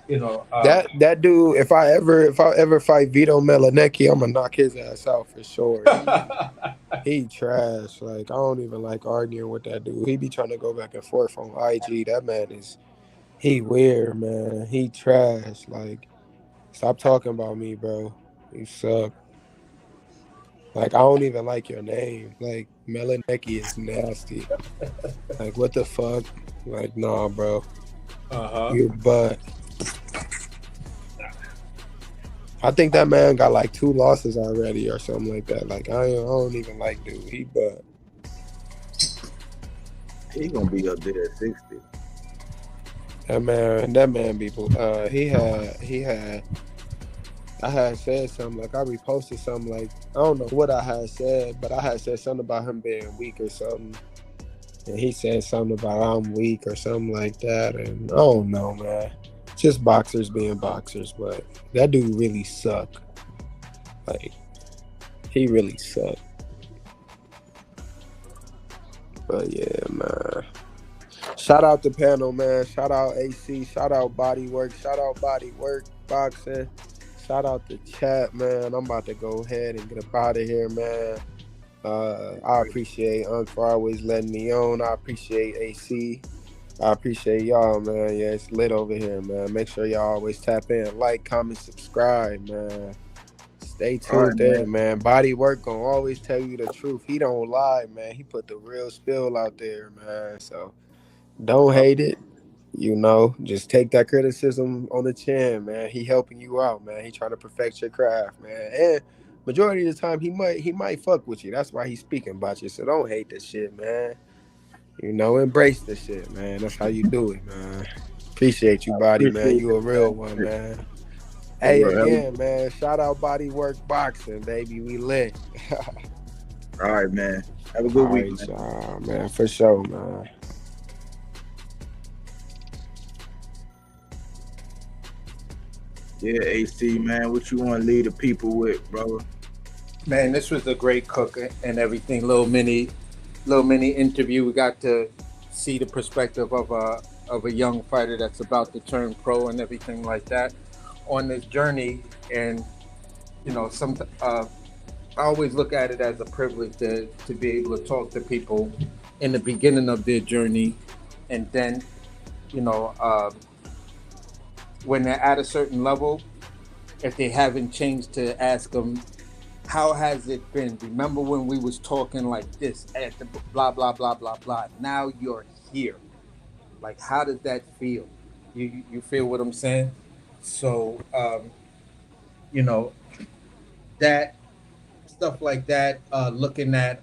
you know, That dude, if I ever fight Vito Melanecki, I'm gonna knock his ass out for sure. He trash. Like, I don't even like arguing with that dude. He be trying to go back and forth on IG. That man he weird, man. He trash. Like, stop talking about me, bro. You suck. Like, I don't even like your name. Like, Melanecki is nasty. Like, what the fuck? Like, nah, bro. uh-huh. You butt. I think that man got like 2 losses already or something like that. Like, I don't even like dude. He butt. He gonna be up there at 60. That man be he had I had said something, like I reposted something, like I don't know what I had said, but I had said something about him being weak or something. And he said something about I'm weak or something like that. And I don't know, man. Just boxers being boxers, but that dude really suck. Like he really suck. But yeah, man. Shout out the panel, man. Shout out AC. Shout out Bodywork. Shout out Bodywork Boxing. Shout out the chat, man. I'm about to go ahead and get up out of here, man. I appreciate Unc for always letting me on. I appreciate AC. I appreciate y'all, man. Yeah, it's lit over here, man. Make sure y'all always tap in, like, comment, subscribe, man. Stay All right, tuned in, man. Bodywork gonna always tell you the truth. He don't lie, man. He put the real spill out there, man. So don't hate it. You know, just take that criticism on the chin, man. He helping you out, man. He trying to perfect your craft, man. And majority of the time, he might fuck with you. That's why he's speaking about you. So don't hate this shit, man. You know, embrace this shit, man. That's how you do it, man. Appreciate you, Body, man. appreciate You a it, real man. one, man. For Hey, real. again, man. Shout out Bodywork Boxing, baby. We lit. All right, man. Have a good All week, right, man. y'all, man. For sure, man. Yeah, AC, man. What you want to lead the people with, brother? Man, this was a great cook and everything. Little mini interview. We got to see the perspective of a young fighter that's about to turn pro and everything like that on this journey. And you know, I always look at it as a privilege to be able to talk to people in the beginning of their journey, and then you know when they're at a certain level, if they haven't changed, to ask them, how has it been? Remember when we was talking like this at the blah, blah, blah, blah, blah. Now you're here. Like, how does that feel? You feel what I'm saying? So, you know, that stuff like that, looking at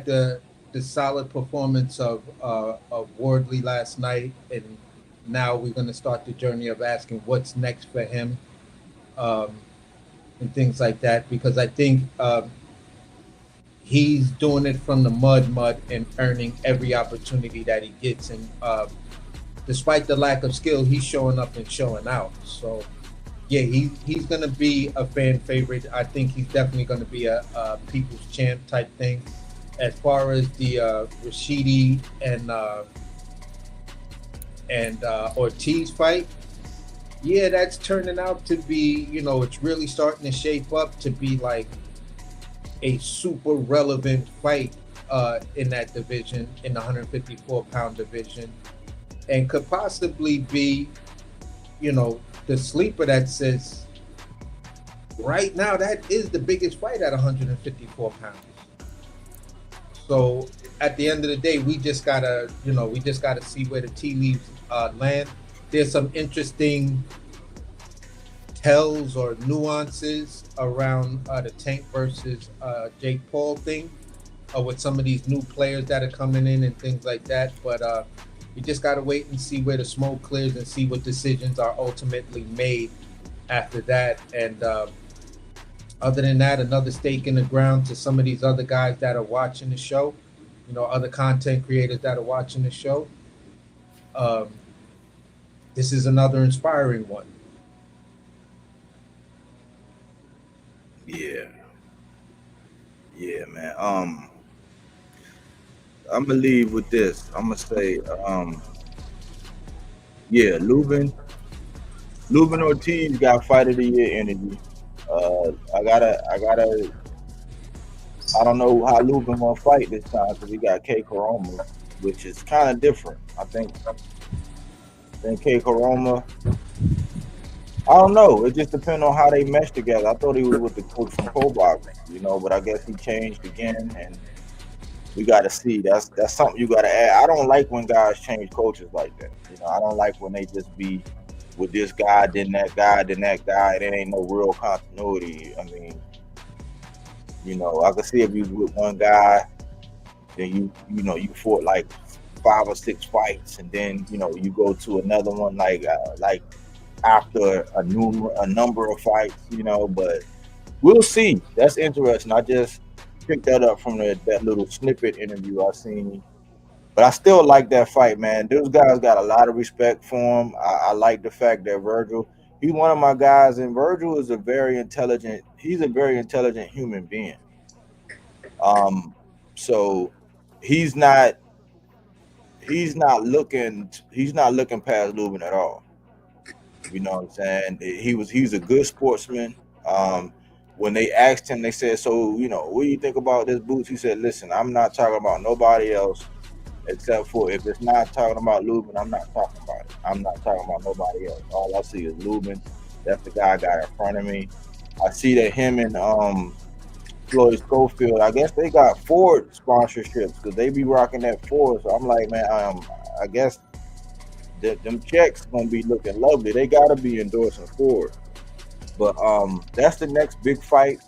the solid performance of Wardley last night, and now we're going to start the journey of asking what's next for him, and things like that, because I think he's doing it from the mud and earning every opportunity that he gets, and despite the lack of skill, he's showing up and showing out. So yeah, he's going to be a fan favorite. I think he's definitely going to be a people's champ type thing. As far as the Rashidi and Ortiz fight, yeah, that's turning out to be, you know, it's really starting to shape up to be like a super relevant fight in that division, in the 154-pound division, and could possibly be, you know, the sleeper that says right now that is the biggest fight at 154 pounds. So at the end of the day, we just gotta see where the tea leaves land. There's some interesting tells or nuances around the Tank versus Jake Paul thing, with some of these new players that are coming in and things like that. But you just gotta wait and see where the smoke clears and see what decisions are ultimately made after that. And other than that, another stake in the ground to some of these other guys that are watching the show, you know, other content creators that are watching the show. This is another inspiring one. Yeah, man. I'm gonna leave with this. I'm gonna say, yeah, Lubin Ortiz got Fight of the Year interview. I don't know how Lubin gonna fight this time because he got K Koroma, which is kind of different. I think K Koroma. I don't know. It just depends on how they mesh together. I thought he was with the coach from Pro Boxing, you know, but I guess he changed again, and we got to see. That's something you got to add. I don't like when guys change coaches like that. You know, I don't like when they just be with this guy, then that guy, then that guy. There ain't no real continuity. I mean, you know, I can see if you with one guy, then you fought like 5 or 6 fights, and then you know you go to another one like after a number of fights, you know. But we'll see. That's interesting. I just picked that up from that little snippet interview I seen. But I still like that fight, man. Those guys got a lot of respect for him. I like the fact that Virgil, he's one of my guys, and Virgil is a very intelligent. He's a very intelligent human being. Um, so he's not he's not looking past Lubin at all. You know what I'm saying? He's a good sportsman. Um, when they asked him, they said, "So what do you think about this boots?" He said, "Listen, I'm not talking about nobody else except for if it's not talking about Lubin, I'm not talking about it. I'm not talking about nobody else. All I see is Lubin. That's the guy I got in front of me. I see that him and Floyd Schofield, I guess they got Ford sponsorships because they be rocking that Ford. So I'm like, man, I guess them checks gonna be looking lovely. They gotta be endorsing Ford. But that's the next big fight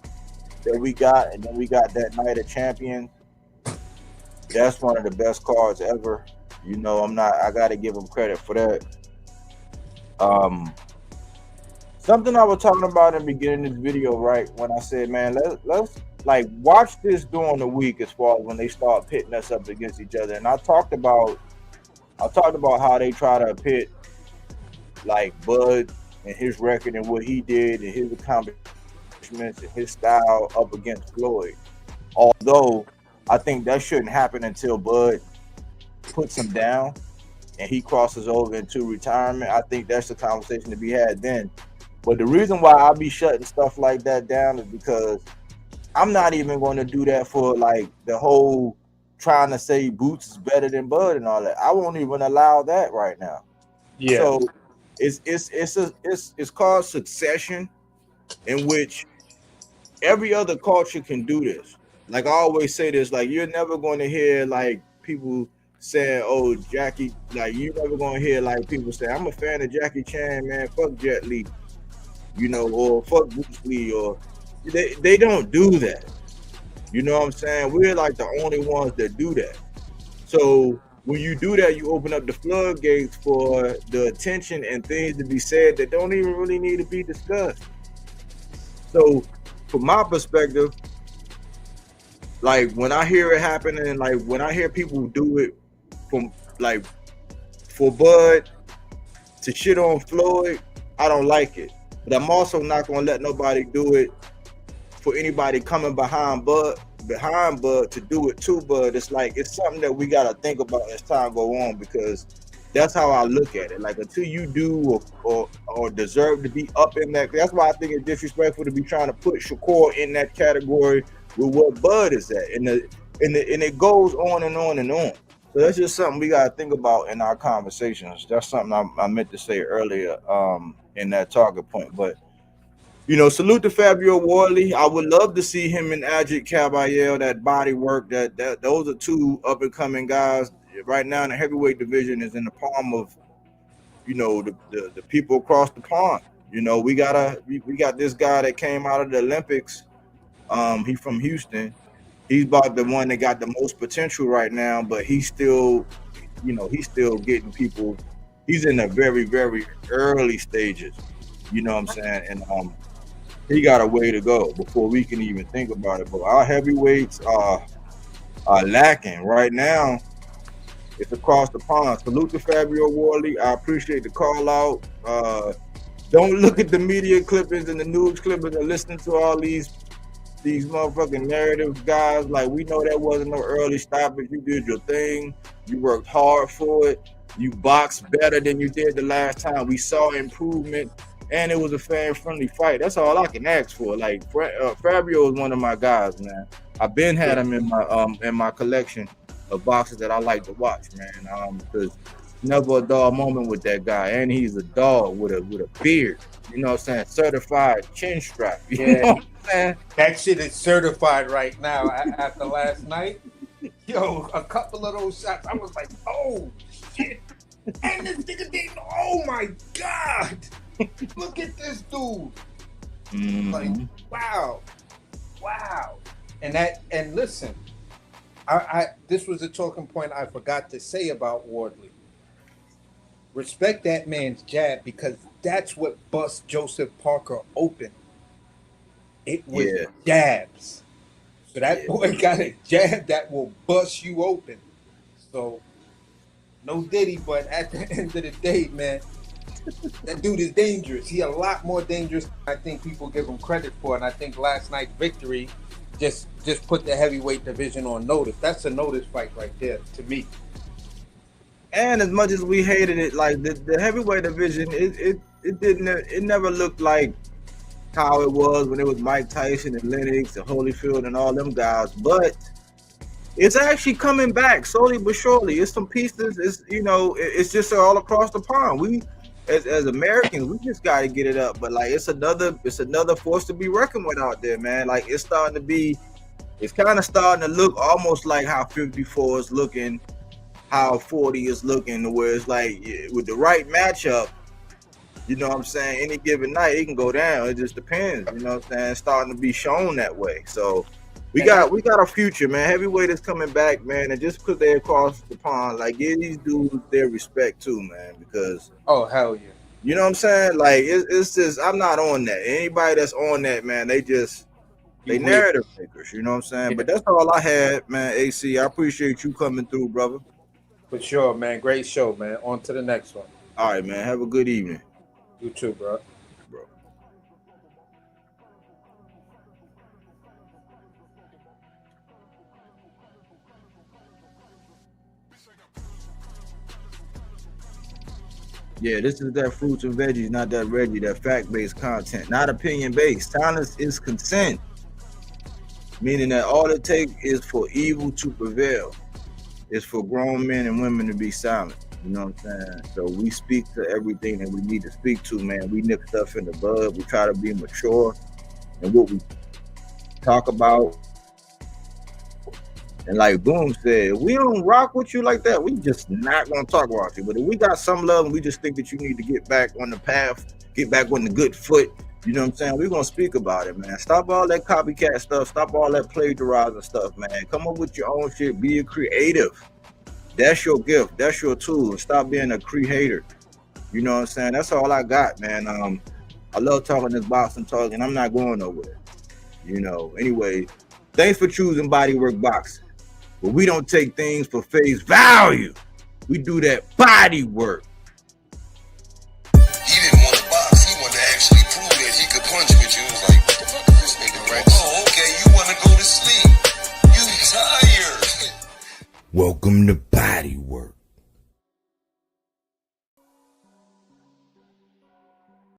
that we got, and then we got that Night of Champions. That's one of the best cards ever. I gotta give him credit for that. Something I was talking about in the beginning of this video, right? When I said, man, let's like watch this during the week as far as when they start pitting us up against each other. And I talked about how they try to pit like Bud and his record and what he did and his accomplishments and his style up against Floyd. Although I think that shouldn't happen until Bud puts him down and he crosses over into retirement. I think that's the conversation to be had then. But the reason why I'll be shutting stuff like that down is because I'm not even going to do that for like the whole trying to say Boots is better than Bud and all that. I won't even allow that right now. Yeah. So it's called succession, in which every other culture can do this. Like I always say this, like you're never going to hear like people saying, "Oh, Jackie," like you're never going to hear like people say, "I'm a fan of Jackie Chan, man. Fuck Jet Li," or "Fuck Bruce Lee," or they don't do that. You know what I'm saying? We're like the only ones that do that. So when you do that, you open up the floodgates for the attention and things to be said that don't even really need to be discussed. So from my perspective, like when I hear it happening, like when I hear people do it from like for Bud to shit on Floyd, I don't like it. But I'm also not gonna let nobody do it for anybody coming behind Bud to do it to Bud. It's like it's something that we gotta think about as time go on, because that's how I look at it. Like until you do or deserve to be up in that, that's why I think it's disrespectful to be trying to put Shakur in that category with what Bud is at. And it goes on and on and on. So that's just something we gotta think about in our conversations. That's something I meant to say earlier in that target point. But salute to Fabio Wardley. I would love to see him and Ajit Caballero, that Bodywork. That those are two up and coming guys. Right now, in the heavyweight division is in the palm of, the people across the pond. We got this guy that came out of the Olympics. He's from Houston. He's about the one that got the most potential right now, but he's still getting people. He's in the very, very early stages. You know what I'm saying? And he got a way to go before we can even think about it. But our heavyweights are lacking right now. It's across the pond. Salute to Fabio Wardley. I appreciate the call out. Don't look at the media clippings and the news clippings and listen to all these motherfucking narrative guys. Like, we know that wasn't no early stoppage. You did your thing. You worked hard for it. You boxed better than you did the last time. We saw improvement. And it was a fan-friendly fight. That's all I can ask for. Like Fabio is one of my guys, man. I've been had him in my collection of boxes that I like to watch, man. Because never a dull moment with that guy, and he's a dog with a beard. You know what I'm saying? Certified chin strap. You know what I'm saying? That shit is certified right now. After last night, yo, a couple of those shots, I was like, oh shit. And this nigga didn't. Oh my god. Look at this dude. Mm-hmm. Like, wow. And listen, I this was a talking point I forgot to say about Wardley. Respect that man's jab, because that's what bust Joseph Parker open. It was jabs. So that boy got a jab that will bust you open. So No Diddy, but at the end of the day, man, that dude is dangerous. He a lot more dangerous than I think people give him credit for. And I think last night's victory just put the heavyweight division on notice. That's a notice fight right there to me. And as much as we hated it, like the heavyweight division, it never looked like how it was when it was Mike Tyson and Lennox and Holyfield and all them guys. But it's actually coming back slowly but surely. It's some pieces. It's just all across the pond. We, as Americans, we just got to get it up. But like, it's another force to be reckoned with out there, man. Like, it's kind of starting to look almost like how 54 is looking, how 40 is looking, where it's like with the right matchup, you know what I'm saying, any given night it can go down. It just depends, you know what I'm saying. It's starting to be shown that way. So we got a future, man. Heavyweight is coming back, man, and just because they're across the pond, like, give these dudes their respect too, man, because oh hell yeah, you know what I'm saying. Like, it's just, I'm not on that. Anybody that's on that, man, they narrative makers, you know what I'm saying. Yeah. But that's all I had, man. AC, I appreciate you coming through, brother. For sure, man. Great show, man. On to the next one. All right, man. Have a good evening. You too, bro. Yeah, this is that fruits and veggies, not that Reggie, that fact-based content, not opinion-based. Silence is consent, meaning that all it takes is for evil to prevail. It's for grown men and women to be silent. You know what I'm saying? So we speak to everything that we need to speak to, man. We nip stuff in the bud. We try to be mature in what we talk about. And like Boom said, if we don't rock with you like that, we just not gonna talk about you. But if we got some love and we just think that you need to get back on the path, get back on the good foot, you know what I'm saying? We're gonna speak about it, man. Stop all that copycat stuff. Stop all that plagiarizing stuff, man. Come up with your own shit. Be a creative. That's your gift. That's your tool. Stop being a creator. You know what I'm saying? That's all I got, man. I love talking this boxing talk, and I'm not going nowhere. You know. Anyway, thanks for choosing Bodywork Boxing. But we don't take things for face value. We do that body work. He didn't want to box. He wanted to actually prove that he could punch with you. He was like, what the fuck is this nigga, right? Oh, okay, you want to go to sleep. You tired. Welcome to Bodywork.